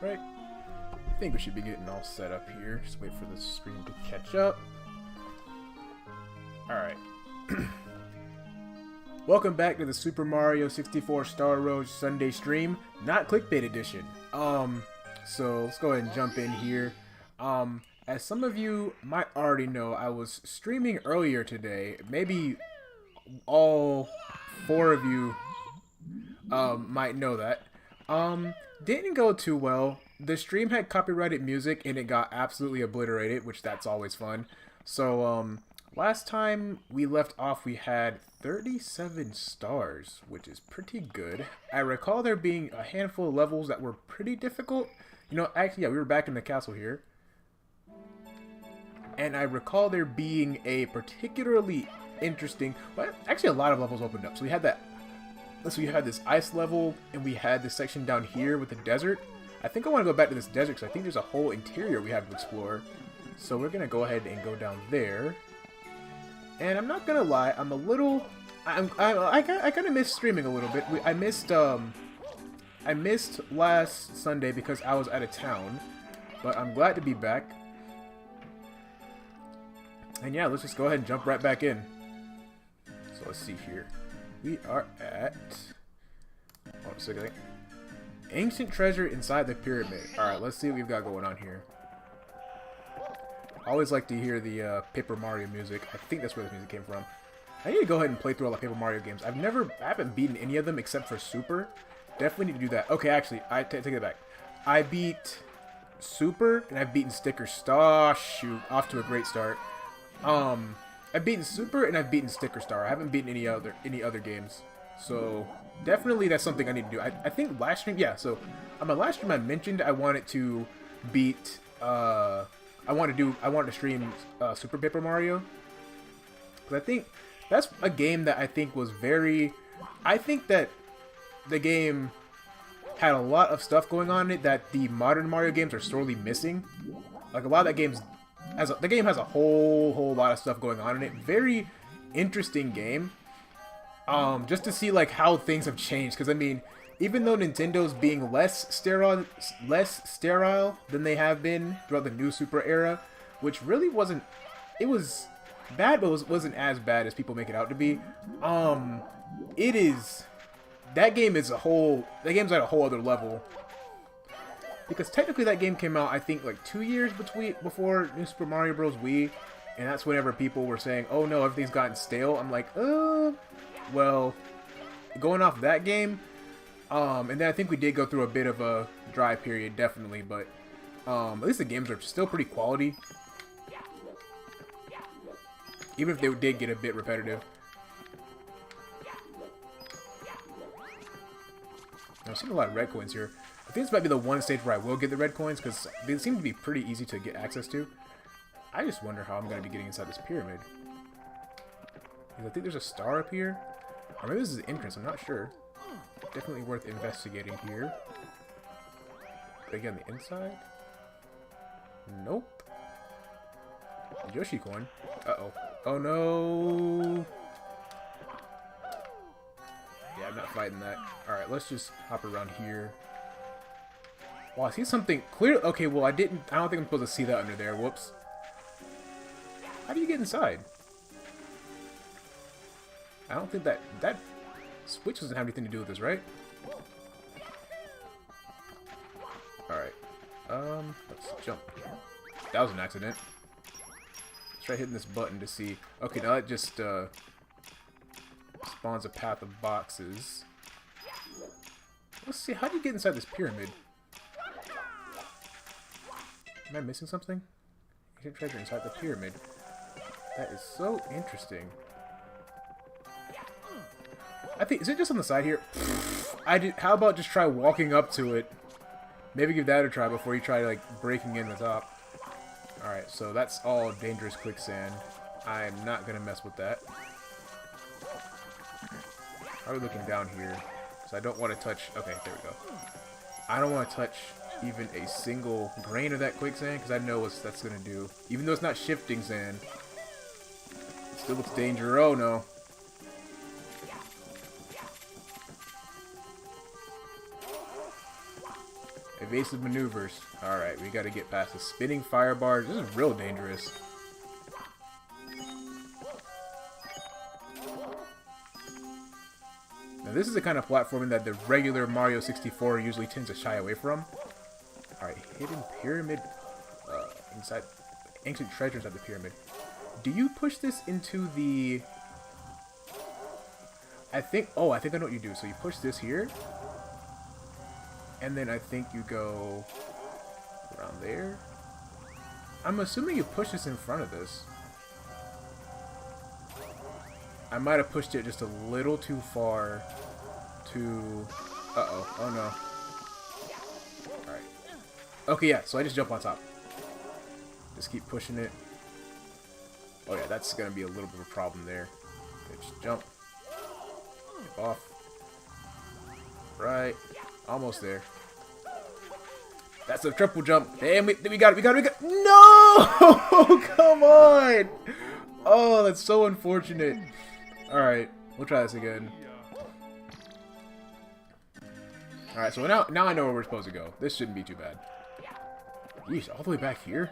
right? I think we should be getting all set up here. Just wait for the screen to catch up. Alright. Welcome back to the Super Mario 64 Star Road Sunday stream, not Clickbait edition. So let's go ahead and jump in here. As some of you might already know, I was streaming earlier today. Maybe all 4 of you might know that. Didn't go too well. The stream had copyrighted music and it got absolutely obliterated, which that's always fun. So last time we left off, we had 37 stars, which is pretty good. I recall there being a handful of levels that were pretty difficult. You know, actually, yeah, we were back in the castle here. And I recall there being a particularly interesting, well, actually a lot of levels opened up. So we had that, so we had this ice level, and we had this section down here with the desert. I think I want to go back to this desert, because I think there's a whole interior we have to explore. So we're going to go ahead and go down there. And I'm not gonna lie, I'm a little, I kind of missed streaming a little bit. I missed last Sunday because I was out of town, but I'm glad to be back. And yeah, let's just go ahead and jump right back in. So let's see here. We are at, hold on a second. Ancient treasure inside the pyramid. All right, let's see what we've got going on here. I always like to hear the Paper Mario music. I think that's where the music came from. I need to go ahead and play through all the Paper Mario games. I haven't beaten any of them except for Super. Definitely need to do that. Okay, actually, I take it back. I beat Super and I've beaten Sticker Star. Oh, shoot, off to a great start. I've beaten Super and I've beaten Sticker Star. I haven't beaten any other games. So definitely that's something I need to do. I think last stream, yeah. So on my last stream, I mentioned I wanted to beat. I wanted to stream Super Paper Mario, because I think that's a game that I think was very. I think that the game had a lot of stuff going on in it that the modern Mario games are sorely missing. Like a lot of that the game has a whole lot of stuff going on in it. Very interesting game. Just to see like how things have changed, because I mean, even though Nintendo's being less sterile than they have been throughout the new Super era, which really wasn't, it was bad, but wasn't as bad as people make it out to be. That game's at a whole other level. Because technically that game came out, I think, like 2 years before New Super Mario Bros. Wii, and that's whenever people were saying, oh no, everything's gotten stale. I'm like, well, going off that game, and then I think we did go through a bit of a dry period, definitely, but at least the games are still pretty quality. Even if they did get a bit repetitive. I'm seeing a lot of red coins here. I think this might be the one stage where I will get the red coins, because they seem to be pretty easy to get access to. I just wonder how I'm going to be getting inside this pyramid. Because I think there's a star up here. Or maybe this is the entrance, I'm not sure. Definitely worth investigating here. But again, the inside? Nope. Yoshi coin. Uh-oh. Oh no! Yeah, I'm not fighting that. Alright, let's just hop around here. Well, I see something clear. Okay, well, I don't think I'm supposed to see that under there. Whoops. How do you get inside? I don't think that switch doesn't have anything to do with this, right? Alright. Let's jump. That was an accident. Let's try hitting this button to see. Okay, now that just spawns a path of boxes. Let's see, how do you get inside this pyramid? Am I missing something? Hidden treasure inside the pyramid. That is so interesting. I think, is it just on the side here? How about just try walking up to it? Maybe give that a try before you try, like, breaking in the top. Alright, so that's all dangerous quicksand. I'm not gonna mess with that. How are we looking down here? So I don't want to touch... Okay, there we go. I don't want to touch even a single grain of that quicksand, because I know what that's gonna do. Even though it's not shifting sand. It still looks dangerous. Oh, no. evasive maneuvers. Alright, we gotta get past the spinning fire bars. This is real dangerous. Now this is the kind of platforming that the regular Mario 64 usually tends to shy away from. Alright, hidden pyramid inside ancient treasures at the pyramid. Do you push this into the... I think I know what you do. So you push this here. And then I think you go around there. I'm assuming you push this in front of this. I might have pushed it just a little too far to... Uh-oh. Oh, no. Alright. Okay, yeah. So I just jump on top. Just keep pushing it. Oh, yeah. That's going to be a little bit of a problem there. Okay, just jump. Jump off. Right. Almost there. That's a triple jump. Damn, we got it. No! Come on! Oh, that's so unfortunate. Alright, we'll try this again. Alright, so now I know where we're supposed to go. This shouldn't be too bad. Yeesh, all the way back here?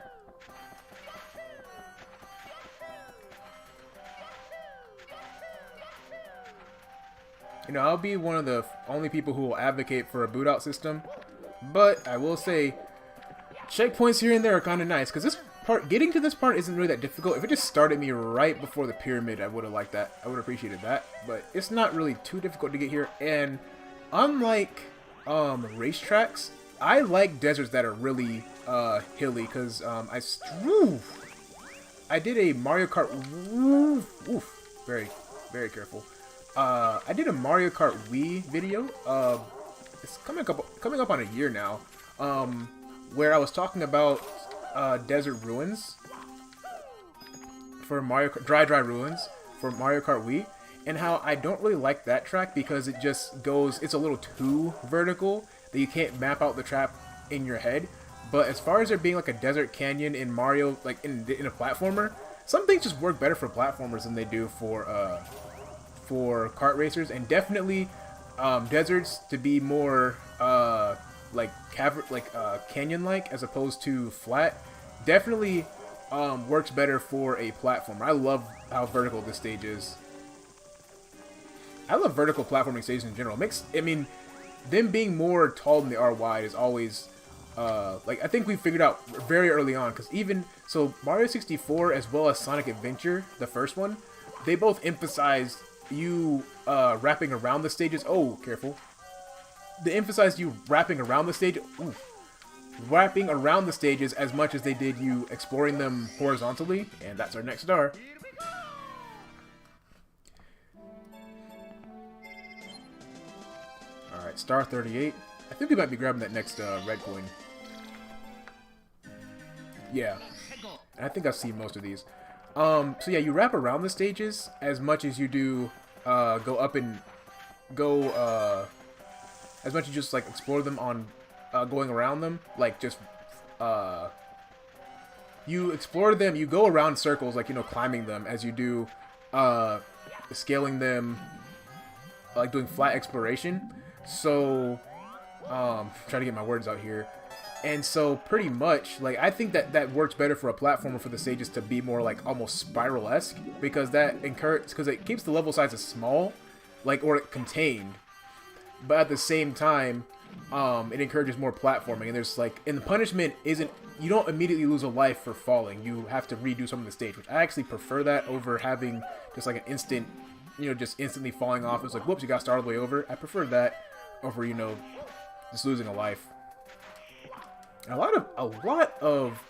You know, I'll be one of the only people who will advocate for a boot out system. But I will say, checkpoints here and there are kind of nice. Because getting to this part isn't really that difficult. If it just started me right before the pyramid, I would have liked that. I would have appreciated that. But it's not really too difficult to get here. And unlike racetracks, I like deserts that are really hilly. Because I did a Mario Kart... Oof, very, very careful. I did a Mario Kart Wii video. It's coming up on a year now. Where I was talking about desert ruins for Mario Kart, dry ruins for Mario Kart Wii, and how I don't really like that track because it just goes, it's a little too vertical that you can't map out the track in your head. But as far as there being like a desert canyon in Mario, like in a platformer, some things just work better for platformers than they do for kart racers, and definitely deserts to be more canyon-like as opposed to flat definitely works better for a platformer. I love how vertical this stage is. I love vertical platforming stages in general. Them being more tall than they are wide is always I think we figured out very early on, because even so Mario 64 as well as Sonic Adventure, the first one, they both emphasized you wrapping around the stages. Oh, careful. They emphasized you wrapping around the stage. Ooh. Wrapping around the stages as much as they did you exploring them horizontally. And that's our next star. Alright, star 38. I think we might be grabbing that next red coin. Yeah. And I think I've seen most of these. So yeah, you wrap around the stages as much as you do go up and go as much as you just like explore them on going around them. Like just you explore them, you go around circles, like, you know, climbing them, as you do scaling them, like doing flat exploration. So trying to get my words out here. And so pretty much, like, I think that works better for a platformer, for the stages to be more like almost spiral-esque, because it keeps the level sizes small, like, or contained, but at the same time, it encourages more platforming. And there's like, and the punishment isn't, you don't immediately lose a life for falling. You have to redo some of the stage, which I actually prefer that over having just like an instant, you know, just instantly falling off. It's like, whoops, you got to start all the way over. I prefer that over, you know, just losing a life. A lot of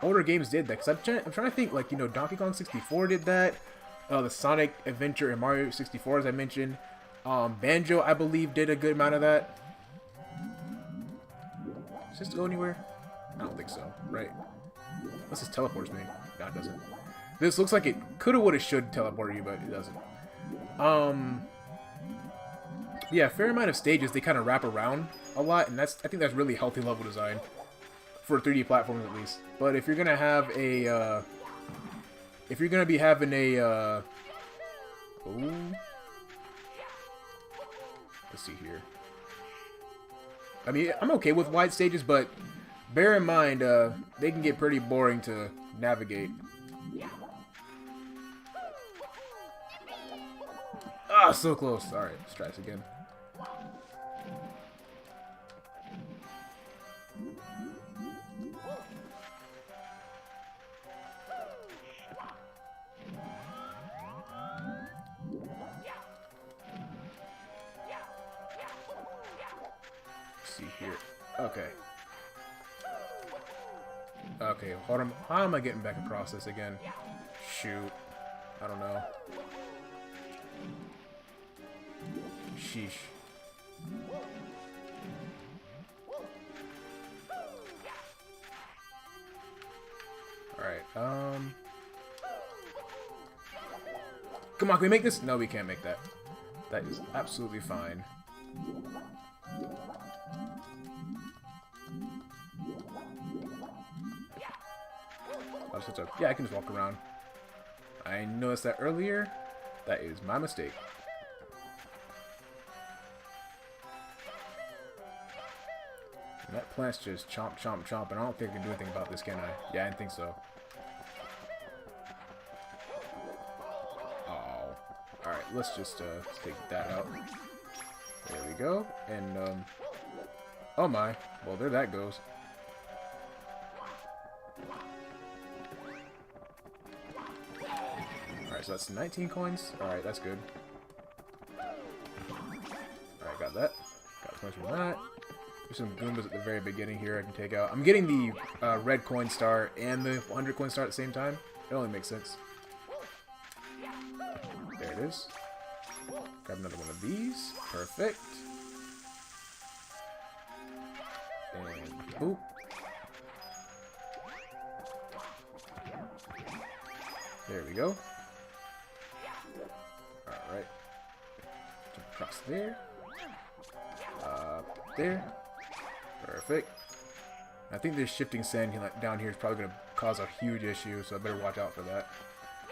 older games did that, because I'm trying to think, like, you know, Donkey Kong 64 did that, the Sonic Adventure and Mario 64, as I mentioned, Banjo, I believe, did a good amount of that. Does this go anywhere? I don't think so, right? Unless this teleports me. No, it doesn't. This looks like it coulda, woulda, should teleport you, but it doesn't. Yeah, a fair amount of stages, they kind of wrap around a lot, and I think that's really healthy level design. For 3D platforms, at least. But if you're gonna have a, if you're gonna be having a, let's see here. I mean, I'm okay with wide stages, but bear in mind, they can get pretty boring to navigate. Ah, so close. Alright, let's try this again. See here. Okay. Okay, hold on. How am I getting back across this again? Shoot. I don't know. Sheesh. Alright, come on, can we make this? No, we can't make that. That is absolutely fine. Yeah, I can just walk around. I noticed that earlier. That is my mistake. And that plant's just chomp, chomp, chomp, and I don't think I can do anything about this, can I? Yeah, I didn't think so. Oh. Alright, let's just take that out. There we go. And, oh my. Well, there that goes. Alright, so that's 19 coins. Alright, that's good. Alright, got that. Got coins from that. There's some Goombas at the very beginning here I can take out. I'm getting the red coin star and the 100 coin star at the same time. It only makes sense. There it is. Grab another one of these. Perfect. And boop. There we go. Alright. Jump across there. There. Perfect. I think this shifting sand down here is probably going to cause a huge issue, so I better watch out for that.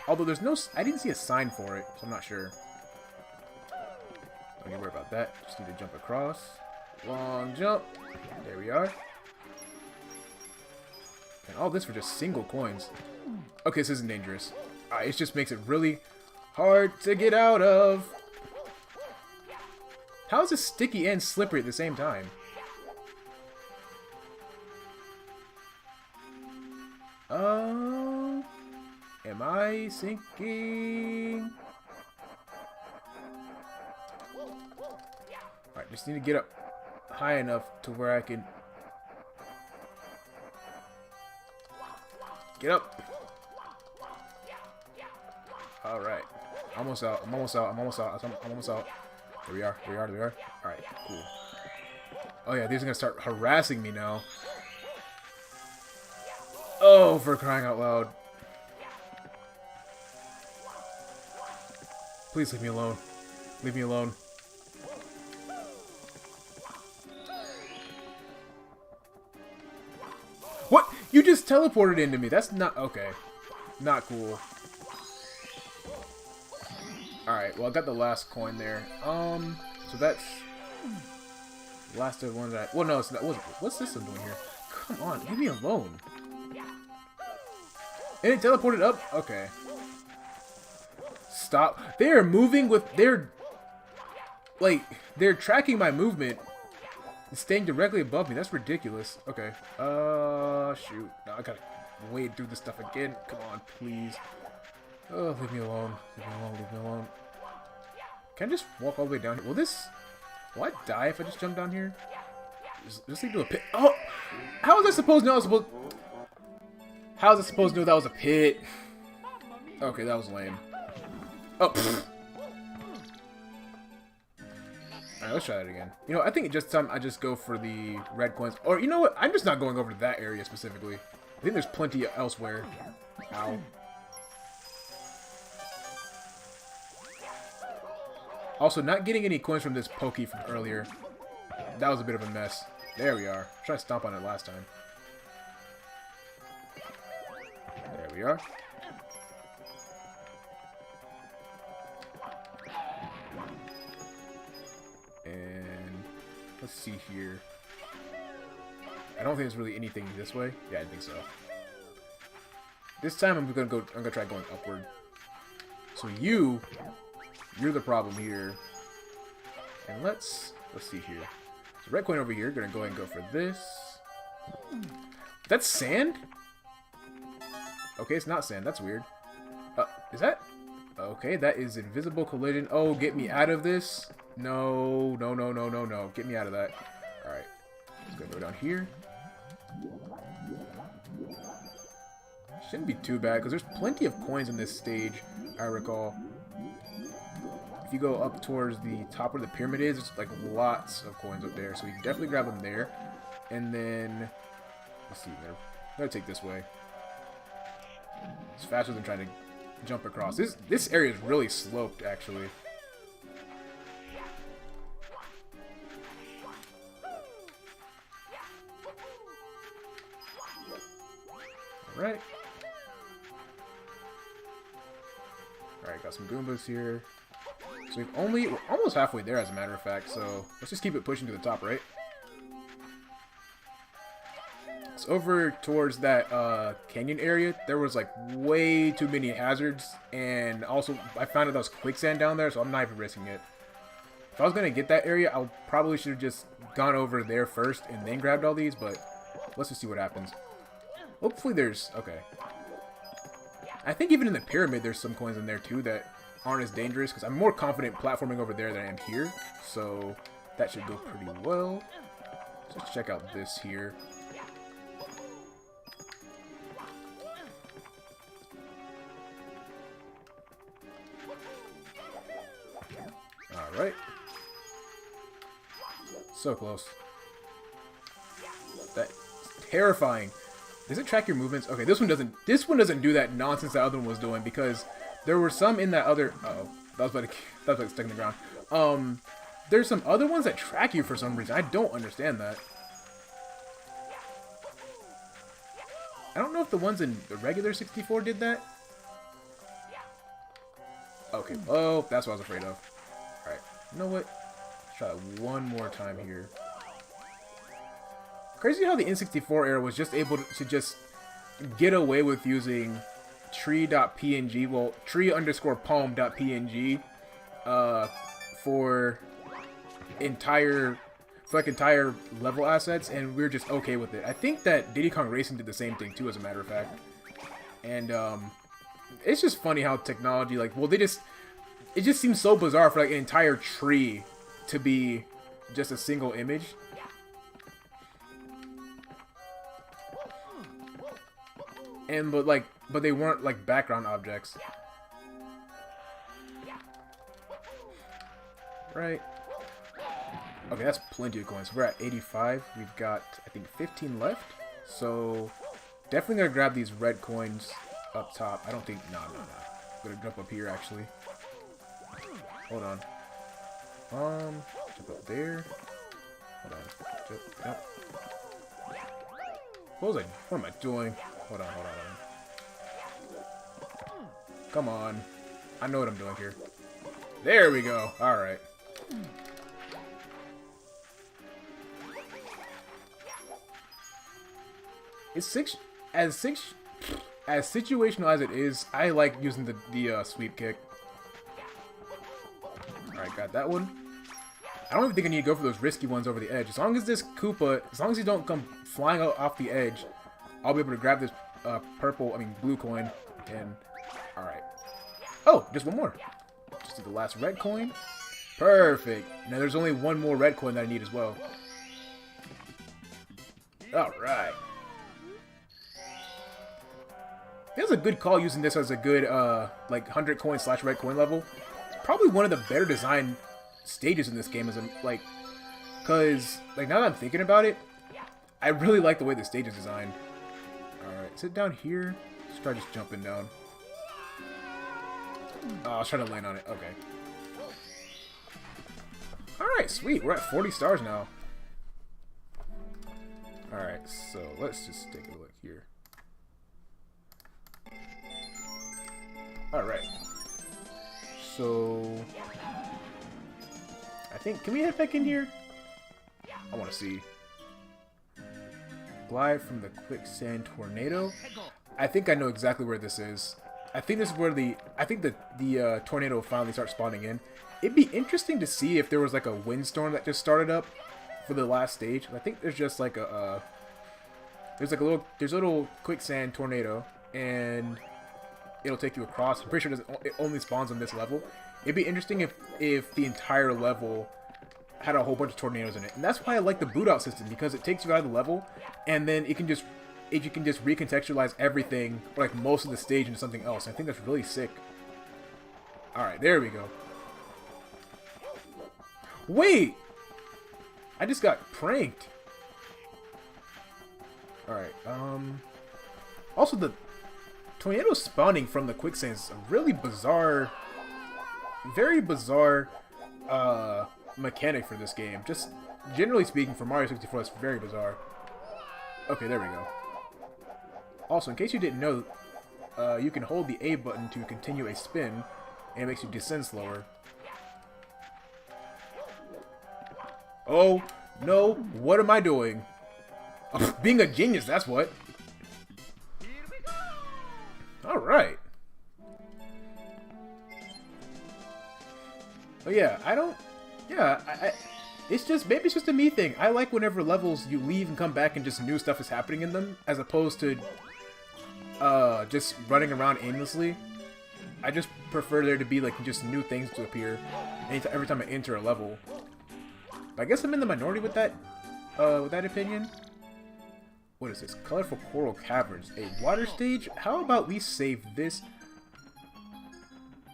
Although there's no... I didn't see a sign for it, so I'm not sure. Don't need to worry about that. Just need to jump across. Long jump. There we are. And all this for just single coins. Okay, this isn't dangerous. It just makes it really hard to get out of. How is this sticky and slippery at the same time? Am I sinking? Alright, just need to get up high enough to where I can get up. Alright. Almost out. I'm almost out. I'm almost out. I'm almost out. There we are. There we are. There we are. Alright, cool. Oh yeah, these are gonna start harassing me now. Oh, for crying out loud. Please leave me alone. Leave me alone. What? You just teleported into me. That's not... Okay. Not cool. Alright, well, I got the last coin there. So that's... last of the ones that... Well, no, it's not... What's this one doing here? Come on, leave me alone. And it teleported up? Okay. Stop. They are moving with... They're... Like, they're tracking my movement. It's staying directly above me. That's ridiculous. Okay. Shoot. No, I gotta wade through this stuff again. Come on, please. Oh, leave me alone. Leave me alone. Leave me alone. Can I just walk all the way down here? Will I die if I just jump down here? Just lead to a pit. Oh! How was I supposed to know How was I supposed to know that was a pit? Okay, that was lame. Oh. Alright, let's try that again. You know, I think just time I just go for the red coins. Or, you know what? I'm just not going over to that area specifically. I think there's plenty elsewhere. Ow. Also, not getting any coins from this Pokey from earlier. That was a bit of a mess. There we are. Try to stomp on it last time. There we are. And let's see here. I don't think there's really anything this way. Yeah, I think so. This time I'm gonna try going upward. So you're the problem here. And let's see here. So red coin over here. Gonna go ahead and go for this. That's sand? Okay, it's not sand. That's weird. Is that? Okay, that is invisible collision. Oh, get me out of this. No. Get me out of that. Alright. Let's go down here. Shouldn't be too bad, because there's plenty of coins in this stage, I recall. If you go up towards the top where the pyramid is, there's like lots of coins up there. So you can definitely grab them there. And then, let's see, I'm gonna take this way. It's faster than trying to jump across. This area is really sloped, actually. Alright. Alright, got some Goombas here. So we're almost halfway there, as a matter of fact, so let's just keep it pushing to the top, right? So over towards that canyon area, there was like way too many hazards, and also I found out there was quicksand down there, so I'm not even risking it. If I was going to get that area, I probably should have just gone over there first and then grabbed all these, but let's just see what happens. Hopefully there's... okay. I think even in the pyramid there's some coins in there too that aren't as dangerous, because I'm more confident platforming over there than I am here, so that should go pretty well. So let's check out this here. Alright. So close. That's terrifying. Does it track your movements? Okay, this one doesn't do that nonsense that other one was doing, because there were some in that other... uh-oh. That was like stuck in the ground. There's some other ones that track you for some reason. I don't understand that. I don't know if the ones in the regular 64 did that. Okay, oh, that's what I was afraid of. Alright, you know what? Let's try it one more time here. Crazy how the N64 era was just able to just get away with using tree.png, well, tree_palm.png for entire level assets, and we're just okay with it. I think that Diddy Kong Racing did the same thing too, as a matter of fact. And it's just funny how technology, like, well, it just seems so bizarre for like an entire tree to be just a single image. And but they weren't like background objects. Right. Okay, that's plenty of coins. We're at 85. We've got, I think, 15 left. So definitely gonna grab these red coins up top. I don't think, no. I'm gonna jump up here actually. Hold on. Jump up there. Hold on. Jump up. What am I doing? Hold on. Come on. I know what I'm doing here. There we go. Alright. It's as situational as it is, I like using the sweep kick. Alright, got that one. I don't even think I need to go for those risky ones over the edge. As long as this Koopa, as long as he don't come flying out off the edge, I'll be able to grab this blue coin, and... alright. Oh, just one more. Just the last red coin. Perfect. Now there's only one more red coin that I need as well. Alright. It was a good call using this as a good, like, 100 coin / red coin level. It's probably one of the better designed stages in this game, as because, like, now that I'm thinking about it, I really like the way the stage is designed. Alright, sit down here. Let's try just jumping down. Oh, I was trying to land on it. Okay. Alright, sweet. We're at 40 stars now. Alright, so let's just take a look here. Alright. So... I think... can we head back in here? I want to see. Glide from the quicksand tornado. I think I know exactly where this is. I think this is where the tornado will finally start spawning in. It'd be interesting to see if there was like a windstorm that just started up for the last stage. I think there's just like a there's a little quicksand tornado, and it'll take you across. I'm pretty sure it only spawns on this level. It'd be interesting if the entire level had a whole bunch of tornadoes in it, and that's why I like the boot out system, because it takes you out of the level, and then you can just recontextualize everything, or like most of the stage, into something else. I think that's really sick. All right, there we go. Wait, I just got pranked. All right. Also, the tornado spawning from the quicksand is a really bizarre, very bizarre mechanic for this game. Just generally speaking, for Mario 64, it's very bizarre. Okay, there we go. Also, in case you didn't know, you can hold the A button to continue a spin, and it makes you descend slower. Oh, no, what am I doing? Oh, being a genius, that's what. Alright. Oh yeah, it's just, maybe it's just a me thing. I like whenever levels you leave and come back and just new stuff is happening in them, as opposed to just running around aimlessly. I just prefer there to be like just new things to appear every time I enter a level. But I guess I'm in the minority with that opinion. What is this? Colorful Coral Caverns. A water stage? How about we save this?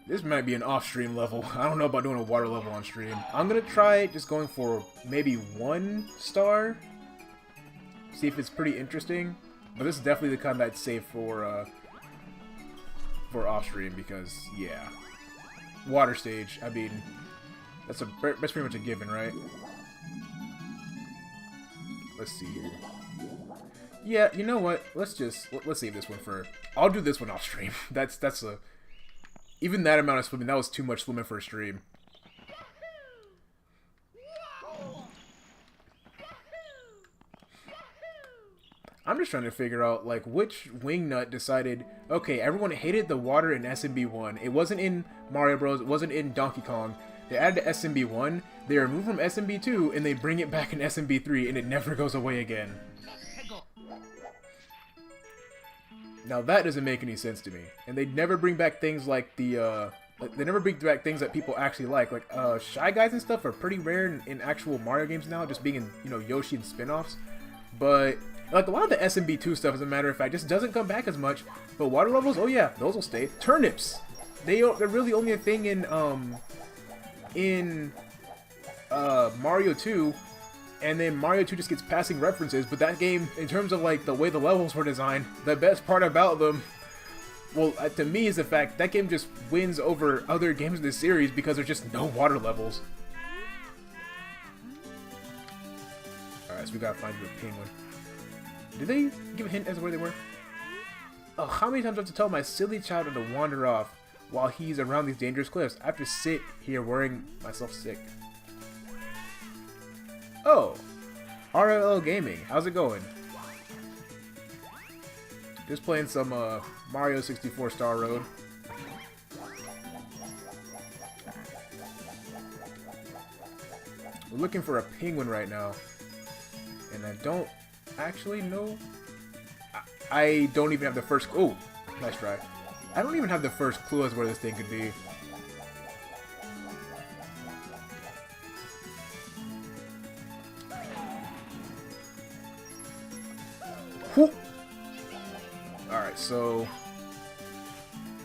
This might be an off-stream level. I don't know about doing a water level on stream. I'm gonna try just going for maybe 1 star. See if it's pretty interesting. But this is definitely the kind that I'd save for off-stream, because, yeah. Water stage, I mean, that's pretty much a given, right? Let's see here. Yeah, you know what? Let's save this one for. I'll do this one off stream. That's a. Even that amount of swimming, that was too much swimming for a stream. I'm just trying to figure out like which wingnut decided. Okay, everyone hated the water in SMB1. It wasn't in Mario Bros. It wasn't in Donkey Kong. They added to SMB1. They remove from SMB2, and they bring it back in SMB3, and it never goes away again. Now that doesn't make any sense to me. And they never bring back things like the, they never bring back things that people actually like. Like, Shy Guys and stuff are pretty rare in actual Mario games now, just being in, you know, Yoshi and spin-offs. But, like, a lot of the SMB2 stuff, as a matter of fact, just doesn't come back as much. But water levels, oh yeah, those will stay. Turnips! They're really only a thing in Mario 2. And then Mario 2 just gets passing references, but that game, in terms of like the way the levels were designed, the best part about them, well, to me, is the fact that game just wins over other games in this series because there's just no water levels. Alright, so we gotta find you a penguin. Did they give a hint as to where they were? Oh, how many times do I have to tell my silly child to wander off while he's around these dangerous cliffs? I have to sit here worrying myself sick. Oh, RLL Gaming, how's it going? Just playing some Mario 64 Star Road. We're looking for a penguin right now, and I don't actually know. I don't even have the first. Oh, nice try. I don't even have the first clue as to where this thing could be. Alright, so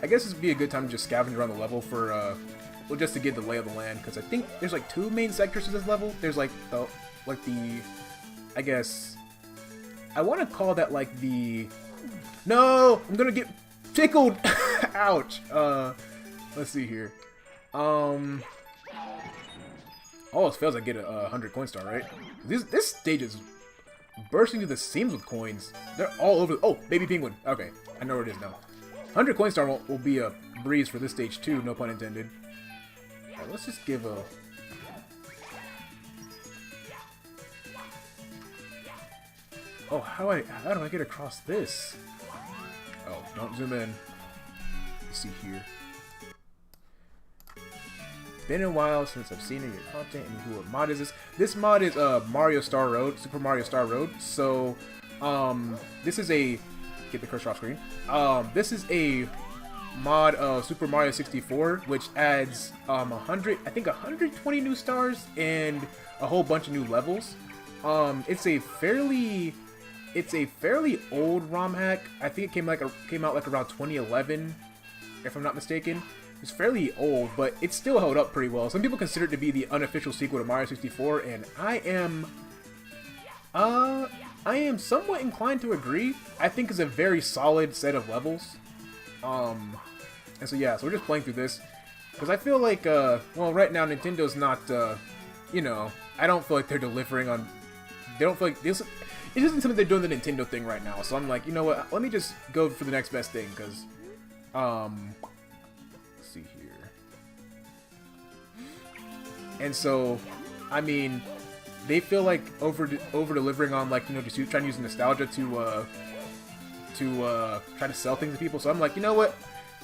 I guess this would be a good time to just scavenge around the level for, well, just to get the lay of the land, because I think there's like 2 main sectors to this level. There's like the, I guess, I want to call that like the, no, I'm gonna get tickled, ouch, let's see here, all else fails I get a 100 coin star, right? This stage is bursting through the seams with coins. They're all over. Oh, baby penguin. Okay, I know where it is now. 100 coin star will be a breeze for this stage too, no pun intended. Alright, let's just give a. Oh, how do I get across this? Oh, don't zoom in. Let's see here. Been a while since I've seen any of your content, and who what mod is this? This mod is Mario Star Road, Super Mario Star Road. So, this is a get the cursor off screen. This is a mod of Super Mario 64, which adds 120 new stars and a whole bunch of new levels. It's a fairly old ROM hack. I think it came out like around 2011, if I'm not mistaken. It's fairly old, but it still held up pretty well. Some people consider it to be the unofficial sequel to Mario 64, and I am somewhat inclined to agree. I think it's a very solid set of levels. And so yeah, so we're just playing through this because I feel like well, right now Nintendo's not you know, I don't feel like they're delivering on. They don't feel like this. It isn't something they're doing the Nintendo thing right now. So I'm like, you know what? Let me just go for the next best thing because let's see here. And so, I mean, they feel like over delivering on, like, you know, just trying to use nostalgia to try to sell things to people. So I'm like, you know what?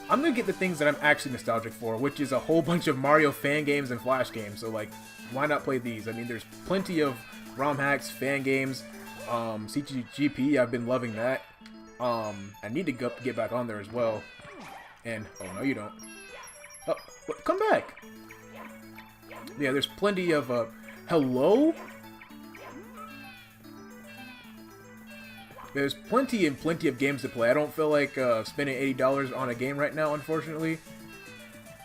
I'm gonna get the things that I'm actually nostalgic for, which is a whole bunch of Mario fan games and Flash games. So like, why not play these? I mean, there's plenty of ROM hacks, fan games, CGP. I've been loving that. I need to get back on there as well. And oh no, you don't. Oh, what? Come back. Yeah, there's plenty of hello. There's plenty of games to play. I don't feel like spending $80 on a game right now, unfortunately,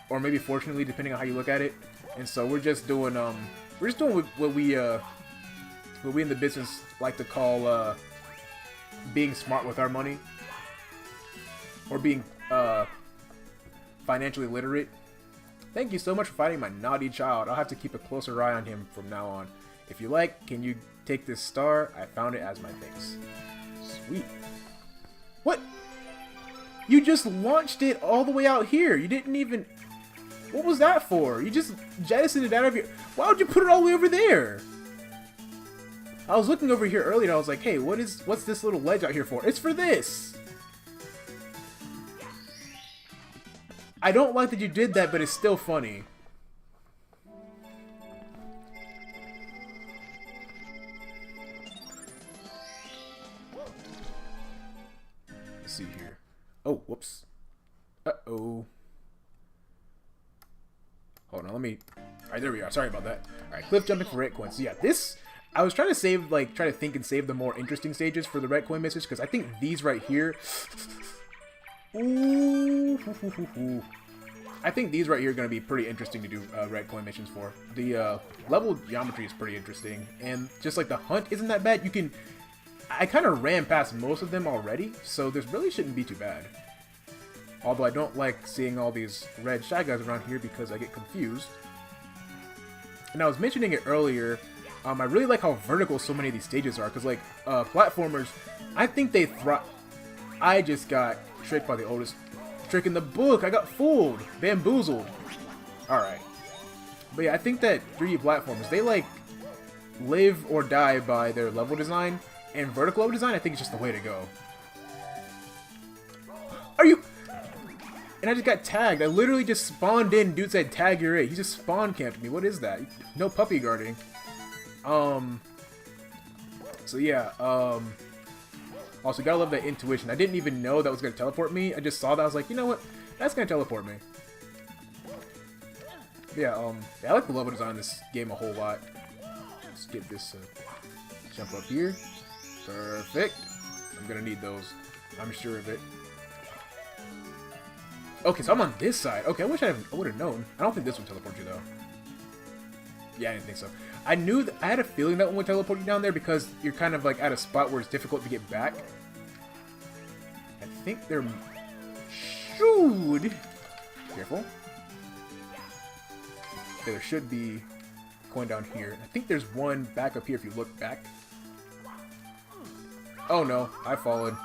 or maybe fortunately, depending on how you look at it. And so we're just doing what we in the business like to call being smart with our money, or being financially literate. Thank you so much for finding my naughty child. I'll have to keep a closer eye on him from now on. If you like, can you take this star? I found it as my thanks. Sweet. What? You just launched it all the way out here. You didn't even... What was that for? You just jettisoned it out of your... Why would you put it all the way over there? I was looking over here earlier and I was like, hey, what's this little ledge out here for? It's for this! I don't like that you did that, but it's still funny. Let's see here. Oh, whoops. Uh-oh. Hold on, let me... Alright, there we are. Sorry about that. Alright, cliff jumping for red coins. So yeah, this... I was trying to save, like, try to think and save the more interesting stages for the red coin missions, because I think these right here... Ooh, I think these right here are going to be pretty interesting to do red coin missions for. The level geometry is pretty interesting, and just like the hunt isn't that bad. You can... I kind of ran past most of them already, so this really shouldn't be too bad. Although I don't like seeing all these red shy guys around here because I get confused. And I was mentioning it earlier, I really like how vertical so many of these stages are, because like platformers, I think they thrive. I just got tricked by the oldest trick in the book. I got fooled, bamboozled. Alright. But yeah, I think that 3D platformers, they like live or die by their level design, and vertical level design I think is just the way to go. Are you... And I just got tagged. I literally just spawned in. Dude said, tag you're it. He just spawn camped me. What is that? No puppy guarding. So yeah, also gotta love that intuition. I didn't even know that was gonna teleport me. I just saw that. I was like, you know what? That's gonna teleport me. Yeah, I like the level design in this game a whole lot. Let's get this, jump up here. Perfect. I'm gonna need those. I'm sure of it. Okay, so I'm on this side. Okay, I wish I would have known. I don't think this would teleport you, though. Yeah, I didn't think so. I knew that I had a feeling that one would teleport you down there because you're kind of like at a spot where it's difficult to get back. I think there should... Careful. Okay, there should be a coin down here. I think there's one back up here if you look back. Oh no, I've fallen.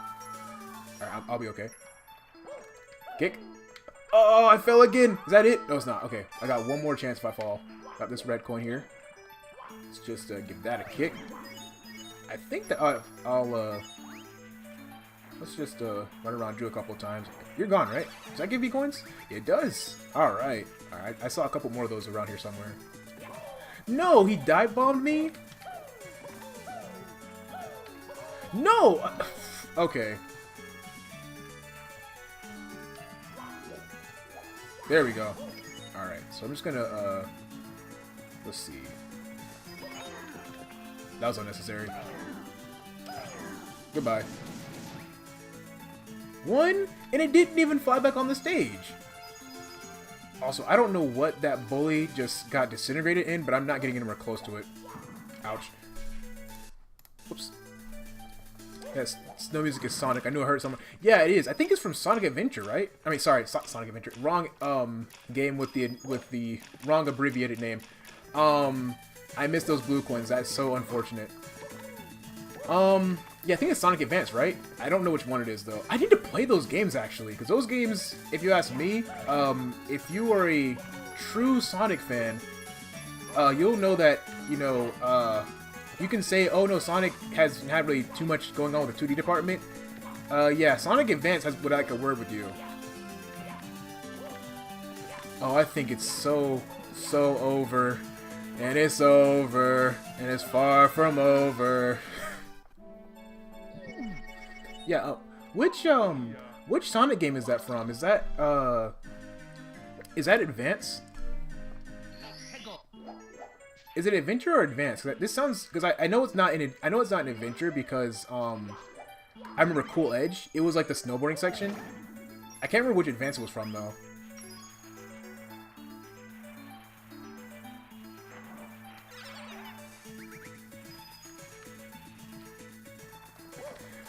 Alright, I'll be okay. Kick. Oh, I fell again. Is that it? No, it's not. Okay, I got one more chance if I fall. Got this red coin here. Let's just give that a kick. I think that I'll let's just run around Drew a couple times. You're gone, right? Does that give me coins? It does. All right. I saw a couple more of those around here somewhere. No, he dive bombed me. No. Okay. There we go. All right. So I'm just gonna let's see. That was unnecessary. Goodbye. One, and it didn't even fly back on the stage. Also, I don't know what that bully just got disintegrated in, but I'm not getting anywhere close to it. Ouch. Whoops. Yes, Snow Music is Sonic. I knew I heard someone. Yeah, it is. I think it's from Sonic Adventure, right? I mean, sorry, Sonic Adventure. Wrong game with the wrong abbreviated name. I missed those blue coins. That's so unfortunate. Yeah, I think it's Sonic Advance, right? I don't know which one it is, though. I need to play those games, actually, because those games, if you ask me, if you are a true Sonic fan, you'll know that, you know, you can say, oh no, Sonic hasn't had really too much going on with the 2D department. Yeah, Sonic Advance would like a word with you. Oh, I think it's so over. And it's over. And it's far from over. Yeah, which Sonic game is that from? Is that Advance? Is it Adventure or Advance? This sounds, because I know it's not in Adventure because I remember Cool Edge. It was like the snowboarding section. I can't remember which Advance it was from though.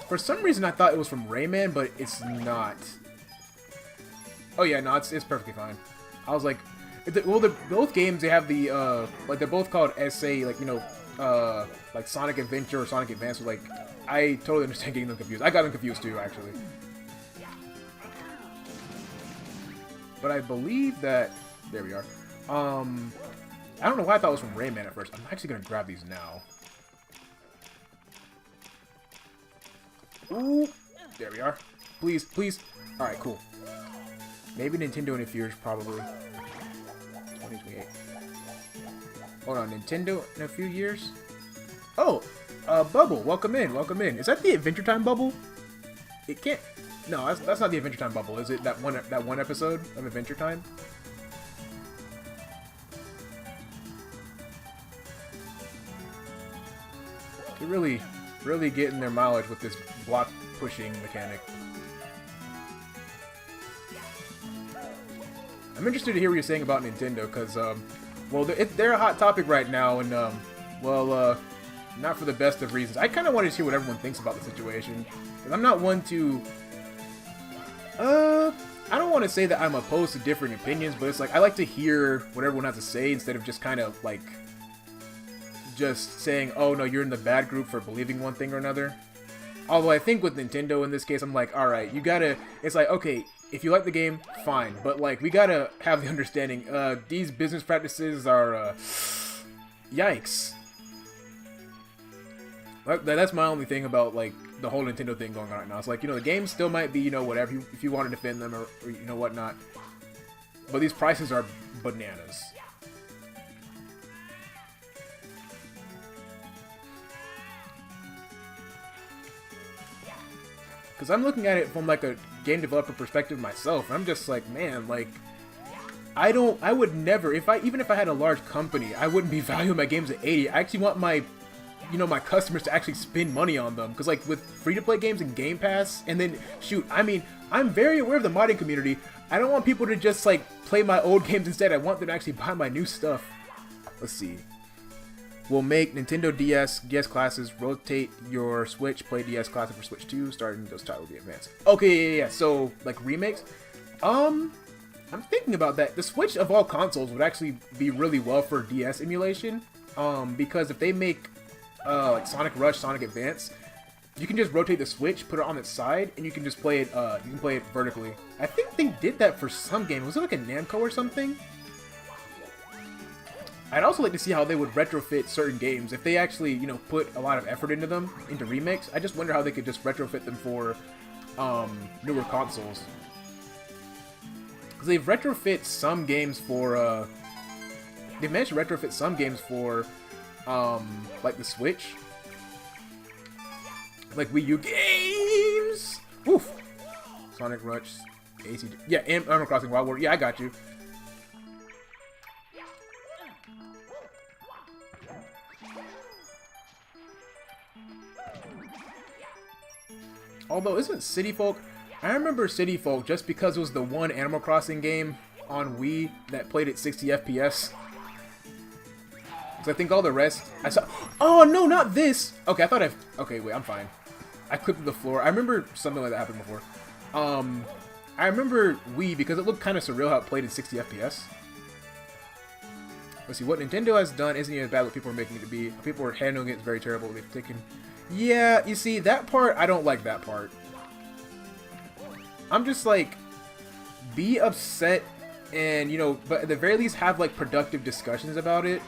For some reason, I thought it was from Rayman, but it's not. Oh yeah, no, it's perfectly fine. I was like, well, both games, they have the like they're both called SA, like, you know, like Sonic Adventure or Sonic Advance. Like, I totally understand getting them confused. I got them confused too, actually. But I believe that there we are. I don't know why I thought it was from Rayman at first. I'm actually gonna grab these now. Ooh, there we are. Please, please. All right, cool. Maybe Nintendo in a few years, probably. 2028. Hold on, Nintendo in a few years? Oh, Bubble, welcome in, welcome in. Is that the Adventure Time Bubble? It can't. No, that's not the Adventure Time Bubble. Is it that one episode of Adventure Time? They're really getting their mileage with this block pushing mechanic. I'm interested to hear what you're saying about Nintendo, because, well, they're a hot topic right now, and, well, not for the best of reasons. I kind of wanted to hear what everyone thinks about the situation, because I'm not one to, I don't want to say that I'm opposed to differing opinions, but it's like, I like to hear what everyone has to say, instead of just kind of, like, just saying, oh no, you're in the bad group for believing one thing or another. Although I think with Nintendo in this case, I'm like, alright, you gotta, it's like, okay, if you like the game, fine, but like, we gotta have the understanding, these business practices are, yikes. That's my only thing about, like, the whole Nintendo thing going on right now. It's like, you know, the games still might be, you know, whatever, if you want to defend them or you know, whatnot. But these prices are bananas. Because I'm looking at it from, like, a game developer perspective myself, and I'm just like, man, like, I would never, even if I had a large company, I wouldn't be valuing my games at 80. I actually want my, you know, my customers to actually spend money on them. Because, like, with free-to-play games and Game Pass, and then, shoot, I mean, I'm very aware of the modding community. I don't want people to just, like, play my old games instead. I want them to actually buy my new stuff. Let's see. We'll make Nintendo DS classes, rotate your Switch, play DS classic for Switch 2, starting those titles will be advanced. Okay, yeah. So, like, remakes? I'm thinking about that. The Switch of all consoles would actually be really well for DS emulation, because if they make, like, Sonic Rush, Sonic Advance, you can just rotate the Switch, put it on its side, and you can just play it, you can play it vertically. I think they did that for some game. Was it like a Namco or something? I'd also like to see how they would retrofit certain games. If they actually, you know, put a lot of effort into them, into remakes, I just wonder how they could just retrofit them for newer consoles. Because they've retrofit some games for, they've managed to retrofit some games for, like the Switch. Like Wii U games! Woof! Sonic Rush, AC... Yeah, Animal Crossing Wild World. Yeah, I got you. Although, isn't City Folk... I remember City Folk just because it was the one Animal Crossing game on Wii that played at 60 FPS. Because I think all the rest... I saw... Oh, no, not this! Okay, I thought I... Okay, wait, I'm fine. I clipped to the floor. I remember something like that happened before. I remember Wii because it looked kind of surreal how it played at 60 FPS. Let's see, what Nintendo has done isn't even as bad what people are making it to be. People are handling it very terrible. They've taken... Yeah, you see, that part, I don't like that part. I'm just like, be upset and, you know, but at the very least have like productive discussions about it.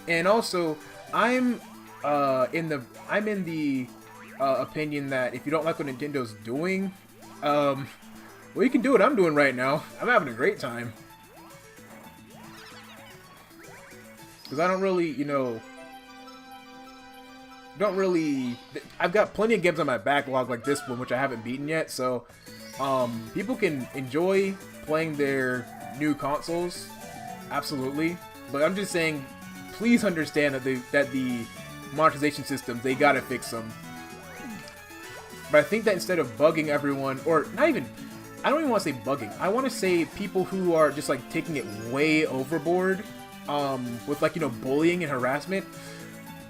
And also, I'm in the opinion that if you don't like what Nintendo's doing, well, you can do what I'm doing right now. I'm having a great time. Because I don't really, you know, I've got plenty of games on my backlog like this one, which I haven't beaten yet, so, people can enjoy playing their new consoles, absolutely, but I'm just saying, please understand that the monetization systems, they gotta fix them. But I think that instead of bugging everyone, or not even, I don't even want to say bugging, I want to say people who are just like taking it way overboard, with like, you know, bullying and harassment.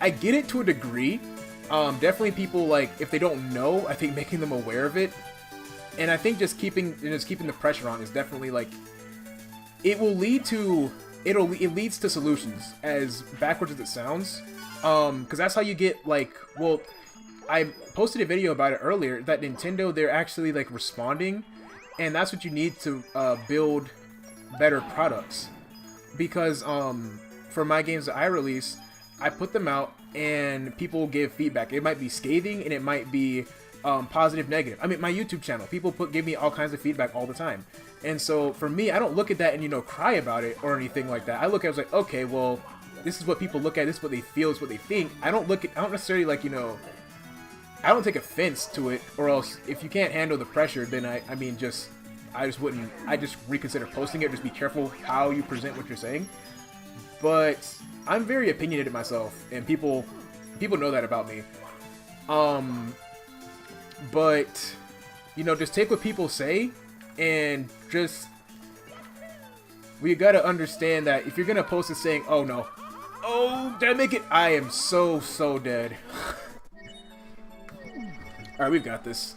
I get it to a degree. Definitely people, like, if they don't know, I think making them aware of it. And I think just keeping the pressure on is definitely, like, it will lead to, it leads to solutions, as backwards as it sounds. Because that's how you get, like, well, I posted a video about it earlier, that Nintendo, they're actually, like, responding. And that's what you need to build better products. Because, for my games that I release, I put them out and people give feedback. It might be scathing and it might be positive, negative. I mean, my YouTube channel, people give me all kinds of feedback all the time. And so for me, I don't look at that and, you know, cry about it or anything like that. I look at it as like, okay, well, this is what people look at, this is what they feel, this is what they think. I don't necessarily, like, you know, I don't take offense to it, or else if you can't handle the pressure, then I just reconsider posting it. Just be careful how you present what you're saying. But I'm very opinionated myself, and people know that about me. But, you know, just take what people say, and just, we gotta understand that if you're gonna post it saying, oh no, oh, did I make it? I am so dead. Alright, we've got this.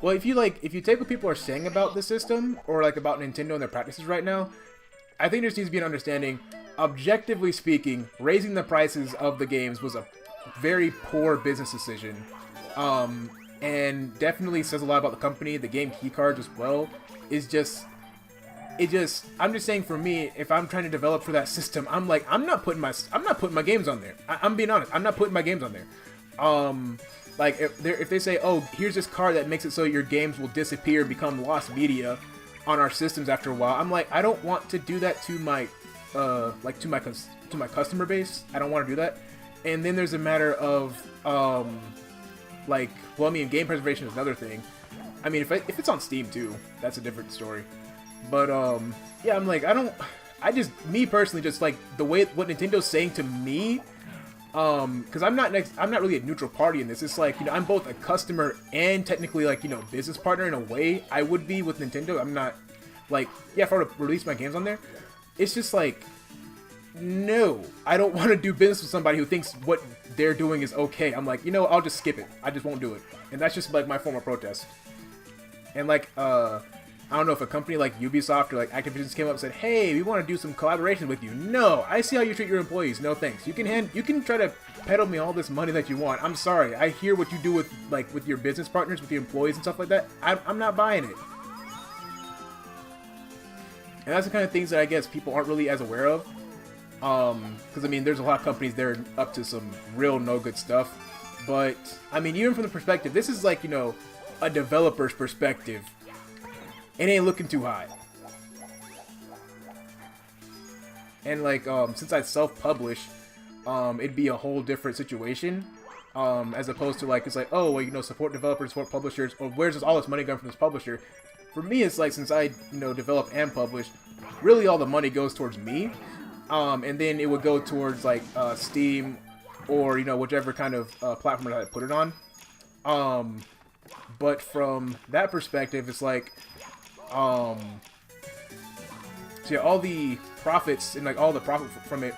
Well, if you take what people are saying about the system, or like about Nintendo and their practices right now, I think there needs to be an understanding, objectively speaking, raising the prices of the games was a very poor business decision. And definitely says a lot about the company. The game keycards as well is just, I'm just saying, for me, if I'm trying to develop for that system, I'm like, I'm not putting my games on there. I'm being honest, I'm not putting my games on there. Like, if they say, oh, here's this card that makes it so your games will disappear and become lost media on our systems after a while, I'm like, I don't want to do that to my, like, to my customer base. I don't want to do that. And then there's a matter of, like, well, I mean, game preservation is another thing. I mean, if it's on Steam too, that's a different story. But, yeah, I'm like, me personally, just like the way what Nintendo's saying to me, because I'm not really a neutral party in this. It's like, you know, I'm both a customer and technically, like, you know, business partner in a way. I would be with Nintendo. I'm not, like, yeah, if I were to release my games on there, it's just like, no, I don't want to do business with somebody who thinks what they're doing is okay. I'm like, you know, I'll just skip it. I just won't do it. And that's just like my form of protest. And like, I don't know if a company like Ubisoft or like Activision came up and said, hey, we want to do some collaboration with you. No, I see how you treat your employees. No thanks. You can try to peddle me all this money that you want. I'm sorry. I hear what you do with, like, with your business partners, with your employees and stuff like that. I'm not buying it. And that's the kind of things that I guess people aren't really as aware of. Because I mean, there's a lot of companies that are up to some real no good stuff. But I mean, even from the perspective, this is like, you know, a developer's perspective. It ain't looking too high. And like, since I self-publish, it'd be a whole different situation. As opposed to like, it's like, oh, well, you know, support developers, support publishers, or where's all this money going from this publisher? For me, it's like, since I, you know, develop and publish, really all the money goes towards me. And then it would go towards like Steam or, you know, whichever kind of platform I put it on. But from that perspective, it's like, so yeah, all the profits and like all the profit from it,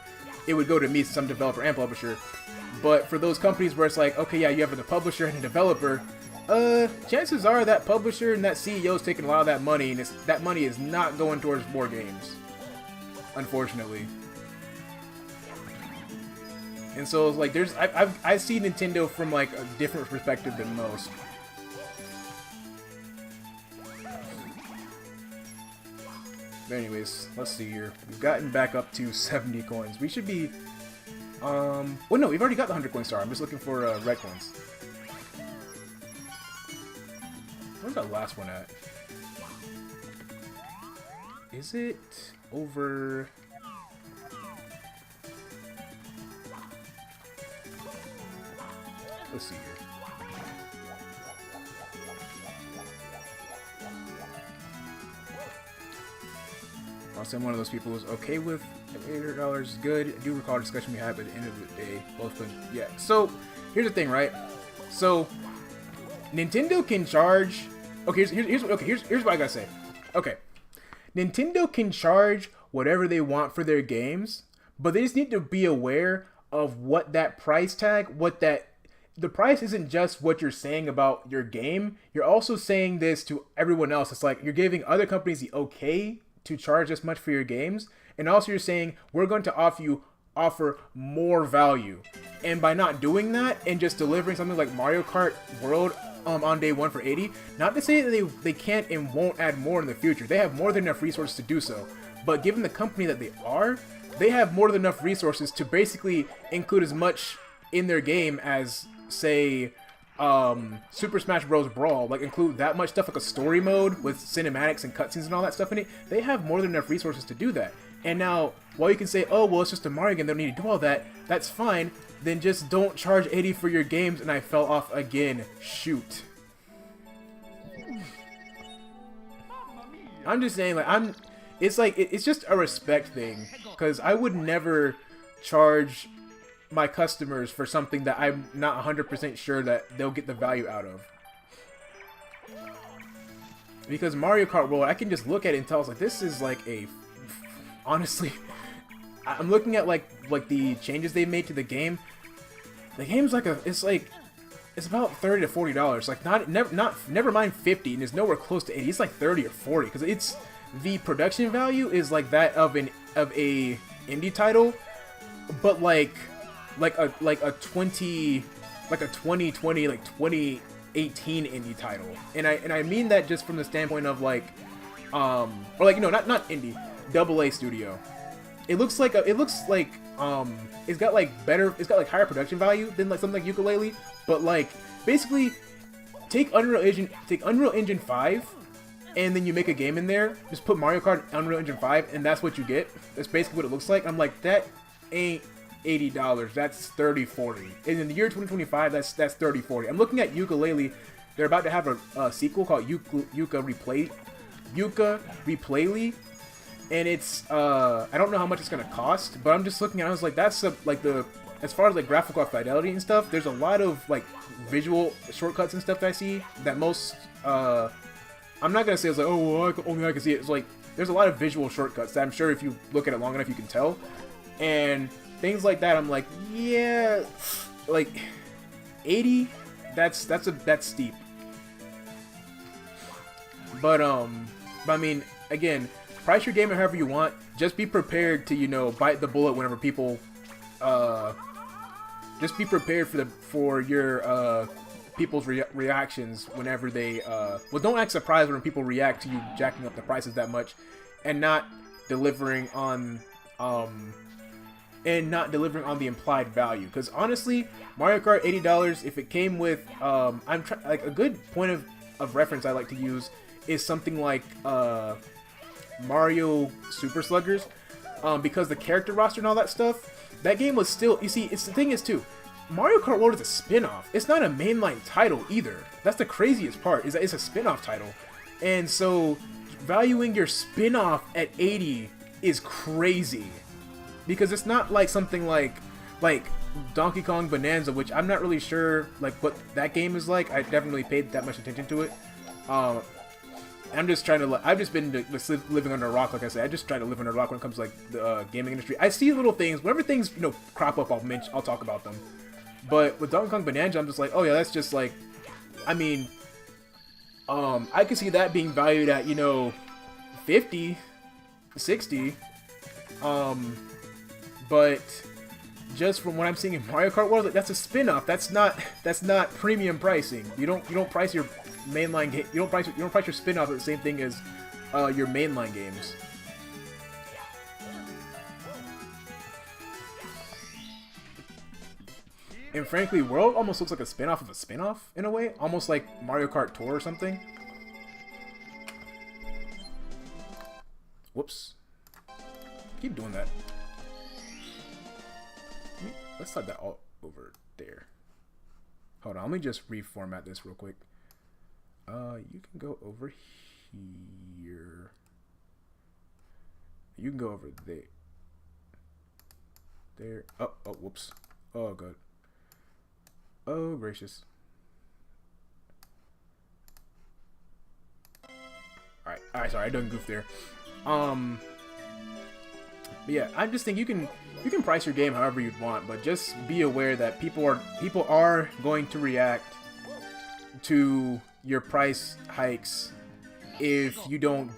it would go to me, some developer and publisher. But for those companies where it's like, okay, yeah, you have a publisher and a developer, chances are that publisher and that CEO is taking a lot of that money, and that money is not going towards more games, unfortunately. And so it's like, I see Nintendo from like a different perspective than most. But anyways, let's see here. We've gotten back up to 70 coins. We should be, well, no, we've already got the 100 coin star. I'm just looking for red coins. Where's that last one at? Is it over? Let's see here. I'm one of those people who's okay with $800 is good. I do recall a discussion we had, but at the end of the day, both been, yeah. So here's the thing, right? So Nintendo can charge. Okay, here's what I gotta say. Okay, Nintendo can charge whatever they want for their games, but they just need to be aware of what that price tag, the price isn't just what you're saying about your game. You're also saying this to everyone else. It's like you're giving other companies the okay to charge this much for your games, and also you're saying we're going to offer more value. And by not doing that and just delivering something like Mario Kart World on day one for 80, not to say that they can't and won't add more in the future. They have more than enough resources to do so. But given the company that they are, they have more than enough resources to basically include as much in their game as, say, Super Smash Bros. Brawl, like include that much stuff, like a story mode with cinematics and cutscenes and all that stuff in it. They have more than enough resources to do that. And now, while you can say, oh, well, it's just a Mario game, they don't need to do all that, that's fine, then just don't charge 80 for your games. And I fell off again. Shoot. I'm just saying, like, it's just a respect thing, because I would never charge my customers for something that I'm not 100% sure that they'll get the value out of. Because Mario Kart World, I can just look at it and tell, like, this is like a, honestly, I'm looking at like the changes they made to the game. The game's like it's about $30 to $40. Like never mind 50, and it's nowhere close to 80. It's like 30 or 40, because it's, the production value is like that of a indie title, but like a 2020, like 2018 indie title. And I mean that just from the standpoint of like, or like, you know, not indie, AA studio. It looks like it's got like higher production value than like something like Yooka-Laylee, but like basically take Unreal Engine 5 and then you make a game in there, just put Mario Kart Unreal Engine 5 and that's what you get. That's basically what it looks like. I'm like, that ain't $80, that's $30-40. And in the year 2025, that's $30-40. I'm looking at Yooka-Laylee. They're about to have a sequel called Yooka Replayly, and it's I don't know how much it's gonna cost, but I'm just looking at it, I was like, that's as far as like graphical fidelity and stuff, there's a lot of like visual shortcuts and stuff that I see that most I'm not gonna say it's like, oh well, only I can see it. It's like there's a lot of visual shortcuts that I'm sure if you look at it long enough you can tell, and things like that. I'm like, yeah, like 80, that's steep. But I mean, again, price your game however you want. Just be prepared to, you know, bite the bullet whenever people just be prepared for your people's reactions whenever they well, don't act surprised when people react to you jacking up the prices that much. and not delivering on the implied value. Because honestly, Mario Kart $80, if it came with like a good point of reference I like to use is something like Mario Super Sluggers, because the character roster and all that stuff, that game was still, you see, it's the thing is too, Mario Kart World is a spin-off. It's not a mainline title either. That's the craziest part, is that it's a spin-off title. And so valuing your spin-off at 80 is crazy, because it's not like something like Donkey Kong Bonanza, which I'm not really sure like what that game is like. I definitely paid that much attention to it. I'm just trying to. I've just been living under a rock, like I said. I just try to live under a rock when it comes to like the gaming industry. I see little things. Whenever things crop up, I'll talk about them. But with Donkey Kong Bonanza, I'm just like, oh yeah, that's just like, I mean, I could see that being valued at 50, 60, but just from what I'm seeing in Mario Kart World, that's a spin-off. That's not premium pricing. You don't price your mainline game. You don't price your spin-off at the same thing as your mainline games. And frankly, World almost looks like a spin-off of a spin-off in a way, almost like Mario Kart Tour or something. Whoops. Keep doing that. Let's slide that all over there. Hold on, let me just reformat this real quick. You can go over here. You can go over there. There. Oh, whoops. Oh, good. Oh, gracious. Alright, sorry, I done goofed there. But yeah, I just think you can price your game however you'd want, but just be aware that people are going to react to your price hikes if you don't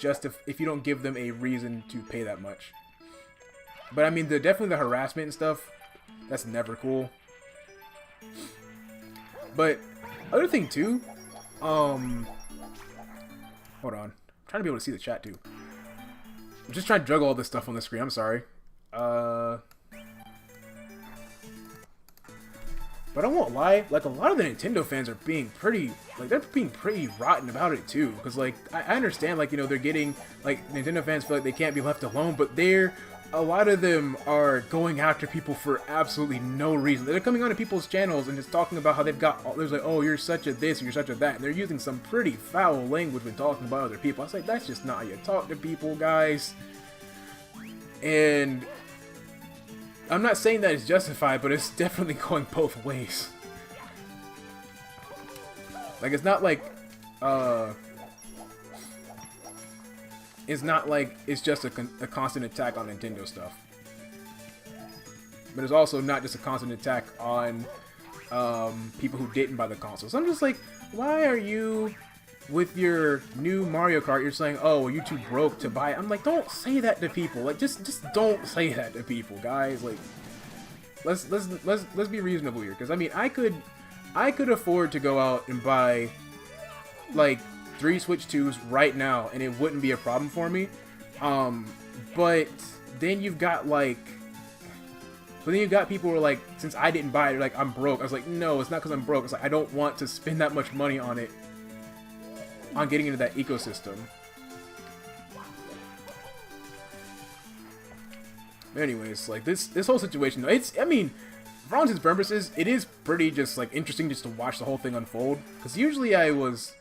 give them a reason to pay that much. But I mean, definitely the harassment and stuff, that's never cool. But other thing too, hold on, I'm trying to be able to see the chat too. I'm just trying to juggle all this stuff on the screen. I'm sorry. But I won't lie, like a lot of the Nintendo fans are being pretty rotten about it too. Because like I understand, like they're getting, like, Nintendo fans feel like they can't be left alone, but a lot of them are going after people for absolutely no reason. They're coming onto people's channels and just talking about how there's like, oh, you're such a this, you're such a that. And they're using some pretty foul language when talking about other people. I was like, that's just not how you talk to people, guys. And I'm not saying that it's justified, but it's definitely going both ways. Like, it's not like it's just a constant attack on Nintendo stuff. But it's also not just a constant attack on people who didn't buy the console. So I'm just like, why are you, with your new Mario Kart, you're saying, oh, well, you're too broke to buy it? I'm like, don't say that to people. Like, just don't say that to people, guys. Like, let's be reasonable here. Because I mean, I could afford to go out and buy like 3 Switch 2s right now, and it wouldn't be a problem for me. But then you've got people who are like, since I didn't buy it, they're like, I'm broke. I was like, no, it's not because I'm broke. It's like, I don't want to spend that much money on it, on getting into that ecosystem. But anyways, like this whole situation, I mean, for all intents and purposes, it is pretty just like interesting just to watch the whole thing unfold. Because usually I was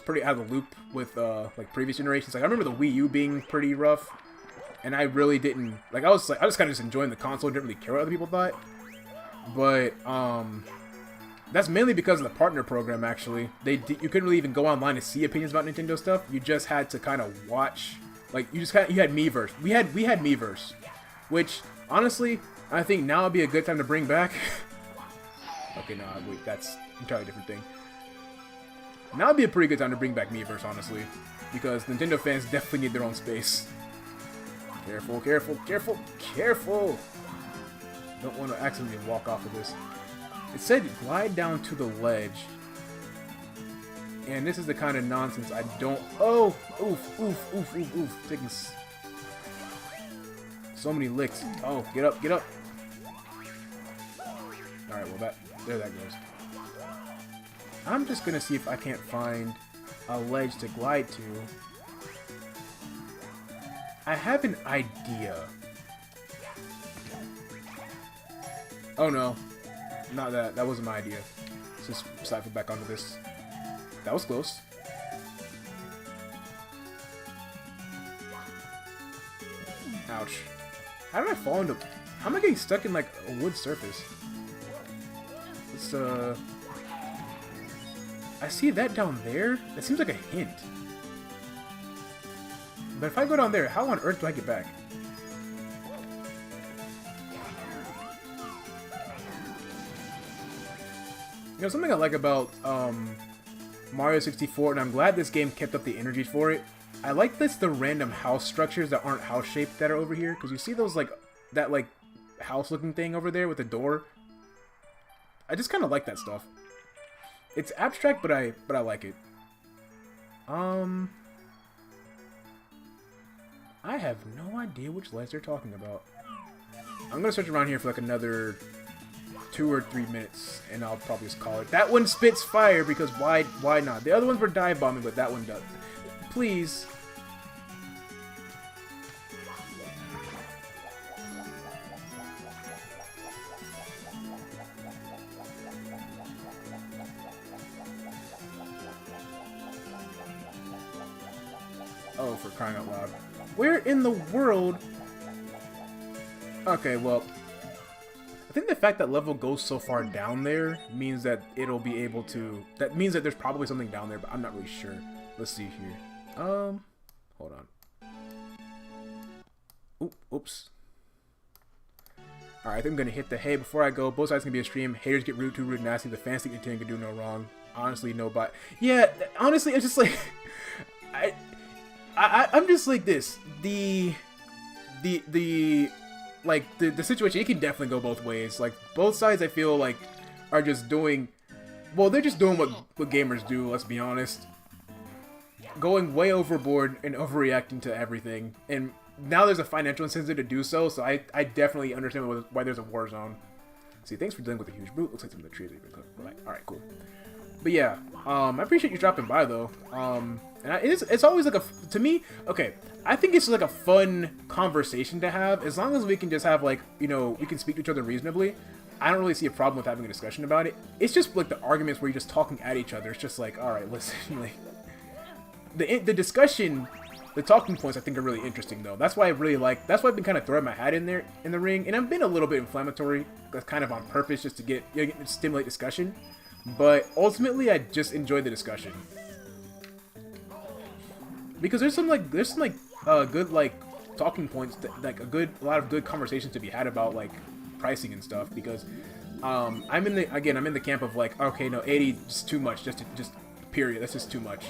pretty out of the loop with like previous generations. Like I remember the Wii U being pretty rough, and I really didn't like. I was kind of just enjoying the console, didn't really care what other people thought. But that's mainly because of the partner program. Actually, you couldn't really even go online to see opinions about Nintendo stuff. You just had to kind of watch. Like you had Miiverse. We had Miiverse, which honestly I think now would be a good time to bring back. Okay, no, wait, that's an entirely different thing. Now would be a pretty good time to bring back Miiverse, honestly, because Nintendo fans definitely need their own space. Careful, careful, careful, careful! Don't want to accidentally walk off of this. It said glide down to the ledge. And this is the kind of nonsense I don't... Oh! Oof, oof, oof, oof, oof. So many licks. Oh, get up, get up. Alright, well there that goes. I'm just gonna see if I can't find a ledge to glide to. I have an idea. Oh no. Not that. That wasn't my idea. Let's just cycle back onto this. That was close. Ouch. How did I fall into... How am I getting stuck in, like, a wood surface? Let's, I see that down there. That seems like a hint. But if I go down there, how on earth do I get back? You know, something I like about, Mario 64, and I'm glad this game kept up the energy for it. I like the random house structures that aren't house-shaped that are over here. Because you see those, like, that, like, house-looking thing over there with the door? I just kind of like that stuff. It's abstract, but I like it. I have no idea which ledge they're talking about. I'm gonna search around here for like another 2 or 3 minutes, and I'll probably just call it. That one spits fire because why not? The other ones were dive bombing, but that one doesn't. Please. Oh, for crying out loud. Where in the world? Okay, well, I think the fact that level goes so far down there means that it'll be able to... That means that there's probably something down there, but I'm not really sure. Let's see here. Hold on. Oops. Alright, I think I'm gonna hit the hey before I go. Both sides can be a stream. Haters get rude, too rude, nasty. The fans think Nintendo can do no wrong. Honestly, no, but... Yeah, honestly, it's just like... I'm just like this. The situation, it can definitely go both ways. Like, both sides, I feel like, are just doing... Well, they're just doing what gamers do, let's be honest. Going way overboard and overreacting to everything. And now there's a financial incentive to do so, so I definitely understand why there's a war zone. See, thanks for dealing with a huge brute. Looks like some of the trees are even cooked. Alright, cool. But yeah, I appreciate you dropping by, though. And it's always like to me, okay, I think it's like a fun conversation to have, as long as we can just have, like, you know, we can speak to each other reasonably. I don't really see a problem with having a discussion about it. It's just like the arguments where you're just talking at each other. It's just like, alright, listen, like, the discussion, the talking points I think are really interesting, though. That's why I really like, that's why I've been kind of throwing my hat in there, in the ring, and I've been a little bit inflammatory, that's kind of on purpose, just to get, you know, to stimulate discussion. But ultimately, I just enjoy the discussion. Because there's some good, like, talking points, that, a lot of good conversations to be had about, like, pricing and stuff. Because, I'm in the camp of, like, okay, no, 80 is just too much, just period, that's just too much.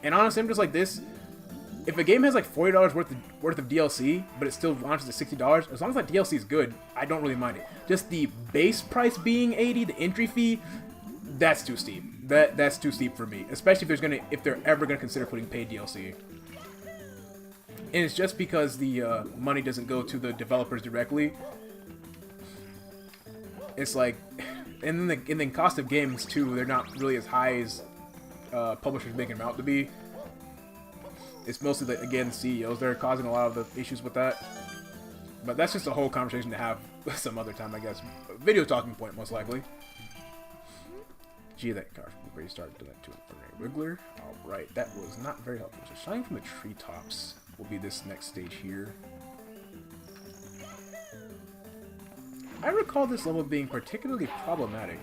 And honestly, I'm just like this, if a game has, like, $40 worth of DLC, but it still launches at $60, as long as that DLC is good, I don't really mind it. Just the base price being 80, the entry fee, that's too steep. That's too steep for me, especially if they're ever gonna consider putting paid DLC. And it's just because the money doesn't go to the developers directly. It's like, and then cost of games too, they're not really as high as publishers make them out to be. It's mostly, again, CEOs that are causing a lot of the issues with that. But that's just a whole conversation to have some other time, I guess. Video talking point, most likely. Gee, that car already started doing that to a Wiggler. Alright, that was not very helpful. So shining from the treetops will be this next stage here. I recall this level being particularly problematic.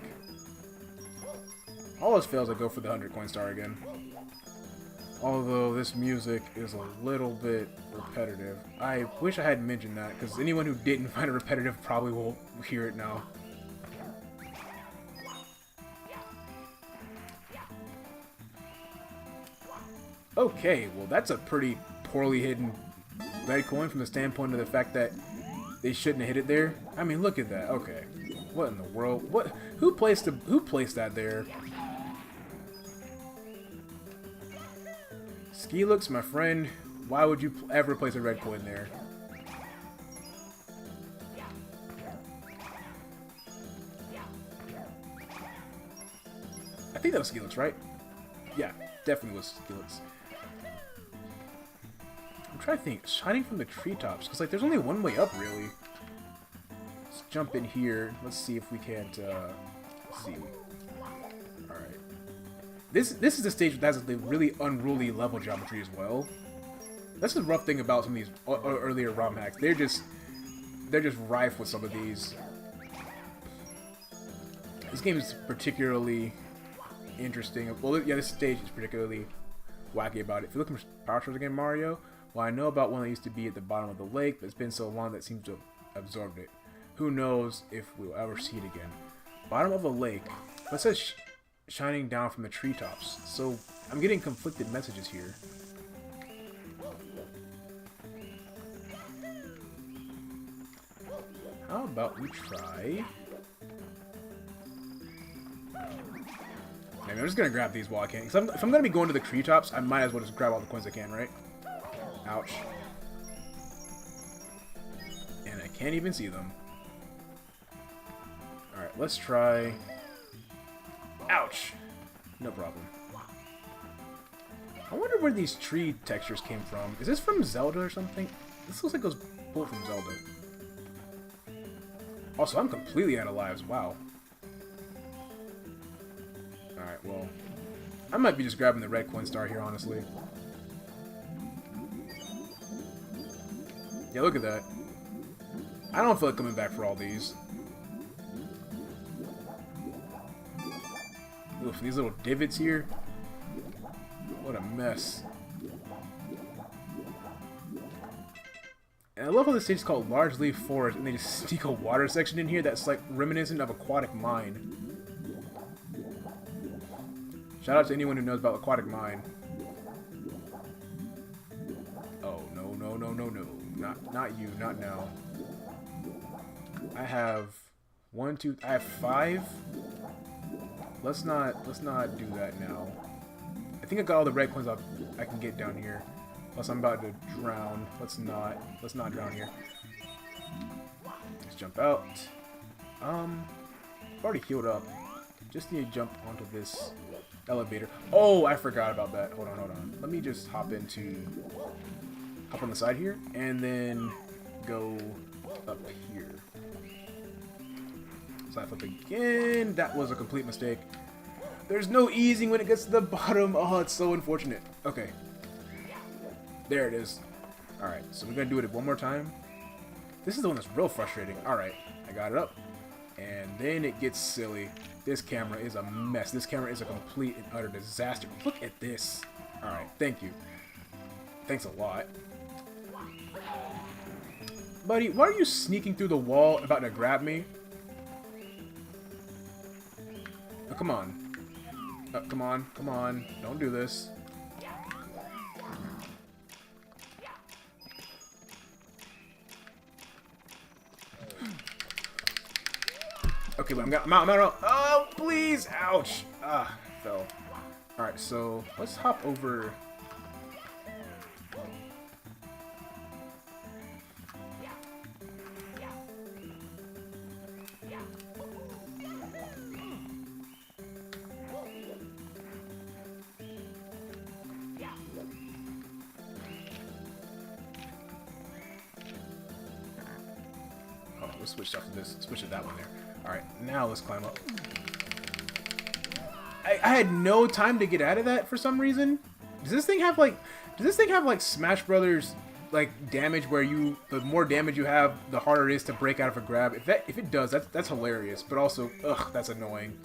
All else fails, I go for the 100 coin star again. Although this music is a little bit repetitive. I wish I hadn't mentioned that, because anyone who didn't find it repetitive probably will hear it now. Okay, well that's a pretty poorly hidden red coin from the standpoint of the fact that they shouldn't have hit it there. I mean, look at that. Okay, what in the world? What? Who placed that there? Ski looks, my friend. Why would you ever place a red coin there? think that was Skeelix, right? Yeah, definitely was Skeelix. I'm trying to think. Shining from the treetops. Because, like, there's only one way up, really. Let's jump in here. Let's see if we can't, let's see. Alright. This is the stage that has the really unruly level geometry as well. That's the rough thing about some of these earlier ROM hacks. They're just rife with some of these. This game is particularly interesting. Well, yeah, this stage is particularly wacky about it. If you're looking for power source again, Mario, well, I know about one that used to be at the bottom of the lake, but it's been so long that it seems to have absorbed it. Who knows if we'll ever see it again. Bottom of a lake. What says shining down from the treetops? So I'm getting conflicted messages here. How about we try? Maybe I'm just gonna grab these while I can. Because if I'm gonna be going to the treetops, I might as well just grab all the coins I can, right? Ouch. And I can't even see them. Alright, let's try... Ouch! No problem. I wonder where these tree textures came from. Is this from Zelda or something? This looks like it was pulled from Zelda. Also, I'm completely out of lives. Wow. Alright, well... I might be just grabbing the red coin star here, honestly. Yeah, look at that. I don't feel like coming back for all these. Oof, these little divots here. What a mess. And I love how this stage is called Large Leaf Forest, and they just sneak a water section in here that's like reminiscent of Aquatic Mine. Shout out to anyone who knows about Aquatic Mine. Oh, no, no, no, no, no. Not you, not now. I have 1, 2, I have 5. Let's not do that now. I think I got all the red coins I can get down here. Plus I'm about to drown. Let's not drown here. Let's jump out. I've already healed up. Just need to jump onto this elevator. Oh, I forgot about that. Hold on. Let me just hop on the side here, and then go up here. Side flip again. That was a complete mistake. There's no easing when it gets to the bottom. Oh, it's so unfortunate. Okay. There it is. Alright, so we're going to do it one more time. This is the one that's real frustrating. Alright, I got it up. And then it gets silly. This camera is a mess. This camera is a complete and utter disaster. Look at this. Alright, thank you. Thanks a lot. Buddy, why are you sneaking through the wall about to grab me? Oh, come on. Come on. Don't do this. Okay, but I'm out. Oh, please! Ouch! Ah, fell. Alright, so let's hop over. Oh, let's switch off to this. Switch to that one there. Alright, now let's climb up. I had no time to get out of that for some reason. Does this thing have like Smash Brothers like damage where the more damage you have, the harder it is to break out of a grab? If it does, that's hilarious, but also ugh, that's annoying.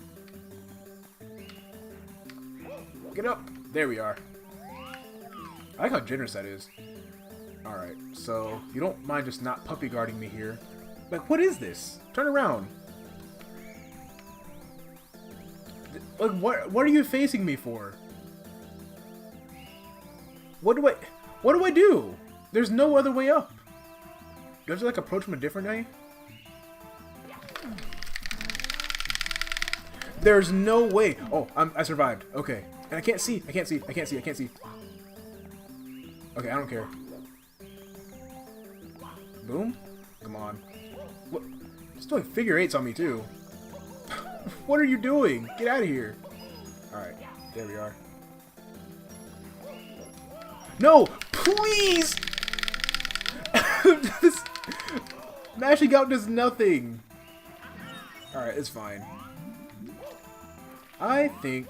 Get up. There we are. I like how generous that is. Alright, so you don't mind just not puppy guarding me here. Like, what is this? Turn around. Like, what are you facing me for? What do I do? There's no other way up. Do I have to like approach from a different way? There's no way. Oh, I survived. Okay. And I can't see. Okay, I don't care. Boom. Come on. What? It's doing figure eights on me too. What are you doing? Get out of here. Alright, there we are. No! Please! This mashing out does nothing. Alright, it's fine. I think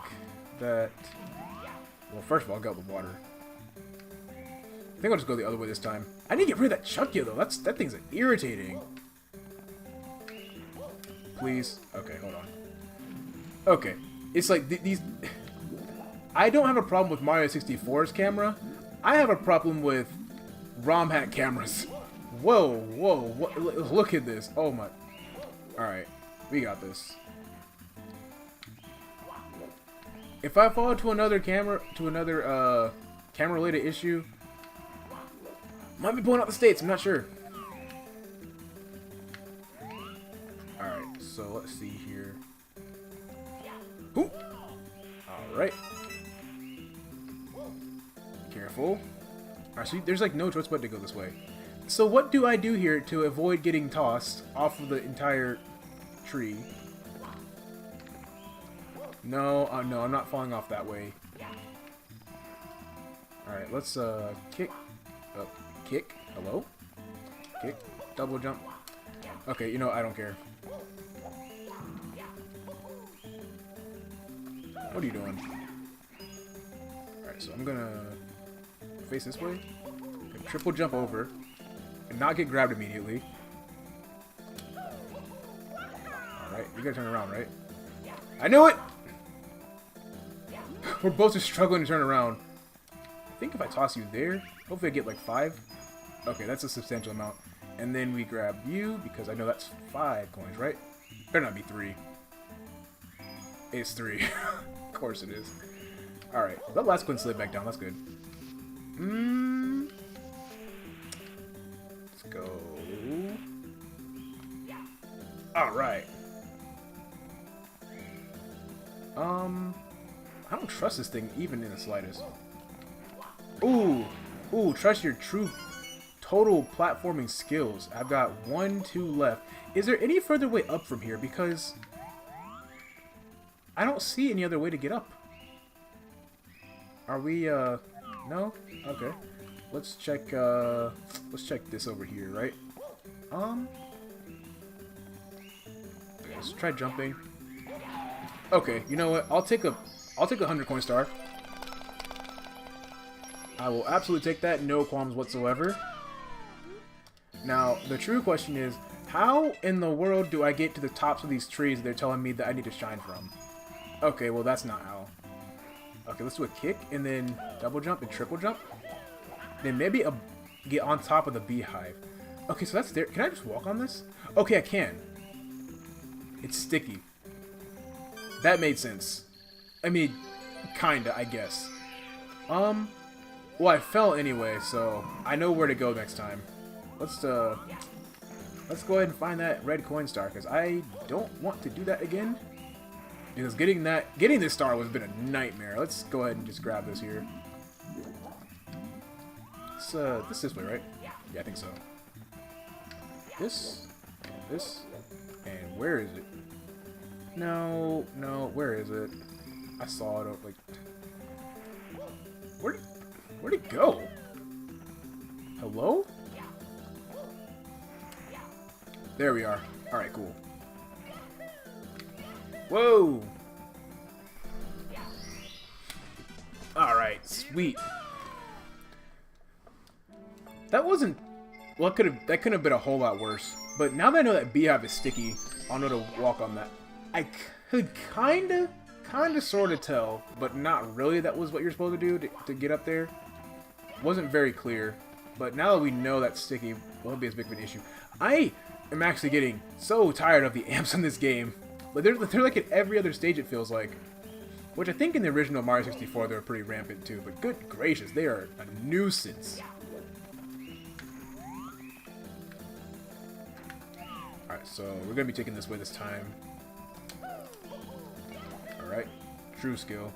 that... Well, first of all, I'll get out the water. I think I'll just go the other way this time. I need to get rid of that Chuckya, though. That thing's irritating. Please. Okay, hold on. Okay. It's like these... I don't have a problem with Mario 64's camera. I have a problem with ROM hack cameras. Whoa, whoa. Look at this. Oh my... Alright. We got this. If I fall to another camera-related issue... Might be pulling out the states, I'm not sure. Alright, so let's see here. Ooh! Alright. Careful. Alright, so there's like no choice but to go this way. So what do I do here to avoid getting tossed off of the entire tree? No, no, I'm not falling off that way. Alright, let's kick. Oh, kick. Hello? Kick. Double jump. Okay, you know, I don't care. What are you doing? Alright, so I'm gonna face this way. Triple jump over. And not get grabbed immediately. Alright, you gotta turn around, right? I knew it! We're both just struggling to turn around. I think if I toss you there, hopefully I get like 5. Okay, that's a substantial amount. And then we grab you, because I know that's 5 coins, right? Better not be 3. It's 3. Of course it is. Alright, that last coin slid back down, that's good. Let's go. Alright. I don't trust this thing even in the slightest. Ooh, trust your true total platforming skills. I've got 1, 2 left. Is there any further way up from here? Because I don't see any other way to get up. Are we, no? Okay. Let's check this over here, right? Okay, let's try jumping. Okay, you know what? I'll take a 100 coin star. I will absolutely take that, no qualms whatsoever. Now, the true question is, how in the world do I get to the tops of these trees that they're telling me that I need to shine from? Okay, well that's not how. Okay, let's do a kick, and then double jump and triple jump. Then maybe get on top of the beehive. Okay, so that's there. Can I just walk on this? Okay, I can. It's sticky. That made sense. I mean, kinda, I guess. Well, I fell anyway, so I know where to go next time. Let's go ahead and find that red coin star, because I don't want to do that again. Because getting this star has been a nightmare. Let's go ahead and just grab this here. It's this way, right? Yeah, I think so. This, and where is it? No, where is it? I saw it, like... Where'd it go? Hello? There we are. Alright, cool. Whoa! Alright, sweet. That wasn't... Well, that could have been a whole lot worse. But now that I know that beehive is sticky, I'll know to walk on that. I could kinda sorta tell, but not really that was what you're supposed to do to get up there. Wasn't very clear. But now that we know that's sticky, it won't be as big of an issue. I am actually getting so tired of the amps in this game. But they're like at every other stage, it feels like. Which I think in the original Mario 64 they were pretty rampant too. But good gracious, they are a nuisance. Alright, so we're going to be taking this way this time. Alright. True skill.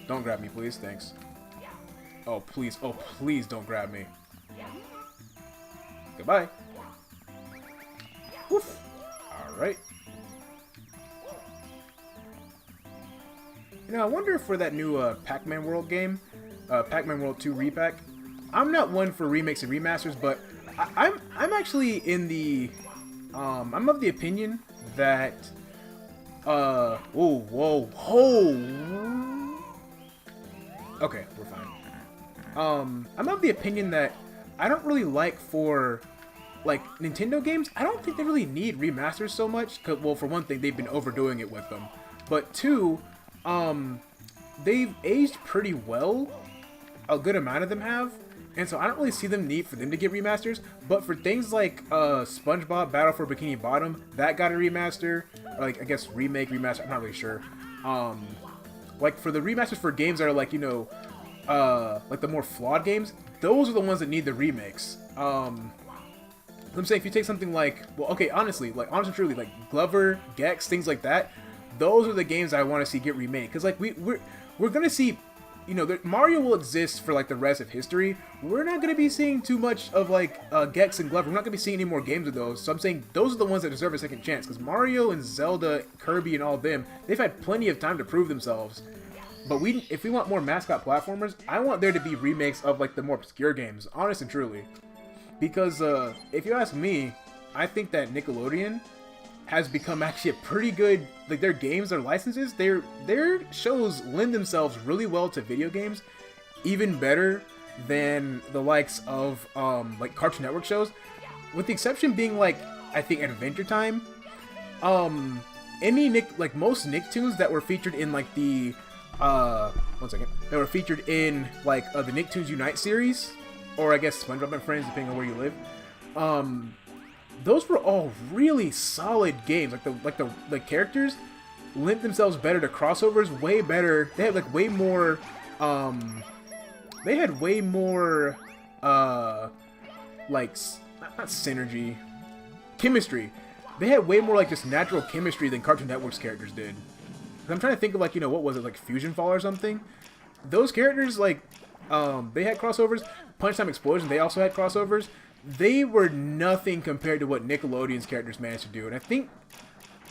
Don't grab me, please. Thanks. Oh, please. Oh, please don't grab me. Goodbye. Woof. Alright. You know, I wonder for that new Pac-Man World game, Pac-Man World 2 repack. I'm not one for remakes and remasters, but I'm actually in the I'm of the opinion that whoa. Okay, we're fine. I'm of the opinion that I don't really like for like Nintendo games. I don't think they really need remasters so much. 'Cause, well, for one thing, they've been overdoing it with them, but two, they've aged pretty well. A good amount of them have, and so I don't really see them need for them to get remasters. But for things like SpongeBob Battle for Bikini Bottom, that got a remaster, like I guess remaster. I'm not really sure. Like for the remasters for games that are like, you know, like the more flawed games, those are the ones that need the remakes. I'm saying if you take something like, well, okay, honestly and truly, like Glover, Gex, things like that, those are the games I want to see get remade. Because like we're gonna see, you know, Mario will exist for like the rest of history. We're not gonna be seeing too much of like Gex and Glover. We're not gonna be seeing any more games of those. So I'm saying those are the ones that deserve a second chance. Because Mario and Zelda, Kirby, and all of them, they've had plenty of time to prove themselves. But if we want more mascot platformers, I want there to be remakes of like the more obscure games, honest and truly. Because if you ask me, I think that Nickelodeon has become actually a pretty good, like their games, their licenses, their shows lend themselves really well to video games, even better than the likes of like Cartoon Network shows, with the exception being like I think Adventure Time. Most Nicktoons that were featured in like the that were featured in like the Nicktoons Unite series, or I guess SpongeBob and Friends, depending on where you live. Those were all really solid games. Like the characters lent themselves better to crossovers, way better. They had like way more. They had way more. Like not synergy, chemistry. They had way more like just natural chemistry than Cartoon Network's characters did. I'm trying to think of like, you know, what was it, like Fusion Fall or something? Those characters like they had crossovers. Punch Time Explosion, they also had crossovers. They were nothing compared to what Nickelodeon's characters managed to do, and I think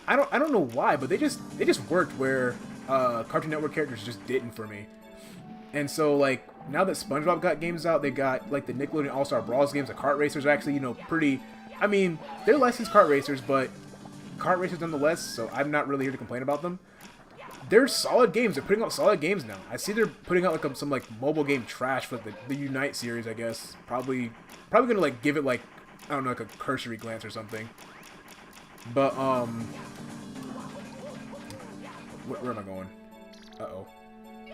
I don't know why, but they just worked where Cartoon Network characters just didn't for me. And so like now that SpongeBob got games out, they got like the Nickelodeon All-Star Brawls games. The kart racers are actually, you know, pretty. I mean, they're licensed kart racers, but kart racers nonetheless. So I'm not really here to complain about them. They're solid games. They're putting out solid games now. I see they're putting out like some like mobile game trash for the Unite series, I guess. Probably gonna like give it like, I don't know, like a cursory glance or something. But where am I going? Uh-oh.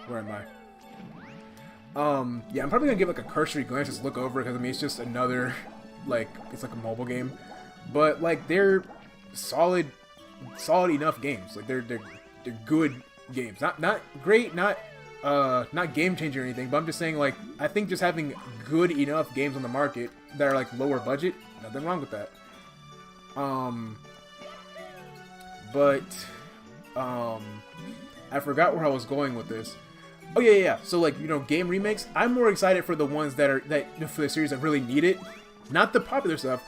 Where am I? Yeah, I'm probably gonna give like a cursory glance, just look over, because I mean it's just another like, it's like a mobile game. But like they're solid enough games. Like they're good games. Not great, not game changer or anything, but I'm just saying, like, I think just having good enough games on the market that are like lower budget, nothing wrong with that. I forgot where I was going with this. Oh yeah. So like, you know, game remakes, I'm more excited for the ones for the series that really need it. Not the popular stuff,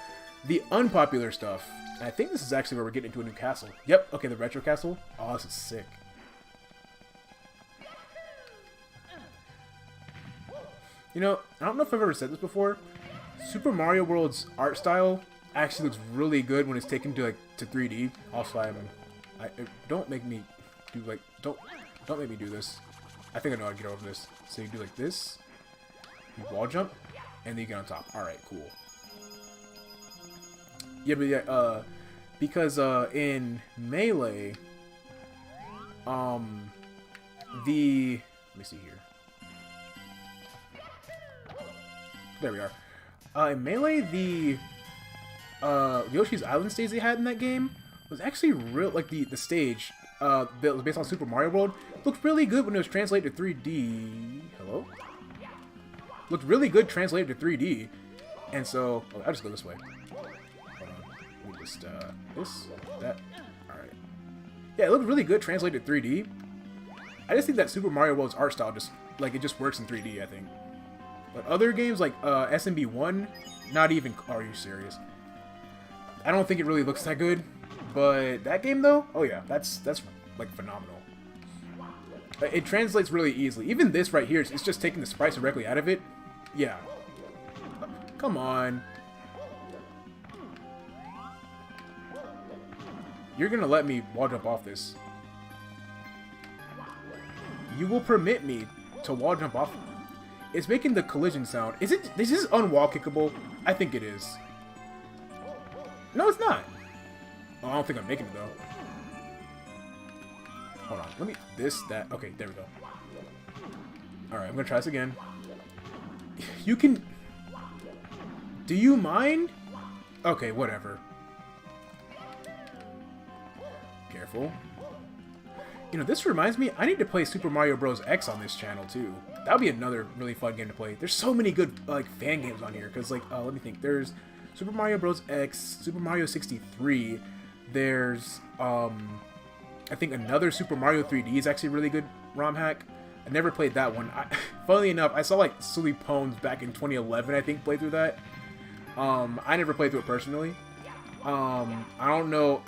the unpopular stuff. And I think this is actually where we're getting into a new castle. Yep, okay, the retro castle. Oh, this is sick. You know, I don't know if I've ever said this before. Super Mario World's art style actually looks really good when it's taken to 3D. Also, don't make me do like don't make me do this. I think I know how to get over this. So you do like this, you wall jump, and then you get on top. All right, cool. Yeah, but yeah, because in Melee, let me see here. There we are. In Melee, the Yoshi's Island stage they had in that game was actually real. Like the stage that was based on Super Mario World looked really good when it was translated to 3D. Hello? Looked really good translated to 3D, and so I'll just go this way. Let me just that. All right. Yeah, it looked really good translated to 3D. I just think that Super Mario World's art style just works in 3D. I think. But other games like SMB1, not even. Are you serious? I don't think it really looks that good. But that game though, oh yeah, that's like phenomenal. It translates really easily. Even this right here, it's just taking the sprites directly out of it. Yeah. Come on. You're gonna let me wall jump off this. You will permit me to wall jump off. It's making the collision sound. Is it? This is unwall kickable? I think it is. No, it's not. Oh, I don't think I'm making it though. Hold on. Let me. That. Okay, there we go. Alright, I'm gonna try this again. You can. Do you mind? Okay, whatever. Careful. You know, this reminds me, I need to play Super Mario Bros. X on this channel, too. That would be another really fun game to play. There's so many good, like, fan games on here. Because, like, let me think. There's Super Mario Bros. X, Super Mario 63. There's, I think another Super Mario 3D is actually a really good ROM hack. I never played that one. Funnily enough, I saw, like, Silly Pones back in 2011, I think, play through that. I never played through it personally. I don't know.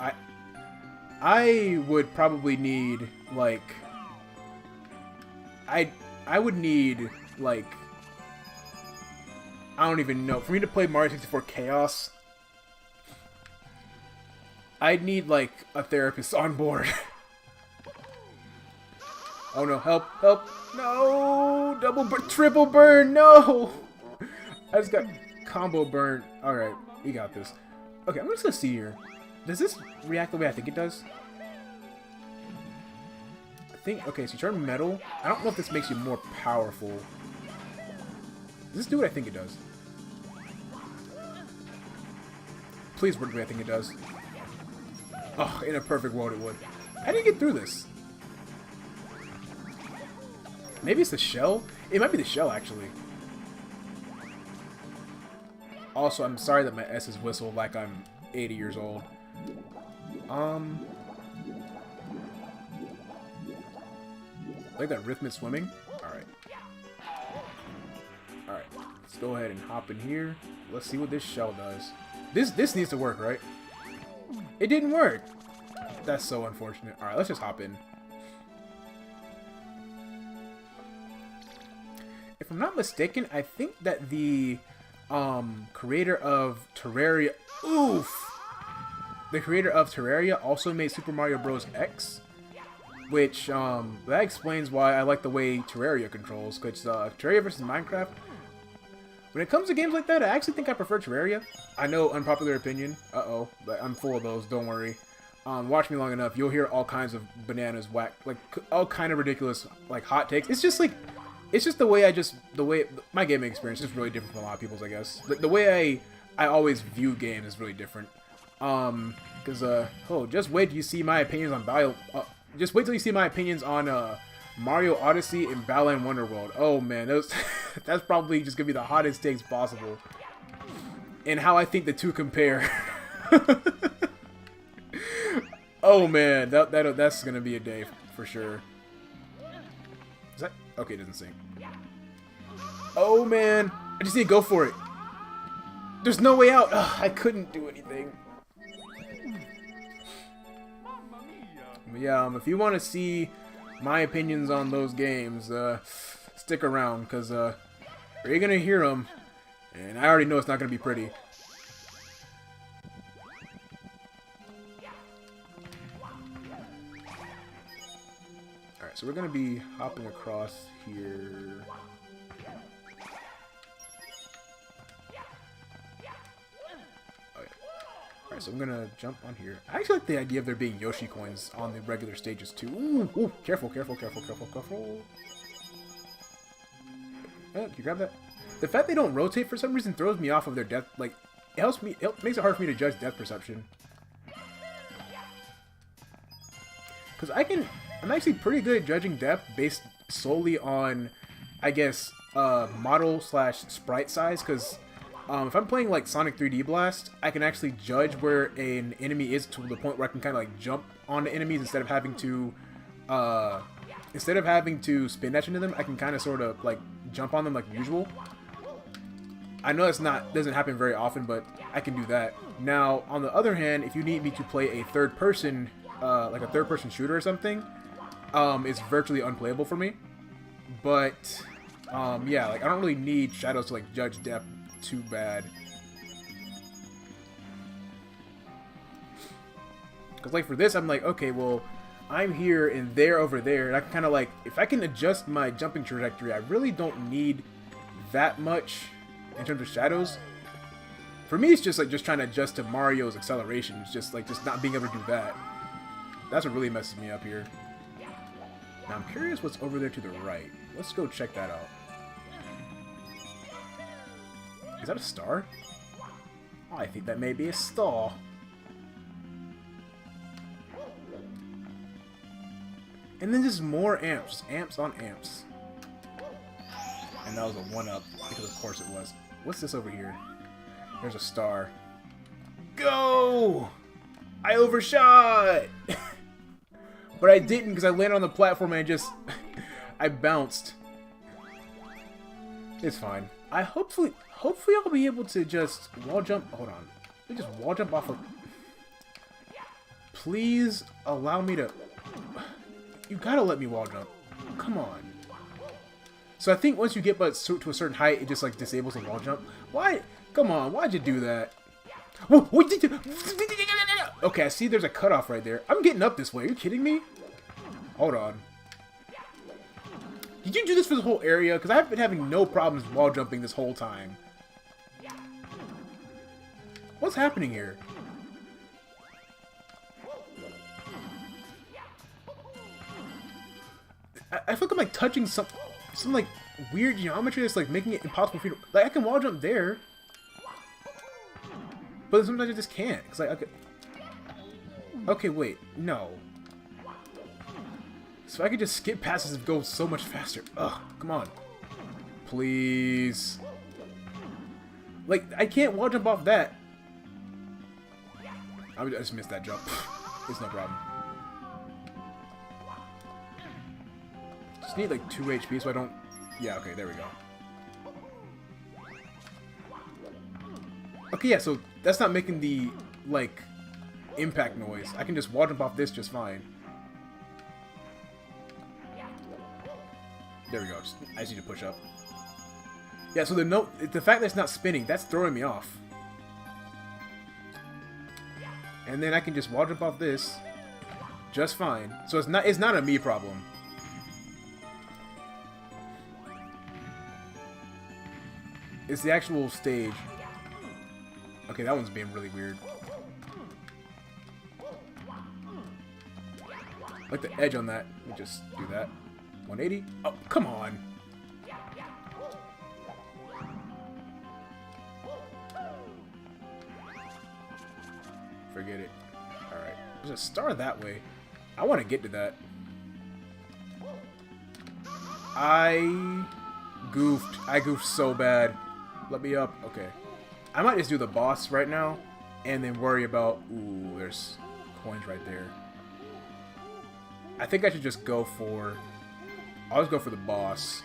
I would probably need, like... I would need, like... I don't even know. For me to play Mario 64 Chaos, I'd need, like, a therapist on board. Oh no, help, help! No! Double burn, triple burn, no! I just got combo burn. Alright, we got this. Okay, I'm just gonna see here. Does this react the way I think it does? I think, okay, so you turn metal. I don't know if this makes you more powerful. Does this do what I think it does? Please work the way I think it does. Oh, in a perfect world it would. How do you get through this? Maybe it's the shell? It might be the shell, actually. Also, I'm sorry that my S is whistled like I'm 80 years old. Like that rhythmic swimming? Alright. Alright. Let's go ahead and hop in here. Let's see what this shell does. This needs to work, right? It didn't work! That's so unfortunate. Alright, let's just hop in. If I'm not mistaken, I think that the creator of Terraria... Oof! The creator of Terraria also made Super Mario Bros. X. Which, that explains why I like the way Terraria controls. Because Terraria versus Minecraft... When it comes to games like that, I actually think I prefer Terraria. I know, unpopular opinion. Uh-oh. But I'm full of those, don't worry. Watch me long enough, you'll hear all kinds of bananas whack. Like, all kind of ridiculous, like, hot takes. It's just, like... It's just the way my gaming experience is really different from a lot of people's, I guess. The way I always view games is really different. Just wait till you see my opinions on just wait till you see my opinions on Mario Odyssey and Balan Wonderworld. Oh man, that's probably just gonna be the hottest takes possible. And how I think the two compare. Oh man, that's gonna be a day for sure. Is that okay? It doesn't sing. Oh man, I just need to go for it. There's no way out. Ugh, I couldn't do anything. But yeah, if you want to see my opinions on those games, stick around, because you're gonna hear them, and I already know it's not gonna be pretty. Alright, so we're gonna be hopping across here. Alright, so I'm gonna jump on here. I actually like the idea of there being Yoshi coins on the regular stages too. Ooh, ooh, careful, careful, careful, careful, careful. Can you grab that? The fact they don't rotate for some reason throws me off of their death. Like, it makes it hard for me to judge depth perception. Because I'm actually pretty good at judging depth based solely on, I guess, model / sprite size. Because if I'm playing like Sonic 3D Blast, I can actually judge where an enemy is to the point where I can kind of like jump onto enemies instead of having to spin dash into them. I can kind of sort of like jump on them like usual. I know doesn't happen very often, but I can do that. Now, on the other hand, if you need me to play a third person, like a third person shooter or something, is virtually unplayable for me. But, yeah, like, I don't really need shadows to, like, judge depth too bad. Because, like, for this, I'm like, okay, well, I'm here and they're over there. And I can kind of, like, if I can adjust my jumping trajectory, I really don't need that much in terms of shadows. For me, it's just, like, just trying to adjust to Mario's acceleration. It's just, like, just not being able to do that. That's what really messes me up here. Now, I'm curious what's over there to the right. Let's go check that out. Is that a star? Oh, I think that may be a star. And then just more amps. Amps on amps. And that was a 1-up, because of course it was. What's this over here? There's a star. Go! I overshot! But I didn't, because I landed on the platform and I just... I bounced. It's fine. Hopefully I'll be able to just wall jump... Hold on. Let me just wall jump off of... Please allow me to... You gotta let me wall jump. Come on. So I think once you get to a certain height, it just like disables the wall jump. Why? Come on, why'd you do that? Okay, I see there's a cutoff right there. I'm getting up this way. Are you kidding me? Hold on. Did you do this for the whole area? Because I've been having no problems wall jumping this whole time. What's happening here? I feel like I'm like touching some like weird geometry that's like making it impossible for you to, like, I can wall jump there, but sometimes I just can't. Cause like, okay, wait, no. So I could just skip past this and go so much faster. Ugh, come on, please. Like, I can't wall jump off that. I just missed that jump. It's no problem. Just need like 2 HP so I don't... Yeah, okay, there we go. Okay, yeah, so that's not making the, like, impact noise. I can just wall jump off this just fine. There we go. I just need to push up. Yeah, so the fact that it's not spinning, that's throwing me off. And then I can just wall jump off this just fine. So it's not a me problem. It's the actual stage. Okay, that one's being really weird. Like the edge on that. Let me just do that. 180. Oh, come on. Forget it. Alright. There's a star that way. I want to get to that. I goofed so bad. Let me up. Okay. I might just do the boss right now and then worry about... Ooh, there's coins right there. I think I should just go for... I'll just go for the boss.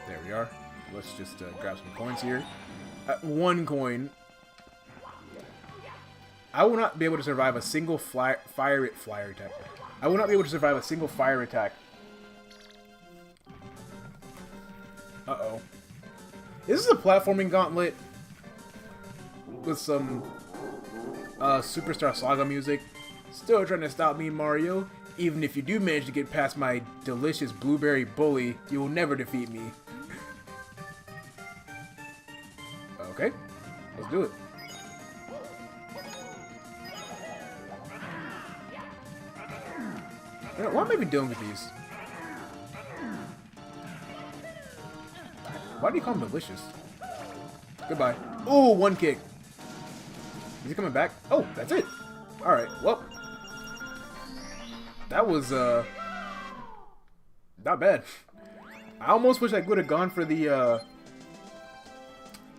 There we are. Let's just grab some coins here. 1 coin. I will not be able to survive a single fire attack. I will not be able to survive a single fire attack. Uh-oh. Is this a platforming gauntlet? With some Superstar Saga music? Still trying to stop me, Mario. Even if you do manage to get past my delicious blueberry bully, you will never defeat me. Okay, let's do it. What am I even doing with these? Why do you call them delicious? Goodbye. Oh, 1 kick. Is he coming back? Oh, that's it. Alright, well. That was, not bad. I almost wish I would have gone for the, I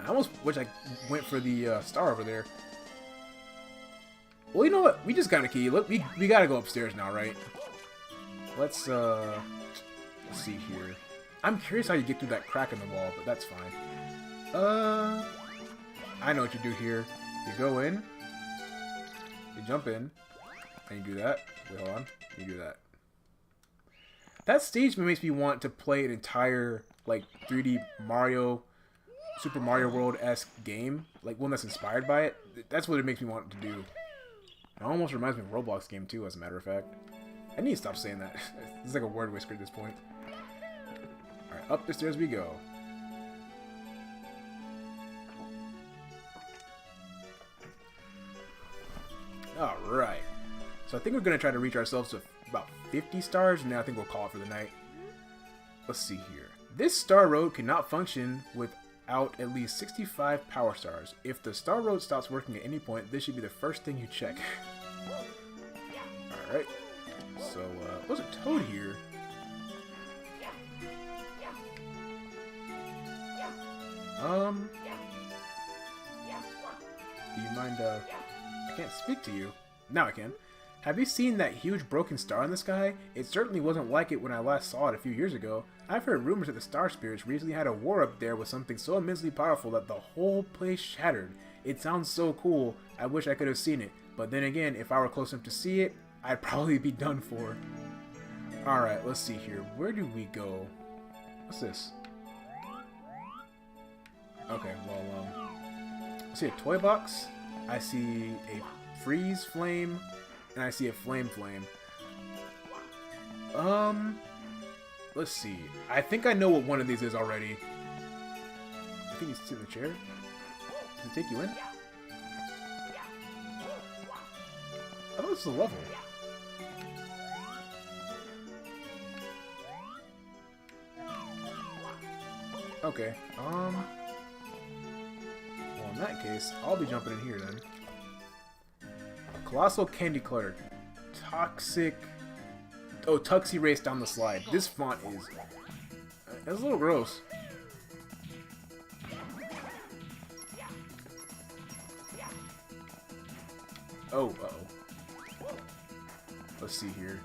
almost wish I went for the, star over there. Well, you know what? We just got a key. Look, we gotta go upstairs now, right? Let's see here. I'm curious how you get through that crack in the wall, but that's fine. I know what you do here. You go in, you jump in, and you do that. Wait, hold on. You do that. That stage makes me want to play an entire, like, 3D Mario, Super Mario World-esque game. Like, one that's inspired by it. That's what it makes me want to do. It almost reminds me of a Roblox game, too, as a matter of fact. I need to stop saying that. It's like a word whisper at this point. Alright, up the stairs we go. Alright. So I think we're going to try to reach ourselves to about 50 stars, and then I think we'll call it for the night. Let's see here. This star road cannot function without at least 65 power stars. If the star road stops working at any point, this should be the first thing you check. Alright. So, was a Toad here? Do you mind, I can't speak to you. Now I can. Have you seen that huge broken star in the sky? It certainly wasn't like it when I last saw it a few years ago. I've heard rumors that the Star Spirits recently had a war up there with something so immensely powerful that the whole place shattered. It sounds so cool. I wish I could have seen it. But then again, if I were close enough to see it, I'd probably be done for. Alright, let's see here. Where do we go? What's this? Okay, well, I see a toy box. I see a freeze flame. And I see a flame. Let's see. I think I know what one of these is already. I think you sit in the chair. Does it take you in? I thought this was a level. Okay. Well, in that case, I'll be jumping in here then. Colossal Candy Clutter. Toxic. Oh, Tuxie Race down the slide. This font is. It's a little gross. Oh, uh-oh. Let's see here.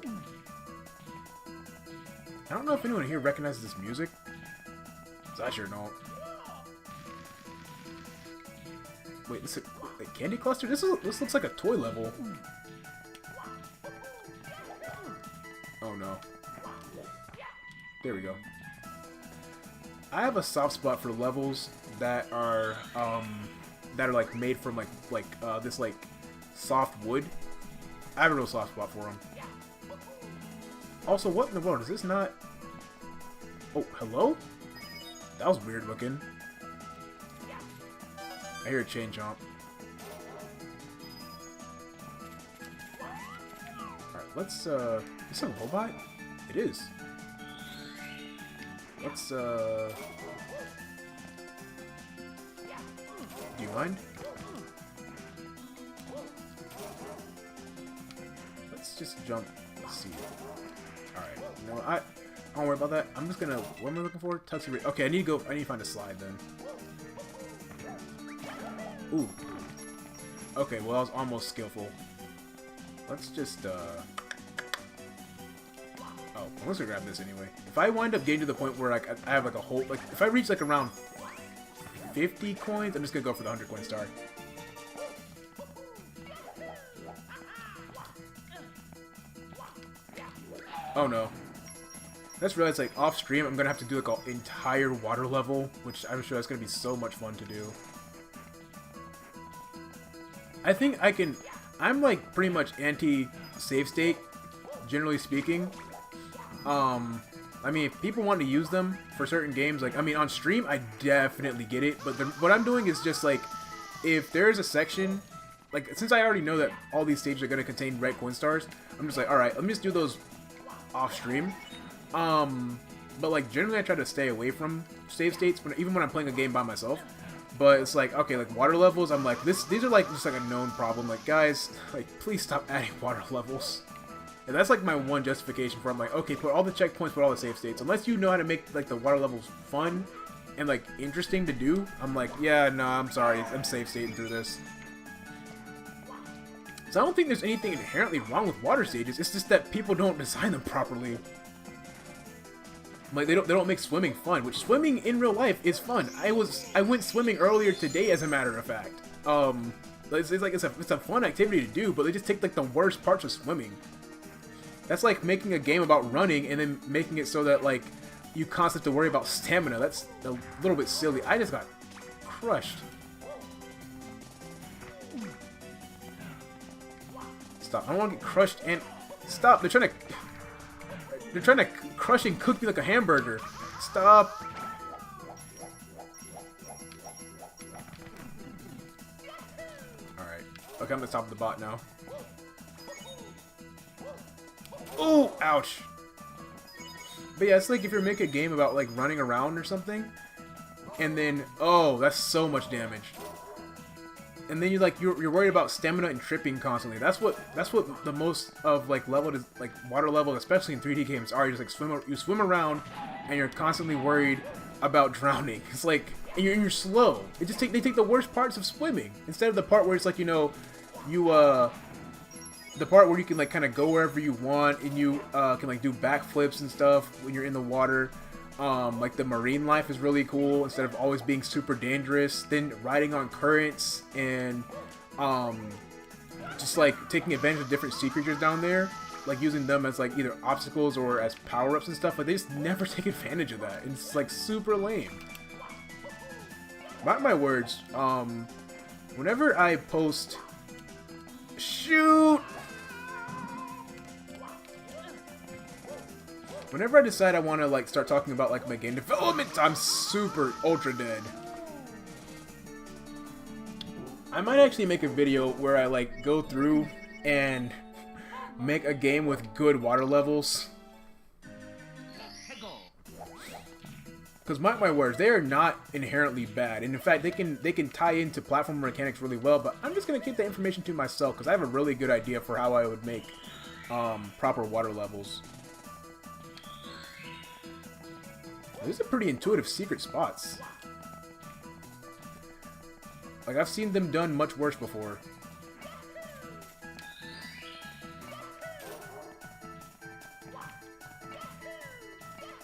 I don't know if anyone here recognizes this music. 'Cause I sure don't. Wait, this is a candy cluster? This looks like a toy level. Oh no. There we go. I have a soft spot for levels that are like made from this like soft wood. I have a real soft spot for them. Also, what in the world is this? Not? Oh, hello? That was weird looking. I hear a chain jump. Alright, let's, is this a robot? It is. Let's, do you mind? Let's just jump. Let's see. Alright, no, I don't worry about that. I'm just gonna, what am I looking for? Tuxie Race. Okay, I need to find a slide then. Ooh. Okay, well, I was almost skillful. Let's just, oh, I'm just gonna grab this anyway. If I wind up getting to the point where, like, I have, like, a whole, like, if I reach, like, around 50 coins, I'm just gonna go for the 100 coin star. Oh, no. I just realized, like, off stream, I'm gonna have to do, like, an entire water level, which I'm sure that's gonna be so much fun to do. I think I can... I'm, like, pretty much anti-save state, generally speaking. I mean, if people want to use them for certain games, like, I mean, on stream, I definitely get it. But what I'm doing is just, like, if there's a section... Like, since I already know that all these stages are going to contain red coin stars, I'm just like, alright, let me just do those off stream. But, like, generally I try to stay away from save states, even when I'm playing a game by myself. But it's like, okay, like, water levels, I'm like, these are, like, just, like, a known problem. Like, guys, like, please stop adding water levels. And that's, like, my one justification for, I'm like, okay, put all the checkpoints, put all the save states. Unless you know how to make, like, the water levels fun and, like, interesting to do, I'm like, yeah, no, I'm sorry, I'm save stating through this. So I don't think there's anything inherently wrong with water stages, it's just that people don't design them properly. Like they don't make swimming fun, which swimming in real life is fun. I went swimming earlier today, as a matter of fact. It's a fun activity to do, but they just take like the worst parts of swimming. That's like making a game about running and then making it so that like you constantly have to worry about stamina. That's a little bit silly. I just got crushed. Stop. I don't want to get crushed and stop. They're trying to crush and cook me like a hamburger. Stop. Alright. Okay, I'm at the top of the bot now. Oh, ouch. But yeah, it's like if you're making a game about like running around or something, and then oh, that's so much damage. And then you're worried about stamina and tripping constantly. That's what the most of like water level, especially in 3D games, are. You just like you swim around, and you're constantly worried about drowning. It's like and you're slow. They take the worst parts of swimming instead of the part where it's like the part where you can like kind of go wherever you want and you can like do backflips and stuff when you're in the water. Like the marine life is really cool instead of always being super dangerous. Then riding on currents and just like taking advantage of different sea creatures down there, like using them as like either obstacles or as power-ups and stuff. Like they just never take advantage of that. It's like super lame. Mark my words, whenever I post whenever I decide I want to like start talking about like my game development, I'm super ultra dead. I might actually make a video where I like go through and make a game with good water levels. Because mark my words, they are not inherently bad, and in fact, they can tie into platform mechanics really well. But I'm just gonna keep the information to myself because I have a really good idea for how I would make proper water levels. These are pretty intuitive secret spots. Like I've seen them done much worse before.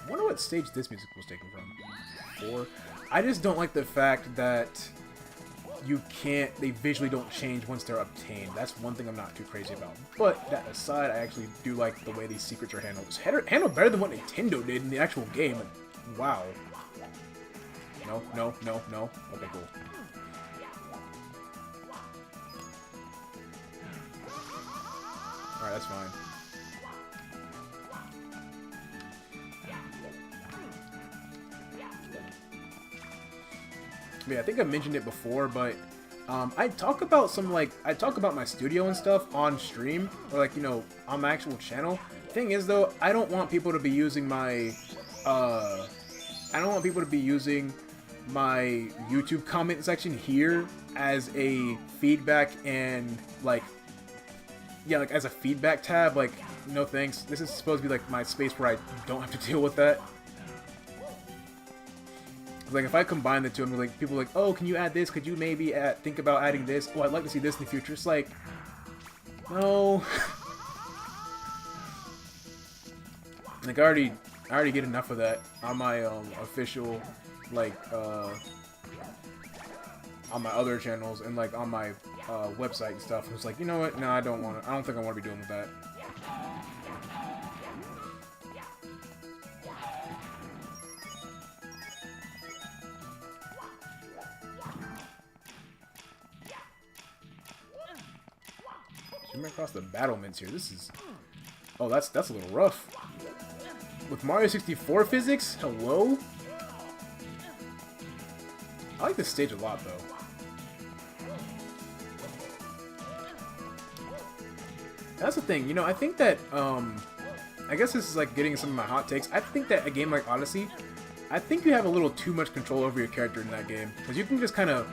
I wonder what stage this music was taken from. 4. I just don't like the fact that they visually don't change once they're obtained. That's one thing I'm not too crazy about. But that aside, I actually do like the way these secrets are handled. It's handled better than what Nintendo did in the actual game. Like, wow. No. Okay, cool. Alright, that's fine. Yeah, I think I mentioned it before, but I talk about my studio and stuff on stream, or like, on my actual channel. Thing is though, I don't want people to be using my YouTube comment section here as a feedback and as a feedback tab. Like, no thanks. This is supposed to be like my space where I don't have to deal with that. Like, if I combine the two, I'm like, people are like, oh, can you add this? Could you maybe think about adding this? Oh, I'd like to see this in the future. It's like, no. Like, I already get enough of that on my official, on my other channels and like on my website and stuff. It's like, you know what? No, I don't think I want to be doing with that. Zooming across the battlements here. This is... Oh, that's a little rough. With Mario 64 physics? Hello? I like this stage a lot, though. That's the thing, I think that, I guess this is like getting some of my hot takes. I think that a game like Odyssey, I think you have a little too much control over your character in that game. Because you can just kind of,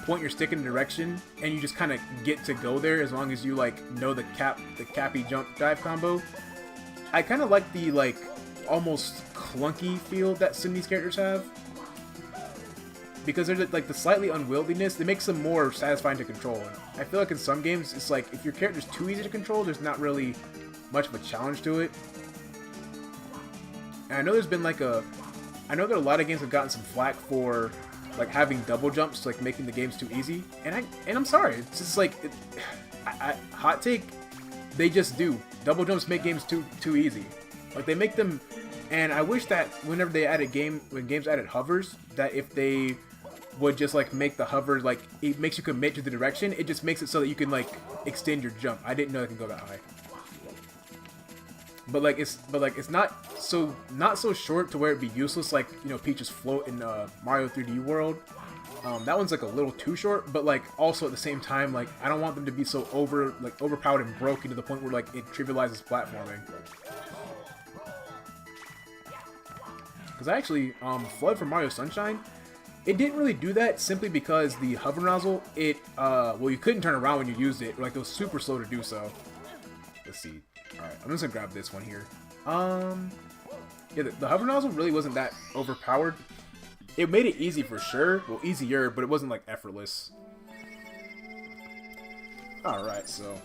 point your stick in a direction, and you just kind of get to go there as long as you, know the cappy jump dive combo. I kind of like the, almost clunky feel that some of these characters have. Because there's, the slightly unwieldiness that makes them more satisfying to control. And I feel like in some games, it's like, if your character's too easy to control, there's not really much of a challenge to it. And I know there's been like I know that a lot of games have gotten some flack for like having double jumps, like making the games too easy. And I'm sorry, it's just like, hot take, they just do. Double jumps make games too easy. Like they make them, and I wish that whenever they added when games added hovers, that if they would just like make the hover, like it makes you commit to the direction, it just makes it so that you can like extend your jump. I didn't know it can go that high. But it's not so short to where it'd be useless, like, you know, Peach's float in Mario 3D World. That one's like a little too short, but like also at the same time, like I don't want them to be so overpowered and broken to the point where like it trivializes platforming. Because I actually Flood from Mario Sunshine, it didn't really do that simply because the hover nozzle, well, you couldn't turn around when you used it, like it was super slow to do so. Let's see. Alright, I'm just gonna grab this one here. Yeah, the hover nozzle really wasn't that overpowered. It made it easy for sure. Well, easier, but it wasn't like effortless. Alright, so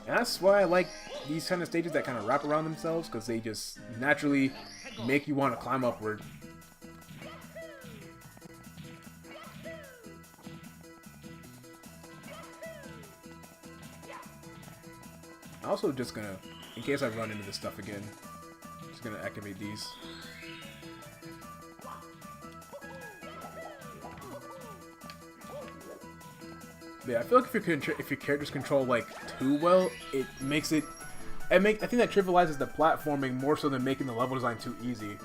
that's why I like these kind of stages that kind of wrap around themselves, because they just naturally make you want to climb upward. I'm also just gonna, in case I run into this stuff again, just gonna activate these. Yeah, I feel like if your characters control like too well, it makes it. I think that trivializes the platforming more so than making the level design too easy.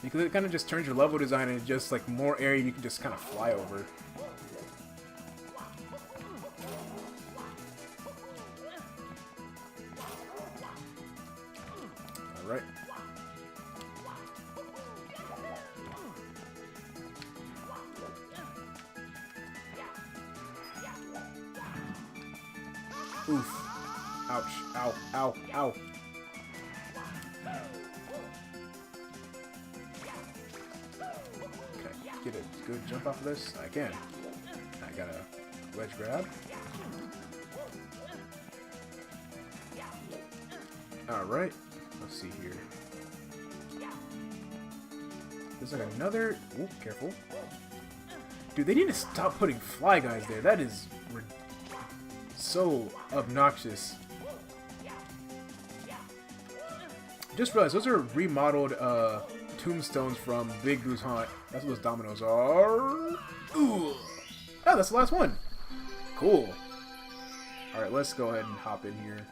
Because it kind of just turns your level design into just like more area you can just kind of fly over. Alright. Oof. Ouch. Ow. Ow. Ow. Get a good jump off of this? I can. I got a wedge grab. Alright. Let's see here. There's like another... Oh, careful. Dude, they need to stop putting fly guys there. That is so obnoxious. Just realized those are remodeled tombstones from Big Boo's Haunt. That's what those dominoes are. Ooh. Oh, that's the last one. Cool. Alright, let's go ahead and hop in here.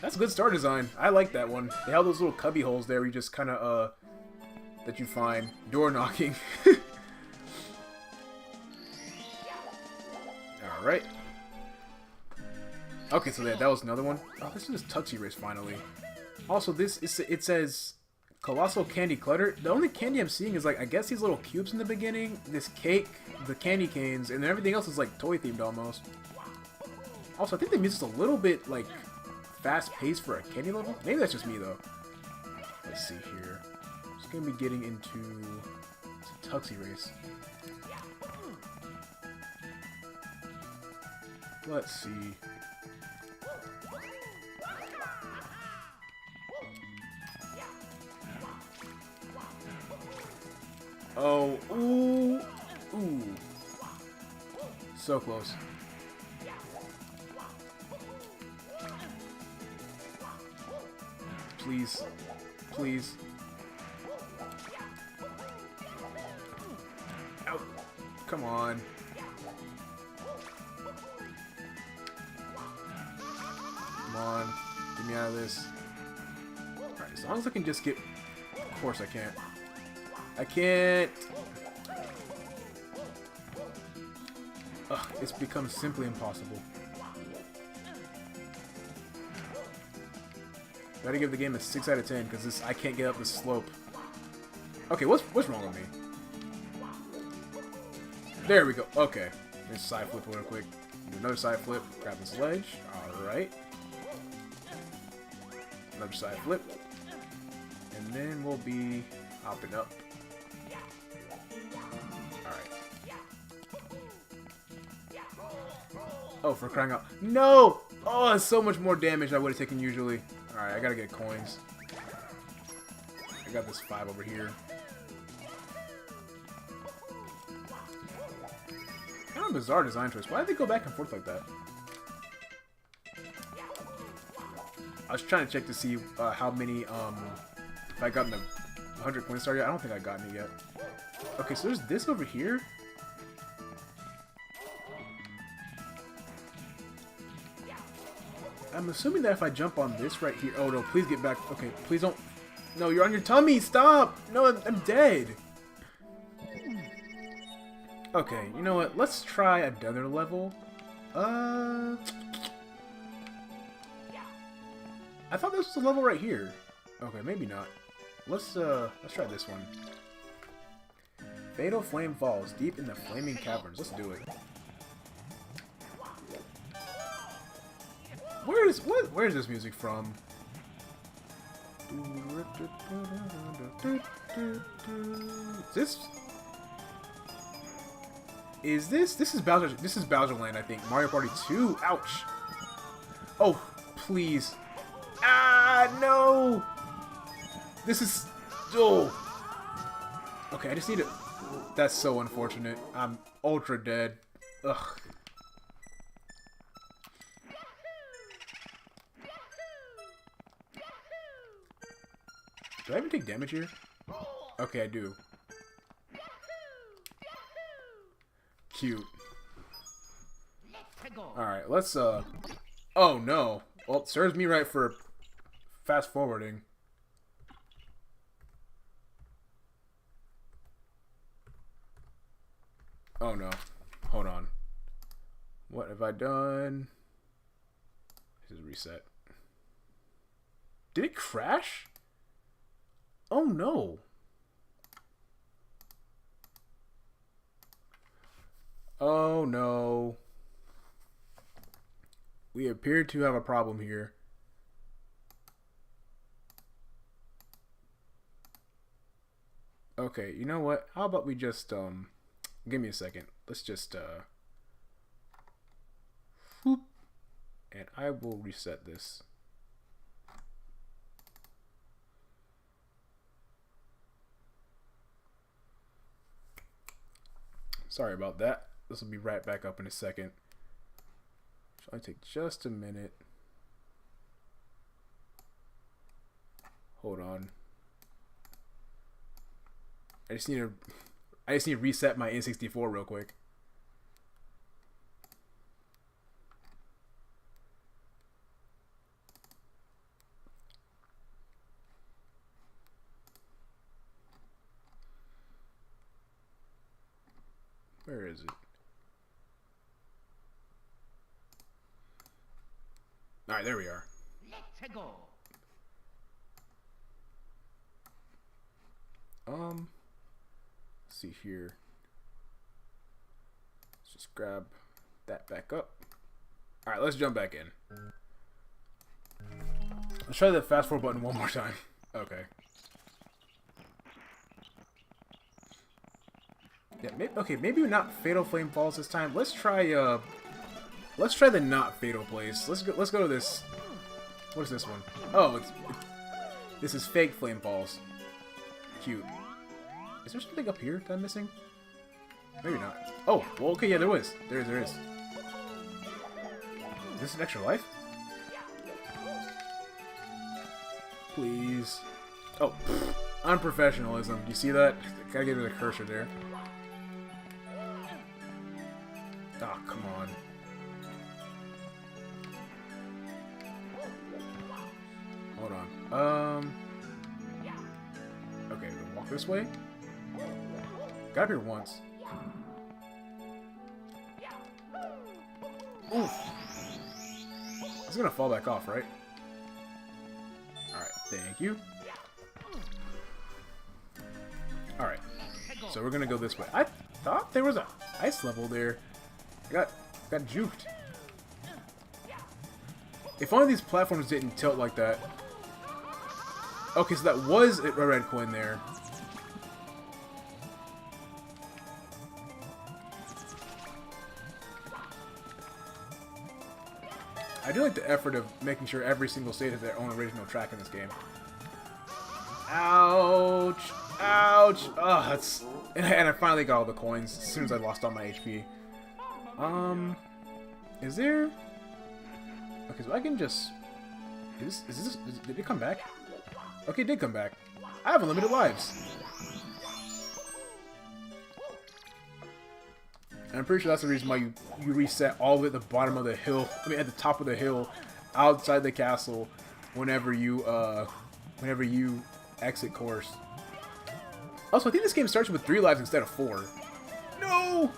That's a good star design. I like that one. They have those little cubby holes there where you just kind of, that you find. Door knocking. Alright. Okay, so that was another one. Oh, this is Tuxie Race finally. Also, it says Colossal Candy Clutter. The only candy I'm seeing is like, I guess these little cubes in the beginning, this cake, the candy canes, and then everything else is like toy themed almost. Also, I think the music's a little bit like fast paced for a candy level. Maybe that's just me though. Let's see here. It's gonna be getting into Tuxie Race. Let's see. Oh, ooh, ooh. So close. Please, please. Ow. Come on. Come on. Get me out of this. Alright, as long as I can just get... Of course I can't. I can't. Ugh, it's become simply impossible. Gotta give the game a 6 out of 10 because I can't get up this slope. Okay, what's wrong with me? There we go. Okay, let's side flip real quick. Do another side flip. Grab this ledge. All right. Another side flip, and then we'll be hopping up. Alright. Oh, for crying out. No! Oh, it's so much more damage I would have taken usually. Alright, I gotta get coins. I got this 5 over here. Kind of bizarre design choice. Why did they go back and forth like that? I was trying to check to see how many, if I gotten the 100 coin star yet. I don't think I gotten it yet. Okay, so there's this over here. I'm assuming that if I jump on this right here... Oh, no, please get back. Okay, please don't... No, you're on your tummy. Stop. No, I'm dead. Okay, you know what? Let's try another level. I thought this was a level right here. Okay, maybe not. Let's try this one. Fatal Flame Falls, deep in the flaming caverns. Let's do it. Where's this music from? This is Bowser Land, I think. Mario Party 2. Ouch. Oh, please. Ah, no. This is... Oh. Okay, I just need to... That's so unfortunate. I'm ultra dead. Ugh. Do I even take damage here? Okay, I do. Cute. Alright, let's, Oh, no. Well, it serves me right for fast forwarding. Oh, no. Hold on. What have I done? This is reset. Did it crash? Oh, no. Oh, no. We appear to have a problem here. Okay, you know what? How about we just, give me a second. Let's just, whoop, and I will reset this. Sorry about that. This will be right back up in a second. Should I take just a minute? Hold on. I just need to reset my N64 real quick. Where is it? Alright, there we are. Let's go. Let's see here. Let's just grab that back up. Alright, let's jump back in. Let's try the fast forward button one more time. Okay. Yeah, maybe not Fatal Flame Falls this time. Let's try the not fatal place. Let's go to this. What is this one? Oh, this is fake Flame Falls. Cute. Is there something up here that I'm missing? Maybe not. Oh, well, okay, yeah, there is. There is. Is this an extra life? Please. Oh, unprofessionalism. Do you see that? Gotta give it a cursor there. Oh, come on. Hold on. Okay, we'll walk this way. Got up here once. Oof. It's gonna fall back off, right? Alright, thank you. Alright. So we're gonna go this way. I thought there was a ice level there. I got juked. If only these platforms didn't tilt like that. Okay, so that was a red coin there. I do like the effort of making sure every single stage has their own original track in this game. Ouch! Ouch! Oh, that's... And I finally got all the coins as soon as I lost all my HP. Is there... Okay, so I can just... Did it come back? Okay, it did come back. I have unlimited lives. And I'm pretty sure that's the reason why you reset all the way at the bottom of the hill. I mean, at the top of the hill, outside the castle, whenever you exit course. Also, I think this game starts with 3 lives instead of 4. No!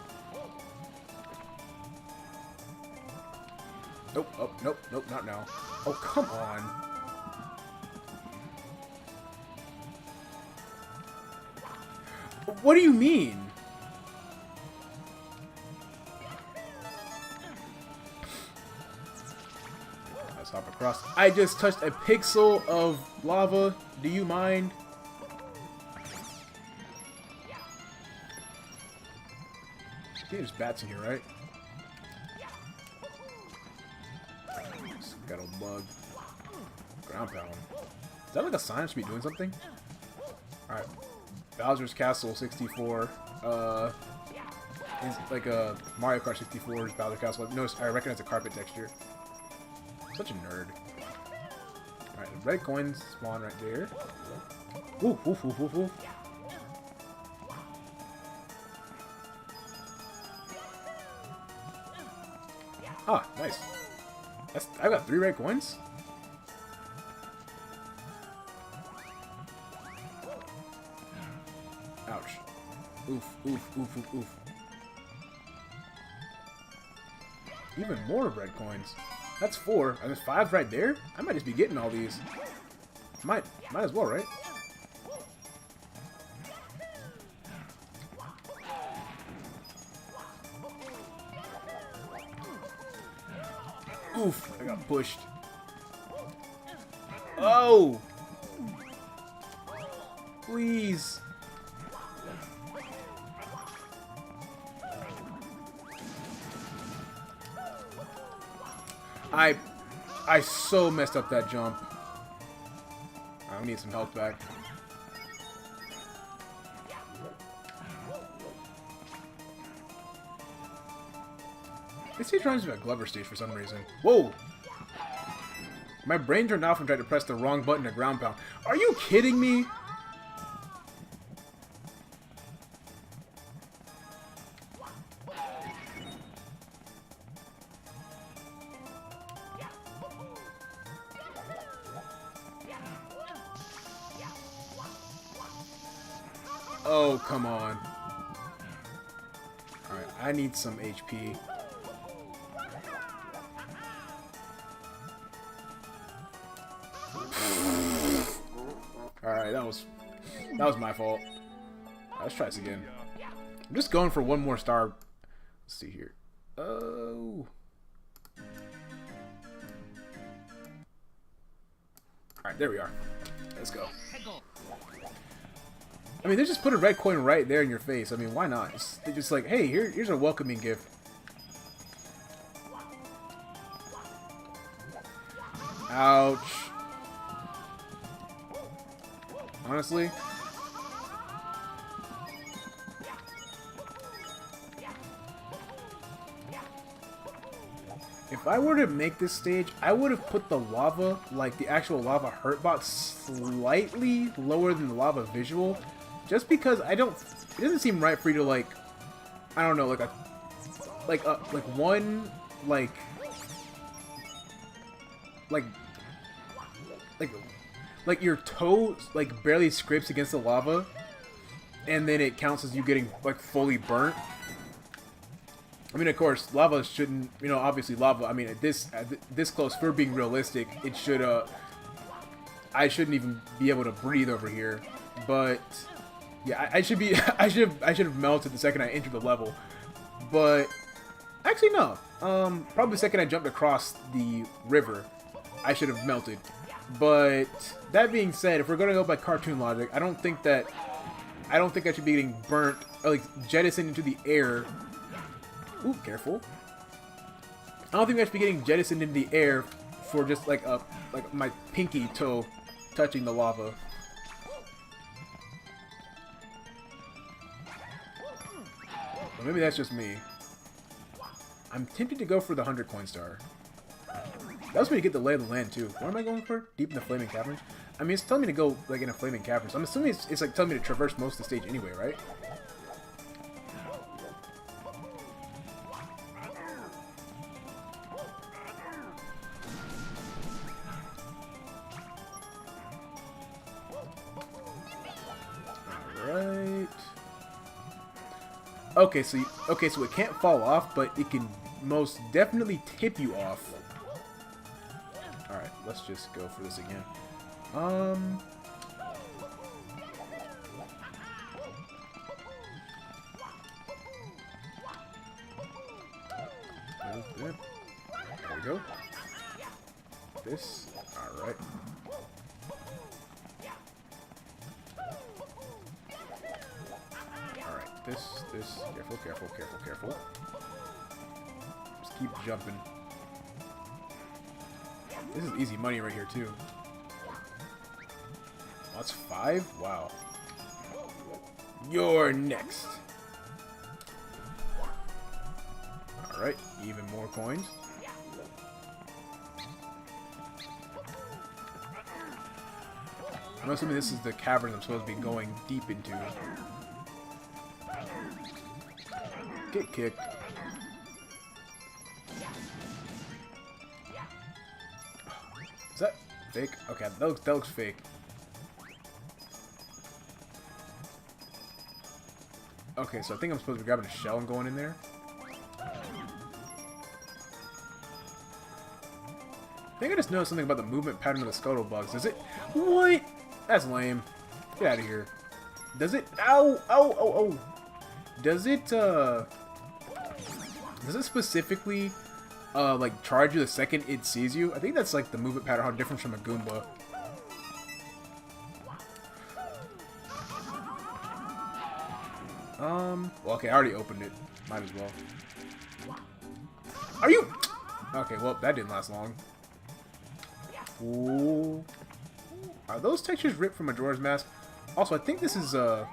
Nope, oh, nope, nope, not now. Oh, come on. What do you mean? Let's hop across. I just touched a pixel of lava. Do you mind? Okay, there's bats in here, right? Got a bug. Ground pound. Is that like a sign I should be doing something? Alright. Bowser's Castle 64. It's like a Mario Kart 64's Bowser Castle. Notice I recognize the carpet texture. Such a nerd. Alright, the red coins spawn right there. Woof, woof, woof, woof, woof. Ah, nice. I got 3 red coins? Ouch. Oof, oof, oof, oof, oof. Even more red coins. That's 4. And there's 5 right there? I might just be getting all these. Might as well, right? Oof, I got pushed. Oh! Please. I so messed up that jump. I need some health back. This stage reminds me of a Glover stage for some reason. Whoa! My brain turned off and tried to press the wrong button to ground pound. Are you kidding me? Oh, come on. Alright, I need some HP. Alright, that was my fault. Let's try this again. I'm just going for one more star. Let's see here. Oh. Alright, there we are. Let's go. I mean, they just put a red coin right there in your face. I mean, why not? They're just like, hey, here's a welcoming gift. Ouch. Honestly. If I were to make this stage, I would have put the lava, like the actual lava hurt box, slightly lower than the lava visual. Just because it doesn't seem right for you to, like, I don't know, like your toe, like, barely scrapes against the lava, and then it counts as you getting, like, fully burnt. I mean, of course, lava shouldn't, you know, obviously lava, I mean, at this close, for being realistic, it should, I shouldn't even be able to breathe over here, but... Yeah, I should have melted the second I entered the level, but actually no. Probably the second I jumped across the river, I should have melted. But that being said, if we're gonna go by cartoon logic, I don't think I should be getting burnt or like jettisoned into the air. Ooh, careful! I don't think I should be getting jettisoned in the air for just like my pinky toe touching the lava. Or maybe that's just me. I'm tempted to go for the 100 coin star. That was me to get the lay of the land too. What am I going for? Deep in the flaming caverns? I mean, it's telling me to go like in a flaming cavern. So I'm assuming it's like telling me to traverse most of the stage anyway, right? Alright. Okay, so it can't fall off, but it can most definitely tip you off. Alright, let's just go for this again. There we go. This. Alright. Alright, this. Careful. Just keep jumping. This is easy money right here, too. That's 5? Wow. You're next. Alright, even more coins. I'm assuming this is the cavern I'm supposed to be going deep into. Get kicked. Is that fake? Okay, that looks fake. Okay, so I think I'm supposed to be grabbing a shell and going in there. I think I just noticed something about the movement pattern of the scuttle bugs. Does it? What? That's lame. Get out of here. Does it? Ow! Ow! Oh! Oh! Does it? Does it specifically, like charge you the second it sees you? I think that's like the movement pattern, how different from a Goomba. Well, okay, I already opened it. Might as well. Are you? Okay, well, that didn't last long. Ooh. Are those textures ripped from Majora's Mask? Also, I think this is, okay,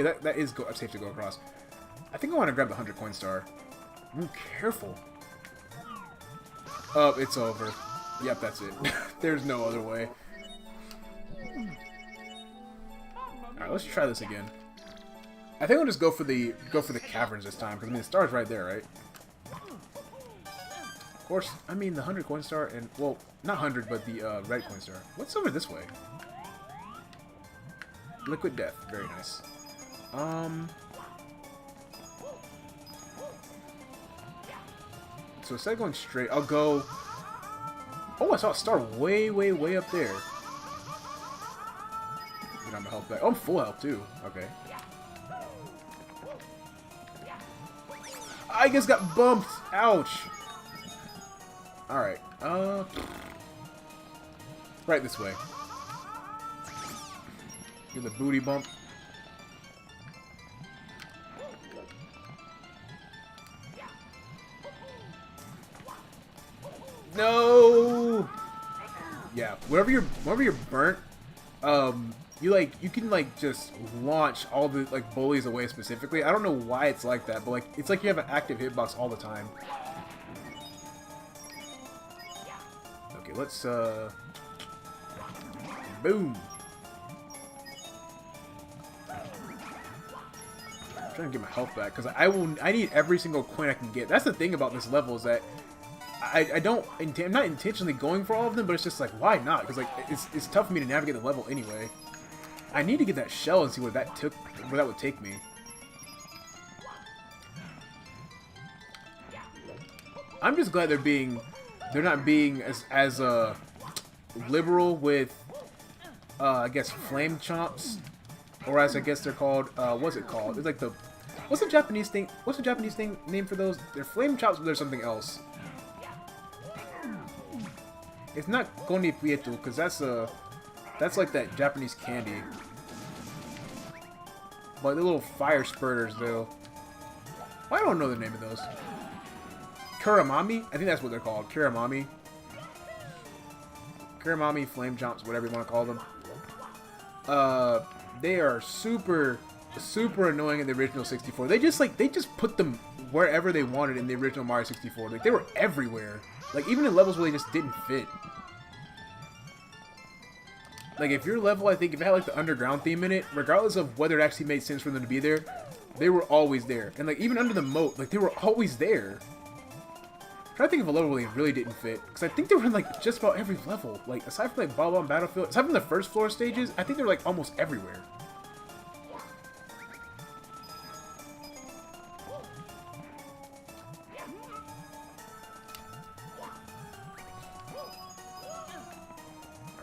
that is safe to go across. I think I want to grab the 100 coin star. Ooh, careful. Oh, it's over. Yep, that's it. There's no other way. Alright, let's try this again. I think I'll just go for the caverns this time, because I mean the star's right there, right? Of course, I mean the 100 coin star and, well, not 100, but the red coin star. What's over this way? Liquid death, very nice. So instead of going straight, I'll go. Oh, I saw a star way up there. Get on my health back. Oh, I'm full health too. Okay. I just got bumped. Ouch. Alright, right this way. Get the booty bump. No! Yeah, wherever you're burnt, you can like just launch all the like bullies away specifically. I don't know why it's like that, but like it's like you have an active hitbox all the time. Okay, let's boom. I'm trying to get my health back because I need every single coin I can get. That's the thing about this level is that I'm not intentionally going for all of them, but it's just like, why not? Because like it's tough for me to navigate the level anyway. I need to get that shell and see where that would take me. I'm just glad they're not being as liberal with I guess flame chomps, or as I guess they're called. What's it called? It's like what's the Japanese thing? What's the Japanese thing name for those? They're flame chomps, but there's something else. It's not Koni Prieto, because that's like that Japanese candy. But the little fire spurters, though. I don't know the name of those. Kuramami? I think that's what they're called. Kuramami. Kuramami, flame jumps, whatever you want to call them. They are super annoying in the original 64. They just put them wherever they wanted in the original Mario 64. Like, they were everywhere. Like, even in levels where they just didn't fit. Like, if your level, I think, if it had, like, the underground theme in it, regardless of whether it actually made sense for them to be there, they were always there. And, like, even under the moat, like, they were always there. I'm trying to think of a level where they really didn't fit. Because I think they were in, like, just about every level. Like, aside from, like, Ball and Battlefield, aside from the first floor stages, I think they're, like, almost everywhere.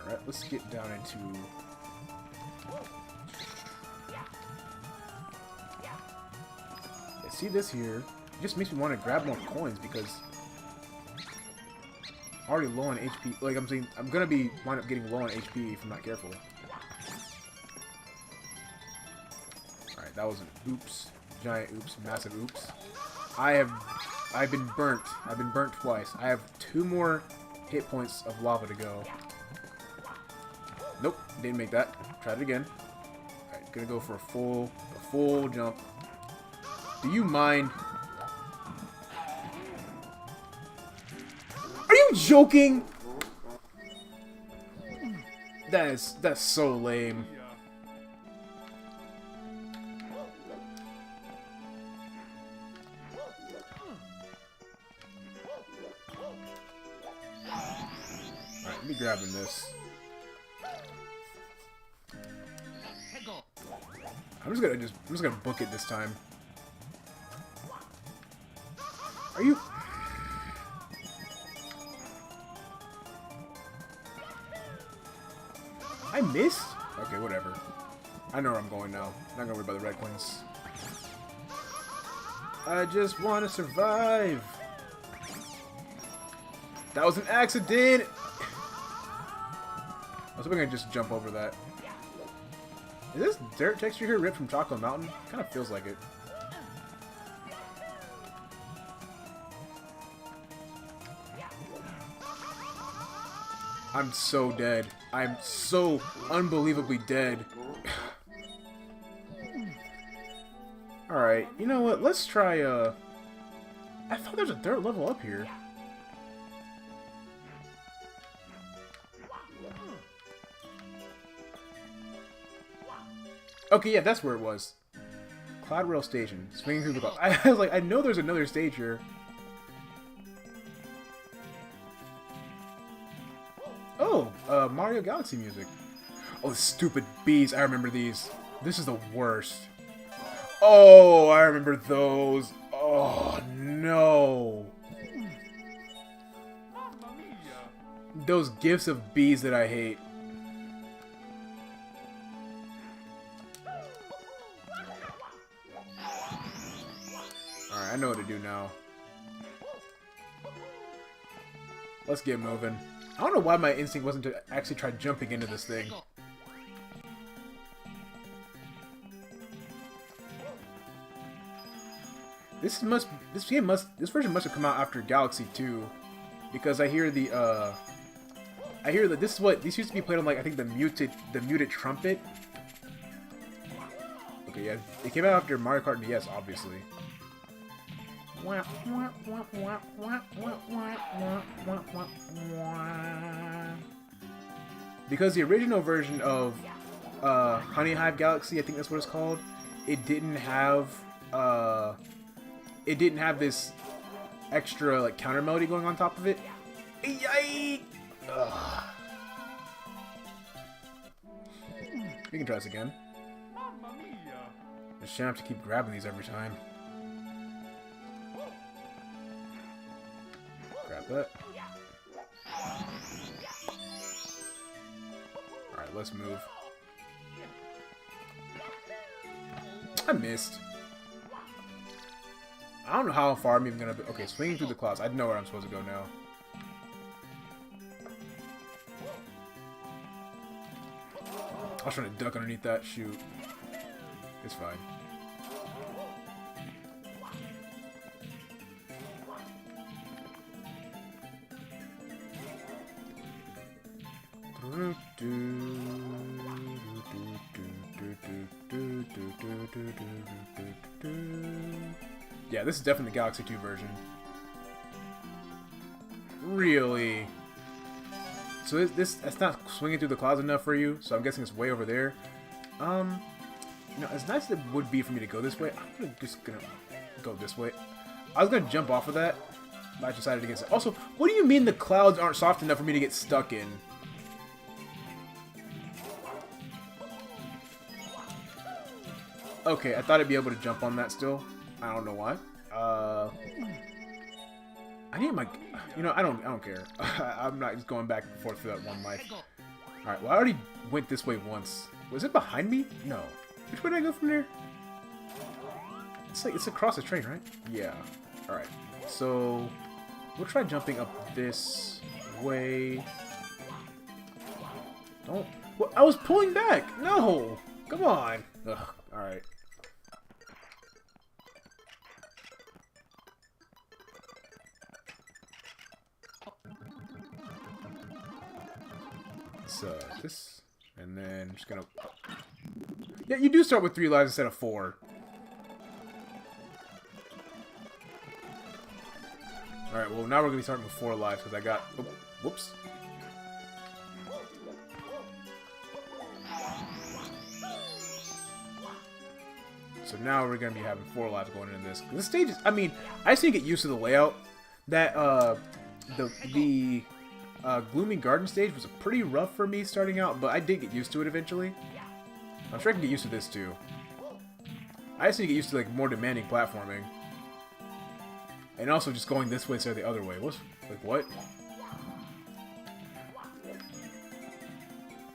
Alright, let's get down into... Yeah, see this here? It just makes me want to grab more coins because... I'm already low on HP. Like, I'm saying, I'm gonna wind up getting low on HP if I'm not careful. Alright, that was an oops. Giant oops. Massive oops. I've been burnt. I've been burnt twice. I have 2 more hit points of lava to go. Nope, didn't make that. Try it again. Alright, gonna go for a full jump. Do you mind? Are you joking? That's so lame. Alright, let me grabbing this. I'm just gonna book it this time. Are you? I missed? Okay, whatever. I know where I'm going now. I'm not gonna worry about the red coins. I just want to survive. That was an accident. I was hoping I could just jump over that. Is this dirt texture here ripped from Chocolate Mountain? Kind of feels like it. I'm so dead. I'm so unbelievably dead. Alright, you know what? Let's try, I thought there's a dirt level up here. Okay, yeah, that's where it was. Cloud Rail Station. Swinging through the cloud. I was like, I know there's another stage here. Oh, Mario Galaxy music. Oh, stupid bees. I remember these. This is the worst. Oh, I remember those. Oh, no. Those gifts of bees that I hate. Alright, I know what to do now. Let's get moving. I don't know why my instinct wasn't to actually try jumping into this thing. This version must have come out after Galaxy 2, because I hear that this used to be played on, like, I think the muted trumpet. Okay, yeah, it came out after Mario Kart DS, obviously. Because the original version of Honey Hive Galaxy, I think that's what it's called, it didn't have this extra, like, counter melody going on top of it. Yikes! Ugh. We can try this again. I shouldn't have to keep grabbing these every time. Grab that. Alright, let's move. I missed. I don't know how far I'm even gonna be. Okay, swinging through the clouds. I know where I'm supposed to go now. I was trying to duck underneath that. Shoot. It's fine. Yeah, this is definitely the Galaxy 2 version. Really? So that's not swinging through the clouds enough for you, so I'm guessing it's way over there. You know, as nice as it would be for me to go this way, I'm just gonna go this way. I was gonna jump off of that, but I decided against it. Also, what do you mean the clouds aren't soft enough for me to get stuck in? Okay, I thought I'd be able to jump on that still. I don't know why. I need my... You know, I don't care. I'm not just going back and forth for that one life. Alright, well, I already went this way once. Was it behind me? No. Which way did I go from there? It's like, it's across the train, right? Yeah. Alright. So, we'll try jumping up this way. Don't... Well, I was pulling back! No! Come on! Ugh. Alright. So, this... And then I'm just gonna... Yeah, you do start with 3 lives instead of 4. Alright, well now we're gonna be starting with 4 lives because I got... Oh, whoops. So now we're gonna be having 4 lives going into this. This stage is... I mean, I just need to get used to the layout. That, the Gloomy Garden stage was pretty rough for me starting out, but I did get used to it eventually. I'm sure I can get used to this too. I just need to get used to like more demanding platforming. And also just going this way instead of the other way. What's... like what?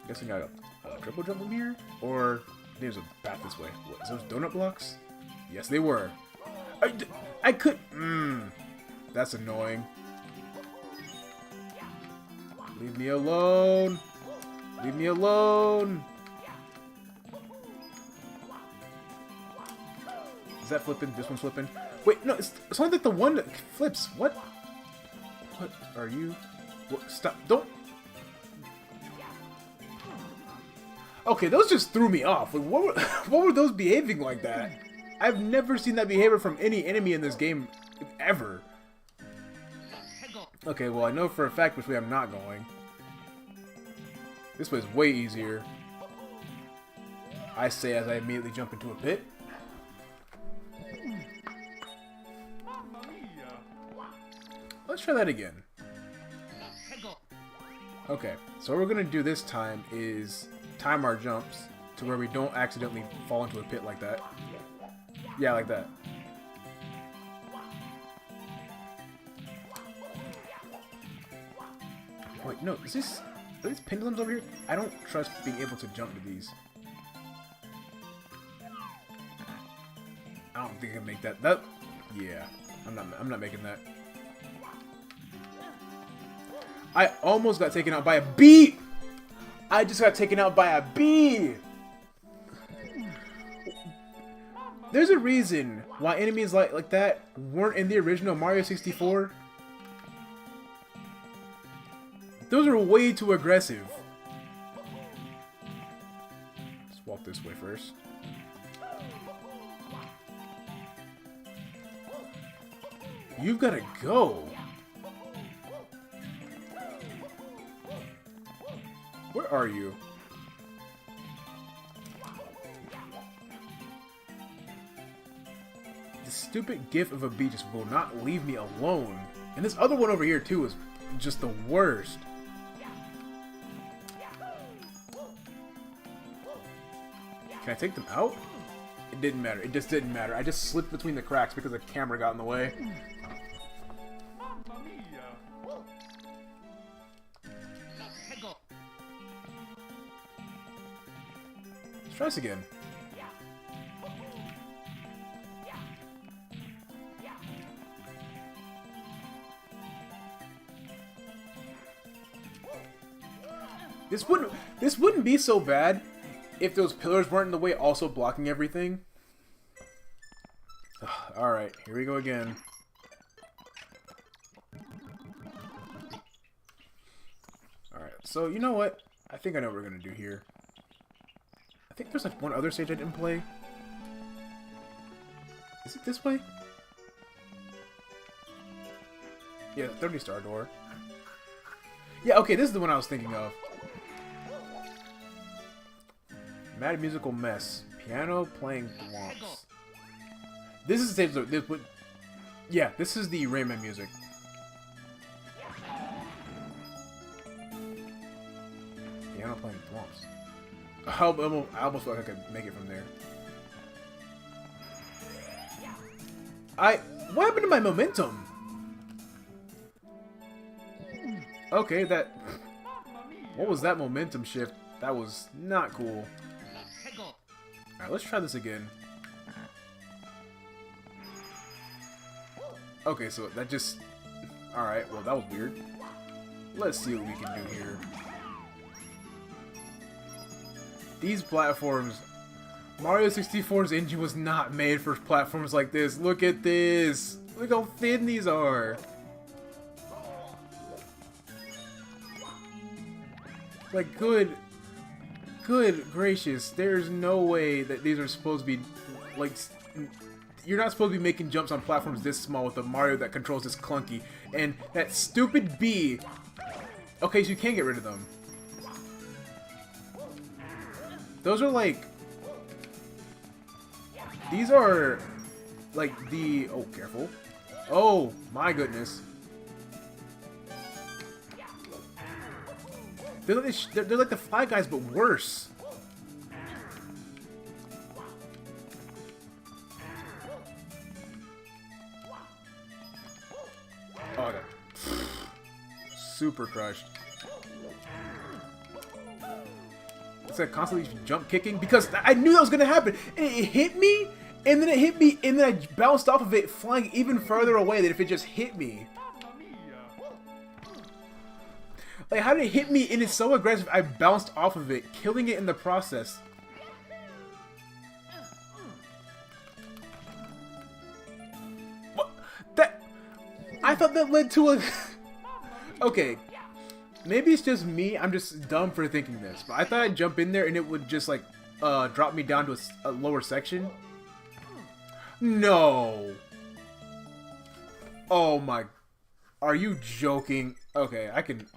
Guessing I got a triple jump from here? Or there's a path this way. What, is those donut blocks? Yes, they were. I could... That's annoying. Leave me alone! Leave me alone! Is that flipping? This one's flipping? Wait, no, it's only like the one that flips. What? What are you? What, stop. Don't. Okay, those just threw me off. Like, what were those behaving like that? I've never seen that behavior from any enemy in this game, ever. Okay, well, I know for a fact which way I'm not going. This way is way easier. I say as I immediately jump into a pit. Let's try that again. Okay, so what we're going to do this time is time our jumps to where we don't accidentally fall into a pit like that. Yeah, like that. Wait, no, are these pendulums over here? I don't trust being able to jump to these. I don't think I can make that. Yeah, I'm not making that. I almost got taken out by a bee! I just got taken out by a bee! There's a reason why enemies like that weren't in the original Mario 64. Those are way too aggressive. Let's walk this way first. You've got to go. Where are you? The stupid gif of a bee just will not leave me alone. And this other one over here too is just the worst. Can I take them out? It didn't matter. It just didn't matter. I just slipped between the cracks because the camera got in the way. Let's try this again. This wouldn't be so bad if those pillars weren't in the way, also blocking everything. Alright, here we go again. Alright, so you know what? I think I know what we're gonna do here. I think there's like one other stage I didn't play. Is it this way? Yeah, 30-star door. Yeah, okay, this is the one I was thinking of. Mad Musical Mess. Piano playing thwomps. This is the yeah, this is the Rayman music. Piano playing thwomps. I almost felt like I could make it from there. What happened to my momentum? Okay, what was that momentum shift? That was not cool. Alright, let's try this again. Okay, so that just... Alright, well that was weird. Let's see what we can do here. These platforms... Mario 64's engine was not made for platforms like this. Look at this! Look how thin these are! Like, good gracious, there's no way that these are supposed to be, like, you're not supposed to be making jumps on platforms this small with a Mario that controls this clunky. And that stupid bee, okay, so you can get rid of them. Those are like, these are, like, oh, careful. Oh, my goodness. They're like the Fly Guys, but worse. Oh, I got super crushed. It's like constantly jump kicking because I knew that was gonna happen. And it hit me, and then it hit me, and then I bounced off of it, flying even further away than if it just hit me. Like, how did it hit me and it's so aggressive, I bounced off of it, killing it in the process. What? I thought that led to a... Okay. Maybe it's just me, I'm just dumb for thinking this. But I thought I'd jump in there and it would just, like, drop me down to a lower section. No. Oh my... Are you joking? Okay, I can...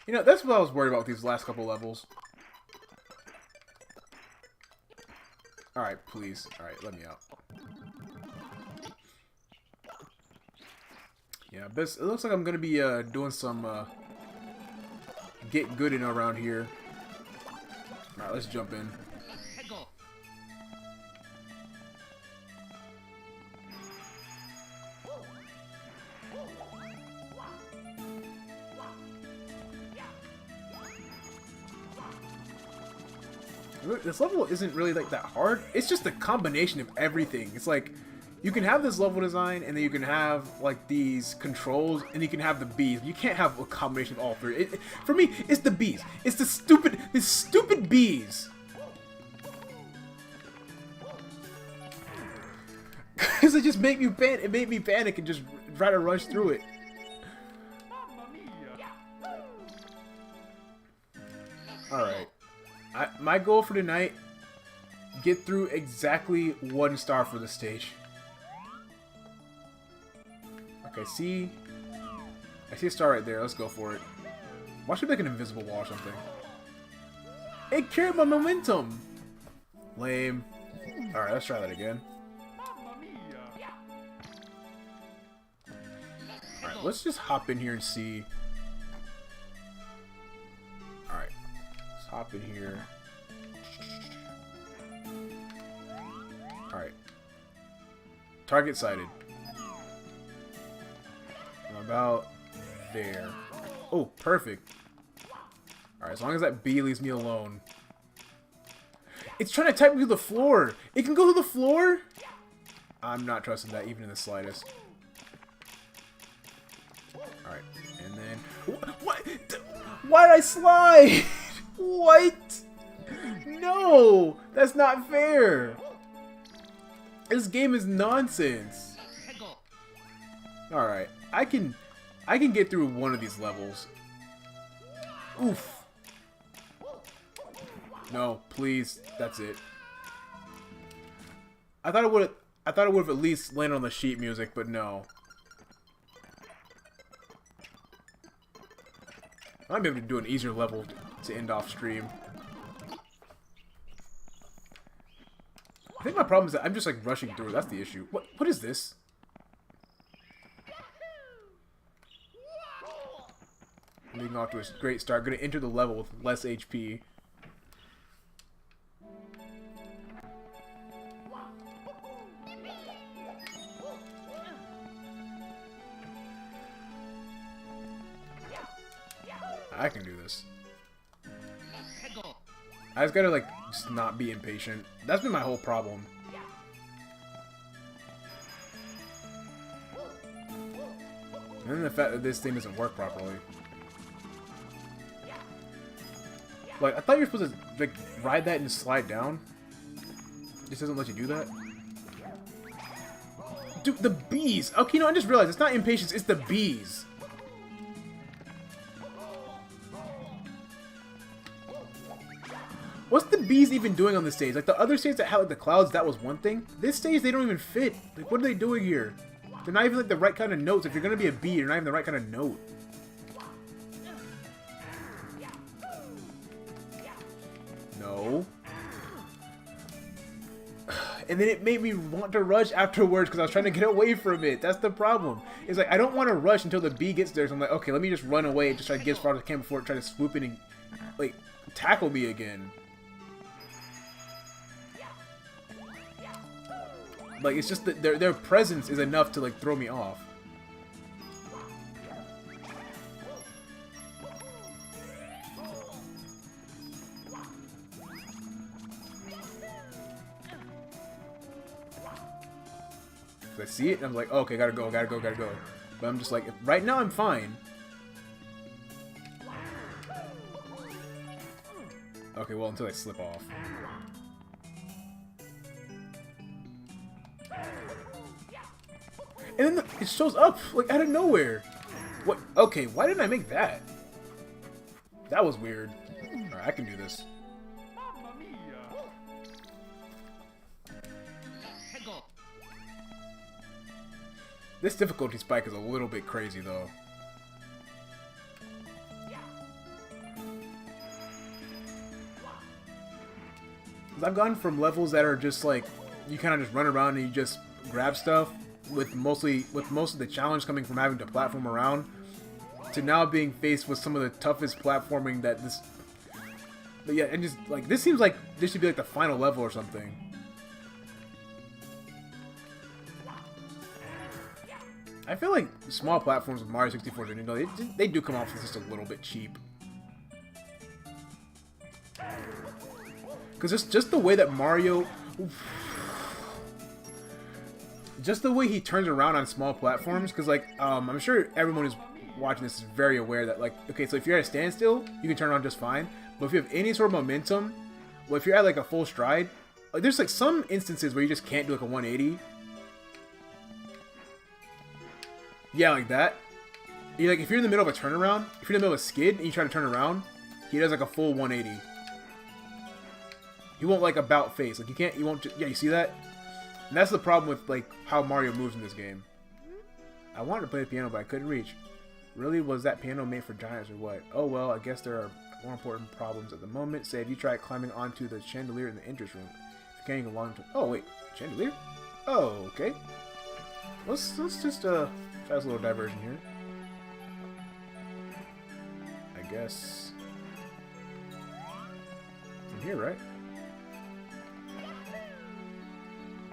You know, that's what I was worried about with these last couple levels. Alright, please. Alright, let me out. Yeah, it looks like I'm gonna be doing some get good in around here. Alright, let's jump in. This level isn't really like that hard. It's just a combination of everything. It's like you can have this level design, and then you can have like these controls, and you can have the bees. You can't have a combination of all three. For me, it's the bees. It's these stupid bees. Because it just made me panic. It made me panic and just try to rush through it. All right. My goal for tonight, get through exactly 1 star for the stage. Okay, see? I see a star right there. Let's go for it. Why should I make an invisible wall or something? It carried my momentum! Lame. Alright, let's try that again. Alright, let's just hop in here and see. Alright. Let's hop in here. Alright. Target sighted. I'm about there. Oh, perfect. Alright, as long as that bee leaves me alone. It's trying to type me through the floor. It can go through the floor? I'm not trusting that even in the slightest. Alright, and then... What? Why did I slide? What? No! That's not fair! This game is nonsense. Alright, I can get through one of these levels. Oof. No, please. That's it. I thought it would have at least landed on the sheet music, but no. I might be able to do an easier level to end off stream. I think my problem is that I'm just like rushing through. That's the issue. What is this? Leading off to a great start. Going to enter the level with less HP. I can do this. I just gotta, like, just not be impatient. That's been my whole problem. And then the fact that this thing doesn't work properly. Like, I thought you were supposed to, like, ride that and slide down. This doesn't let you do that. Dude, the bees! Okay, no, I just realized it's not impatience, it's the bees. What's the bees even doing on this stage? Like, the other stage that had, like, the clouds, that was one thing. This stage, they don't even fit. Like, what are they doing here? They're not even, like, the right kind of notes. If you're gonna be a bee, you're not even the right kind of note. No. And then it made me want to rush afterwards because I was trying to get away from it. That's the problem. It's like, I don't want to rush until the bee gets there. So I'm like, okay, let me just run away and just try to get as far as I can before it tries to swoop in and, like, tackle me again. Like, it's just that their presence is enough to, like, throw me off. I see it, and I'm like, oh, okay, gotta go. But I'm just like, right now I'm fine. Okay, well, until I slip off. And then it shows up, like, out of nowhere. What? Okay, why didn't I make that? That was weird. Alright, I can do this. This difficulty spike is a little bit crazy, though. I've gone from levels that are just like, you kind of just run around and you just grab stuff, with most of the challenge coming from having to platform around, to now being faced with some of the toughest platforming that this... But yeah, and just, like, this seems like this should be like the final level or something. I feel like small platforms with Mario 64, they do come off as just a little bit cheap. Because just the way that Mario... Just the way he turns around on small platforms, because, like, I'm sure everyone who's watching this is very aware that, like, okay, so if you're at a standstill, you can turn around just fine. But if you have any sort of momentum, well, if you're at, like, a full stride, like, there's, like, some instances where you just can't do, like, a 180. Yeah, like that. You're like, if you're in the middle of a turnaround, if you're in the middle of a skid and you try to turn around, he does like a full 180. He won't like about face. Like you won't. Yeah, you see that? And that's the problem with like how Mario moves in this game. I wanted to play the piano, but I couldn't reach. Really, was that piano made for giants or what? Oh well, I guess there are more important problems at the moment. Say, if you try climbing onto the chandelier in the entrance room, if you can't even long to. Oh wait, chandelier? Oh okay. Let's just try this little diversion here. I guess from here, right?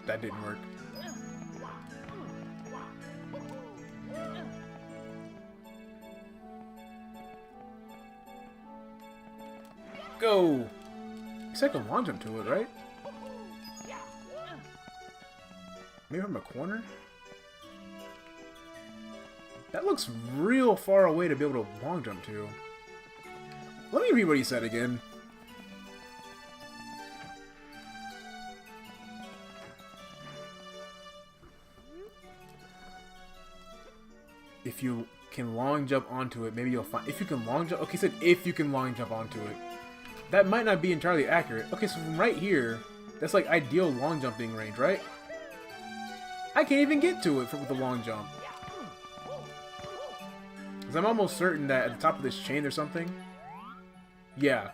That didn't work. Go! It's like a long jump to it, right? Maybe from a corner? That looks real far away to be able to long jump to. Let me read what he said again. If you can long jump onto it, maybe you'll find... If you can long jump... Okay, he said if you can long jump onto it. That might not be entirely accurate. Okay, so from right here, that's like ideal long jumping range, right? I can't even get to it with the long jump. Because I'm almost certain that at the top of this chain there's something. Yeah.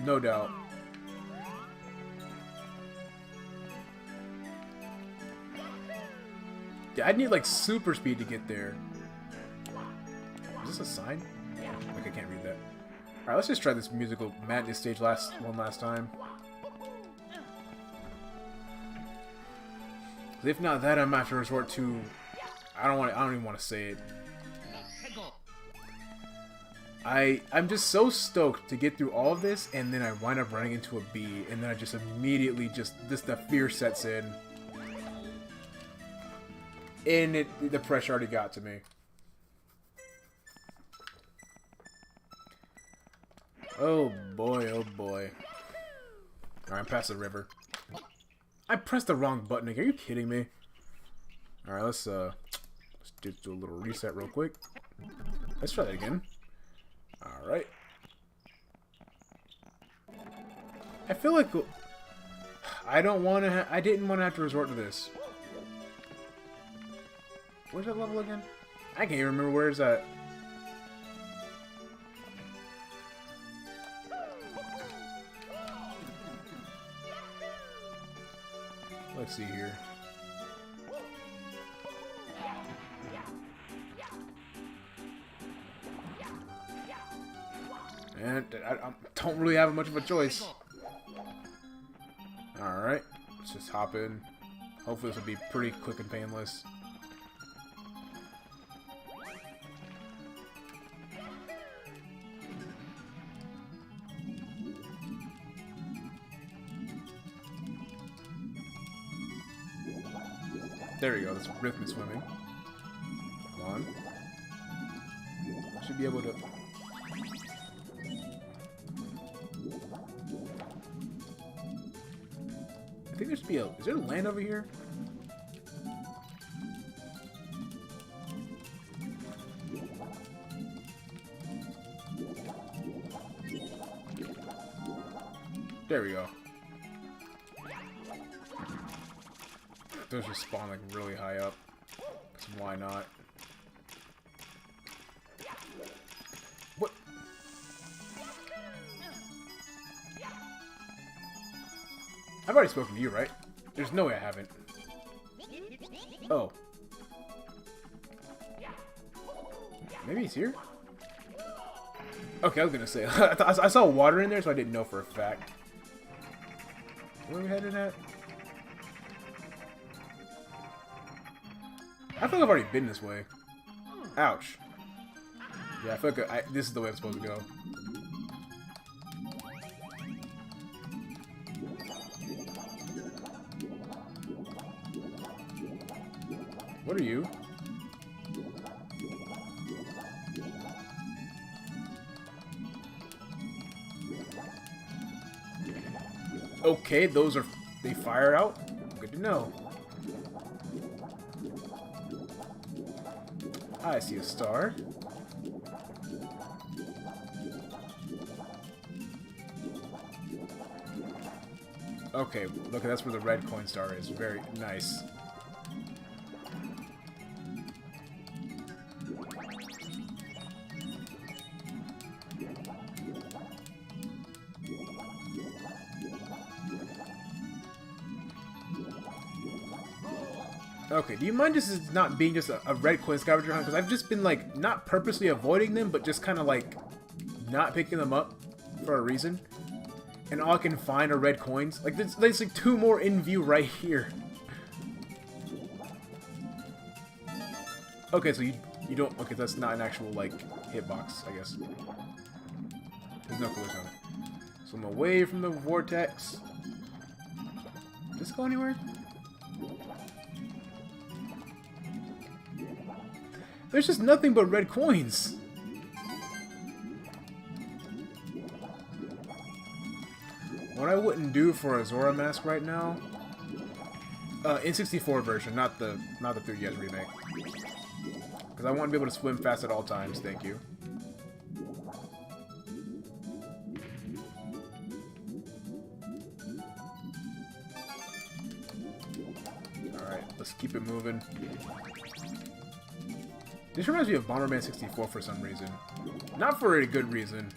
No doubt. Yeah, I'd need like super speed to get there. Is this a sign? Like I can't read that. Alright, let's just try this musical madness stage one last time. If not that, I'm gonna have to resort to. I don't even want to say it. I'm just so stoked to get through all of this, and then I wind up running into a bee, and then I just immediately the fear sets in, and the pressure already got to me. Oh boy, oh boy. Alright, I'm past the river. I pressed the wrong button again. Are you kidding me? Alright, let's just do a little reset real quick. Let's try that again. Alright. I feel like I didn't want to have to resort to this. Where's that level again? I can't even remember where it's at. Let's see here. And I don't really have much of a choice. Alright, let's just hop in. Hopefully this will be pretty quick and painless. There we go, that's rhythmic swimming. Come on. Should be able to... I think there should be a... Is there land over here? There we go. Those just spawn like really high up. So why not? What? I've already spoken to you, right? There's no way I haven't. Oh. Maybe he's here? Okay, I was gonna say. I saw water in there, so I didn't know for a fact. Where are we headed at? I feel like I've already been this way. Ouch. Yeah, I feel like this is the way I'm supposed to go. What are you? Okay, those are... They fire out? Good to know. I see a star. Okay, look, that's where the red coin star is. Very nice. Okay, do you mind just not being just a red coin scavenger hunt? Because I've just been, like, not purposely avoiding them, but just kind of, like, not picking them up for a reason. And all I can find are red coins. Like, there's like 2 more in view right here. Okay, so you don't... Okay, that's not an actual, like, hitbox, I guess. There's no collision on it. So I'm away from the vortex. Does this go anywhere? There's just nothing but red coins. What I wouldn't do for a Zora mask right now, N64 version, not the 3DS remake, because I want to be able to swim fast at all times. Thank you. All right, let's keep it moving. This reminds me of Bomberman 64 for some reason. Not for a good reason.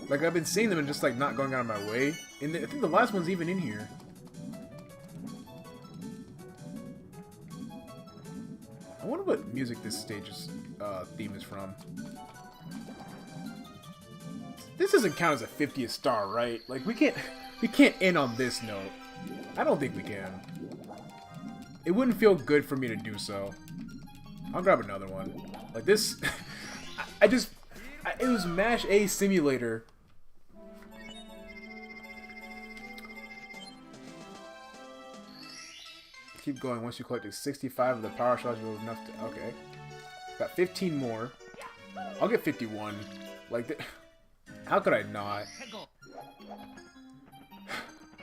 Like, I've been seeing them and just, like, not going out of my way. And I think the last one's even in here. I wonder what music this stage's theme is from. This doesn't count as a 50th star, right? Like, we can't end on this note. I don't think we can. It wouldn't feel good for me to do so. I'll grab another one. Like, this... it was MASH A Simulator. Keep going. Once you collect 65 of the power shells, you'll have enough to... Okay. Got 15 more. I'll get 51. Like, how could I not?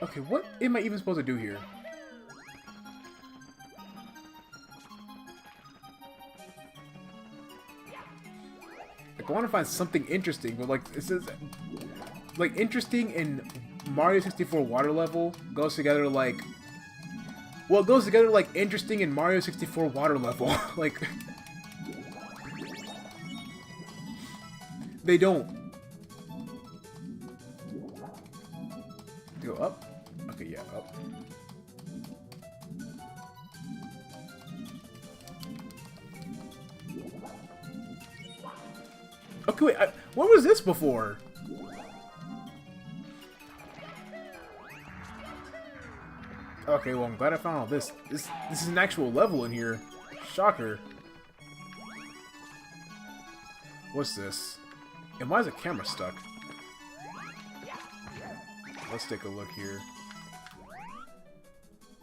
Okay, what am I even supposed to do here? Like, I want to find something interesting, but, like, it says... Like, interesting in Mario 64 water level goes together like... Well, it goes together like interesting in Mario 64 water level. Like, they don't. Go up? Okay, yeah, up. Okay, wait, what was this before? Okay, well, I'm glad I found all this. This is an actual level in here. Shocker. What's this? And why is the camera stuck? Let's take a look here.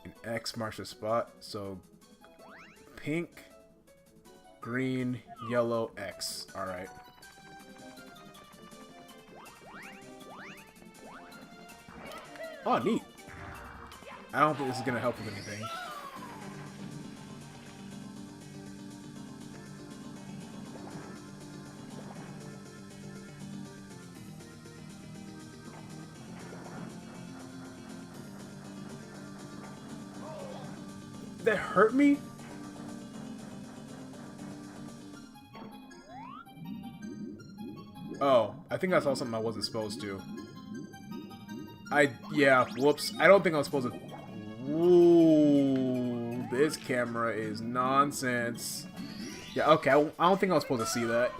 An X marks the spot. So, pink, green, yellow, X. Alright. Oh, neat. I don't think this is going to help with anything. That hurt me? Oh, I think I saw something I wasn't supposed to. Yeah, whoops. I don't think I was supposed to... Ooh, this camera is nonsense. Yeah, okay, I don't think I was supposed to see that.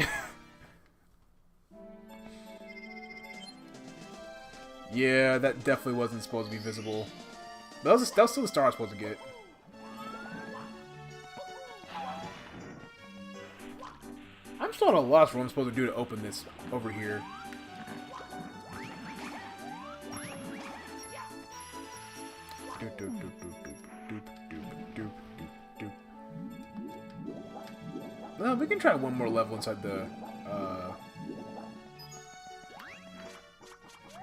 Yeah, that definitely wasn't supposed to be visible. That was still the star I was supposed to get. I'm still at a loss for what I'm supposed to do to open this over here. We can try one more level inside the,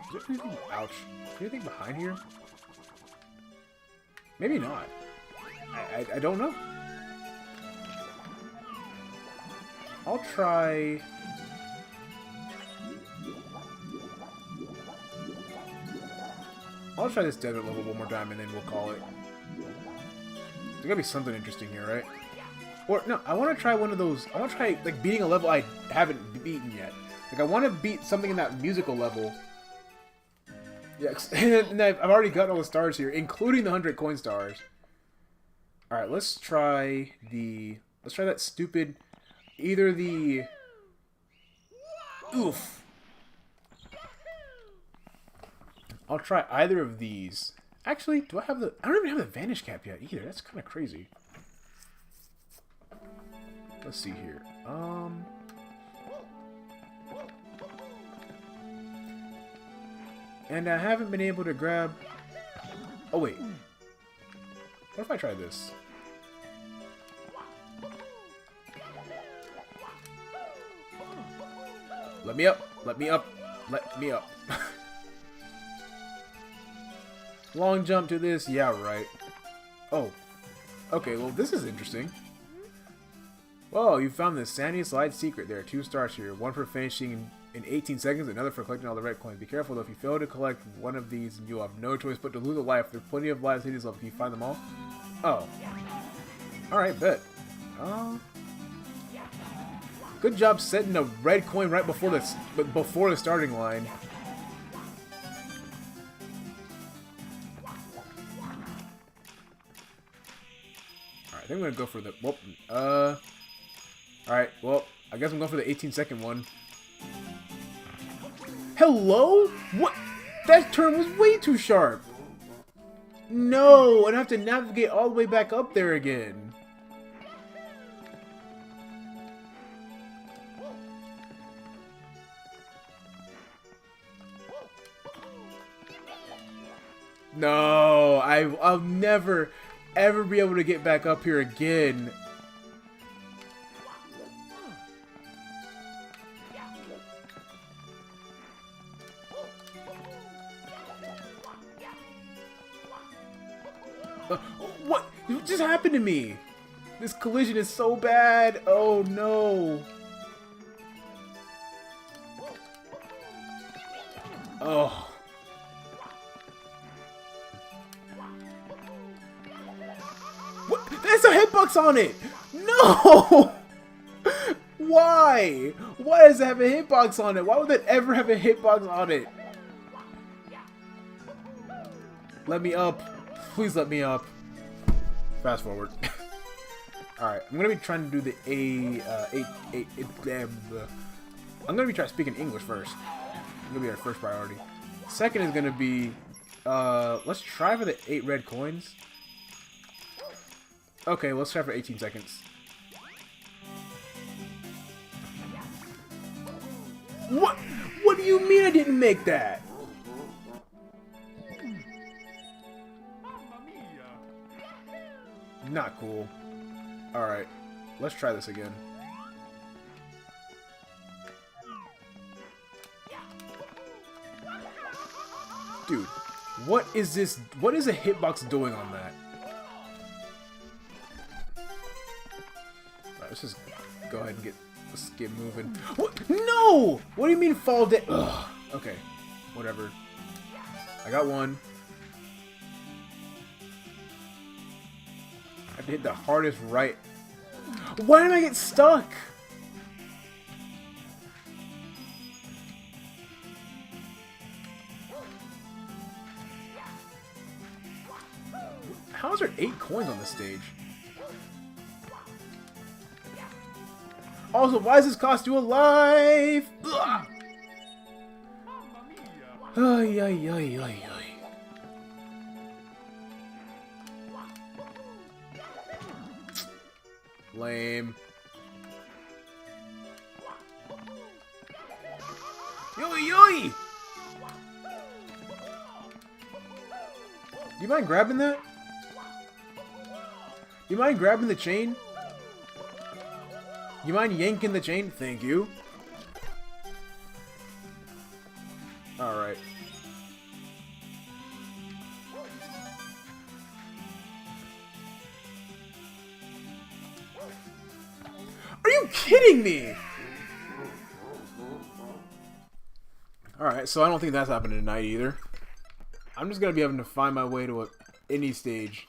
Is there anything... Ouch. Is there anything behind here? Maybe not. I don't know. I'll try... I'll try this desert level one more time and then we'll call it. There's gotta be something interesting here, right? Or, no, I want to try one of those... I want to try, like, beating a level I haven't beaten yet. Like, I want to beat something in that musical level. Yeah, and I've already gotten all the stars here, including the 100 coin stars. Alright, let's try the... Let's try that stupid... Either the... Oof. I'll try either of these. Actually, do I have the... I don't even have the Vanish Cap yet, either. That's kind of crazy. Let's see here. And I haven't been able to grab... Oh, wait. What if I try this? Let me up! Let me up! Let me up! Long jump to this? Yeah, right. Oh. Okay, well, this is interesting. Whoa, you found the Sandy Slide secret. There are 2 stars here. One for finishing in 18 seconds, another for collecting all the red coins. Be careful though, if you fail to collect one of these, you'll have no choice but to lose a life. There's plenty of lives in these levels. Can you find them all? Oh. Alright, bet. Good job setting a red coin right before the starting line. Alright, I think I'm gonna go for the... Well, alright, well, I guess I'm going for the 18-second one. Hello? What? That turn was way too sharp. No, and I have to navigate all the way back up there again. No, I'll never, ever be able to get back up here again. What just happened to me? This collision is so bad. Oh no. Oh. What? There's a hitbox on it. No. Why? Why does it have a hitbox on it? Why would it ever have a hitbox on it? Let me up. Please let me up. Fast forward. Alright, I'm gonna be trying to do the I'm gonna be trying speaking English first. It's gonna be our first priority. Second is gonna be let's try for the 8 red coins. Okay, let's try for 18 seconds. What? What do you mean I didn't make that? Not cool. Alright, let's try this again. Dude, what is this? What is a hitbox doing on that? Alright, let's just go ahead and let's get moving. What? No! What do you mean fall down? Ugh. Okay, whatever. I got one. I have to hit the hardest right. Why did I get stuck? How is there 8 coins on this stage? Also, why does this cost you a life? Ugh. Ay, ay, ay, ay, ay. Lame. Yoi yoi! Do you mind grabbing that? You mind grabbing the chain? You mind yanking the chain? Thank you. Alright. Are you kidding me? Alright, so I don't think that's happening tonight either. I'm just gonna be having to find my way to any stage.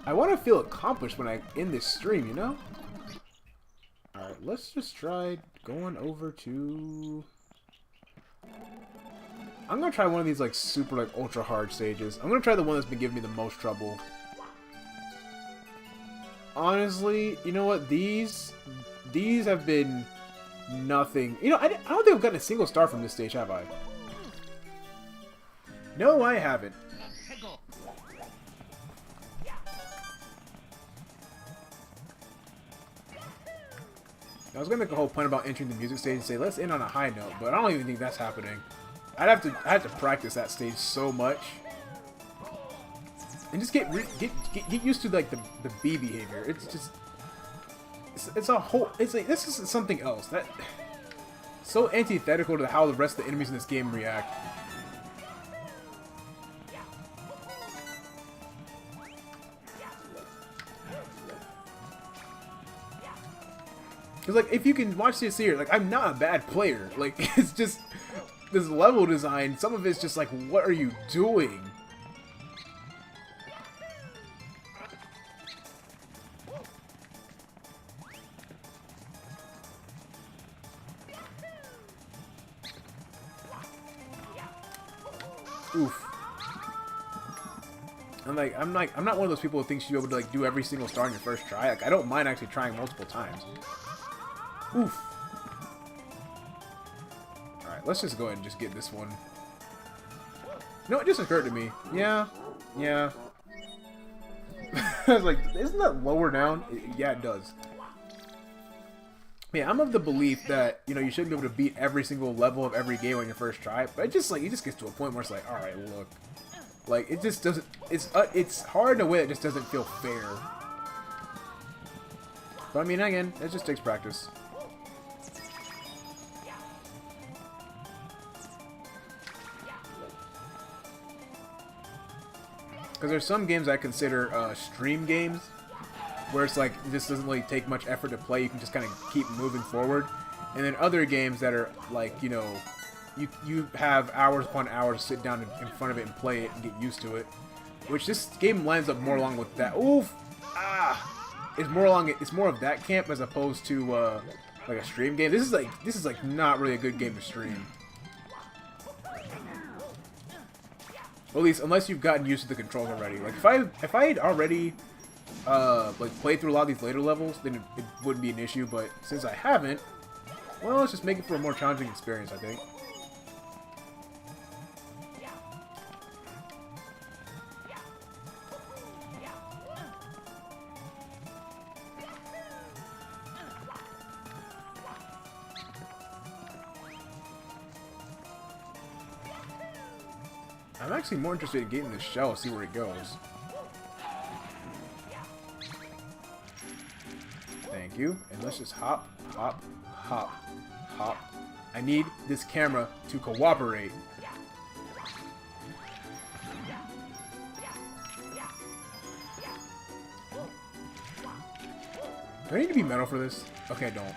I want to feel accomplished when I end this stream, you know? Alright, let's just try going over to... I'm gonna try one of these like super like ultra hard stages. I'm gonna try the one that's been giving me the most trouble. Honestly, you know what? These have been nothing. You know, I don't think I've gotten a single star from this stage, have I? No, I haven't. I was gonna make a whole point about entering the music stage and say let's end on a high note, but I don't even think that's happening. I have to practice that stage so much. And just get used to like the B behavior. It's just it's a whole it's like this is something else that so antithetical to how the rest of the enemies in this game react. Because, like, if you can watch this here, like, I'm not a bad player. Like, it's just this level design. Some of it's just like, what are you doing? Oof. I'm not one of those people who thinks you'll be able to like do every single star in your first try. Like, I don't mind actually trying multiple times. Oof. Alright, let's just go ahead and just get this one. No, it just occurred to me. Yeah. I was like, isn't that lower down? Yeah, it does. Yeah, I'm of the belief that, you know, you shouldn't be able to beat every single level of every game on your first try, but it just gets to a point where it's like, alright, look. Like, it just doesn't, it's hard in a way that just doesn't feel fair. But I mean, again, it just takes practice. Because there's some games I consider stream games, where it's like, this doesn't really take much effort to play, you can just kind of keep moving forward. And then other games that are like, you know, you have hours upon hours to sit down in front of it and play it and get used to it. Which this game lines up more along with that. Oof! Ah! It's more of that camp as opposed to like a stream game. This is like not really a good game to stream. Well, at least unless you've gotten used to the controls already. Like if I had already like played through a lot of these later levels, then it wouldn't be an issue. But since I haven't, well, let's just make it for a more challenging experience, I think. I'm actually more interested in getting this shell, see where it goes. Thank you. And let's just hop, hop, hop, hop. I need this camera to cooperate. Do I need to be metal for this? Okay, I don't.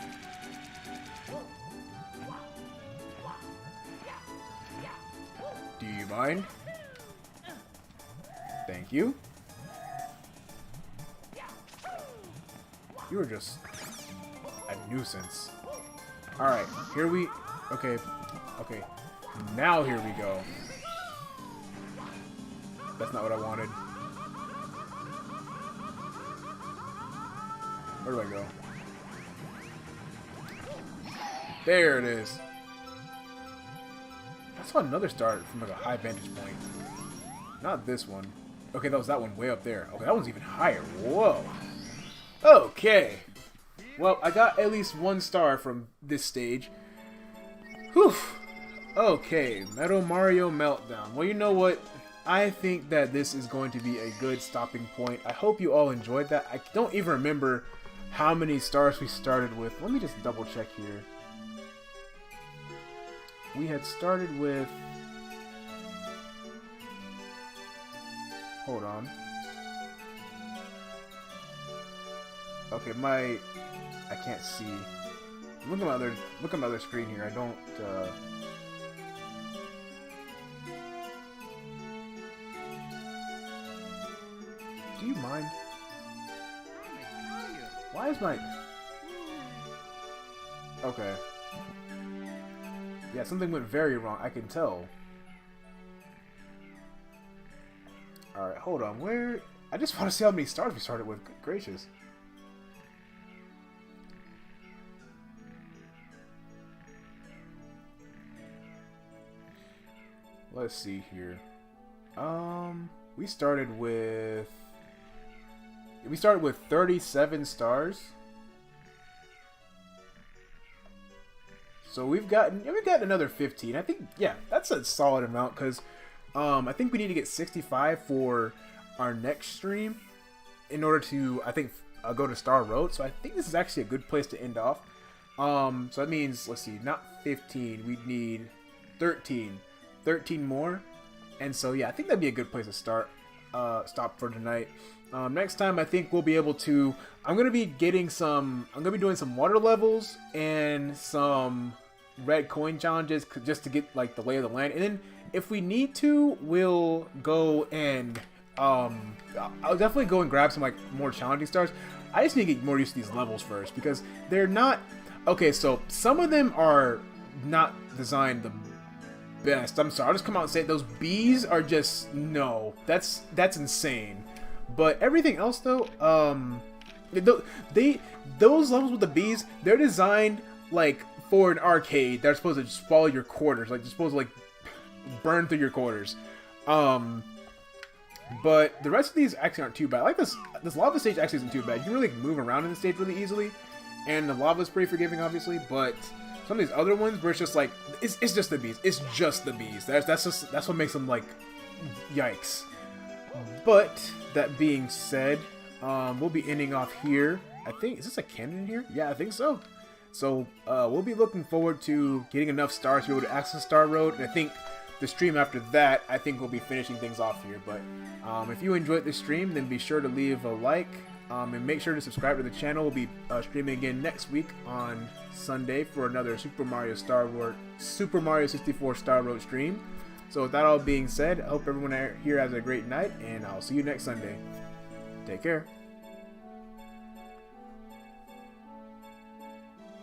Do you mind? Thank you. You are just a nuisance. Alright, here we... Okay. Now here we go. That's not what I wanted. Where do I go? There it is. I saw another star from like a high vantage point. Not this one. Okay, that was that one way up there. Okay, that one's even higher. Whoa. Okay. Well, I got at least one star from this stage. Whew. Okay, Metal Mario Meltdown. Well, you know what? I think that this is going to be a good stopping point. I hope you all enjoyed that. I don't even remember how many stars we started with. Let me just double check here. We had started with... Hold on. Okay, I can't see. Look at my other screen here. I don't, Do you mind? Why is my... Okay. Yeah, something went very wrong. I can tell. Alright, hold on. Where... I just want to see how many stars we started with. Good gracious. Let's see here. We started with 37 stars. So we've gotten another 15. I think, yeah, that's a solid amount because I think we need to get 65 for our next stream in order to, I think, go to Star Road. So I think this is actually a good place to end off. So that means, let's see, not 15. We'd need 13 more. And so, yeah, I think that'd be a good place to start. stop for tonight. Next time, I think we'll be able to. I'm gonna be doing some water levels and some red coin challenges just to get like the lay of the land, and then if we need to, we'll go and I'll definitely go and grab some like more challenging stars. I just need to get more used to these levels first because they're not okay. So some of them are not designed the best. I'm sorry, I'll just come out and say it. Those bees are just no. That's insane. But everything else though, those levels with the bees, they're designed like for an arcade. They're supposed to just follow your quarters, like they're supposed to like burn through your quarters. But the rest of these actually aren't too bad. I like this lava stage actually isn't too bad. You can really move around in the stage really easily, and the lava is pretty forgiving, obviously. But some of these other ones where it's just like it's just the bees. It's just the bees. That's what makes them like yikes. But that being said, we'll be ending off here. I think is this a cannon in here? Yeah, I think so. So we'll be looking forward to getting enough stars to be able to access Star Road, and I think the stream after that, I think we'll be finishing things off here. But if you enjoyed this stream, then be sure to leave a like and make sure to subscribe to the channel. We'll be streaming again next week on Sunday for another Super Mario 64 Star Road stream. So with that all being said, I hope everyone here has a great night, and I'll see you next Sunday. Take care.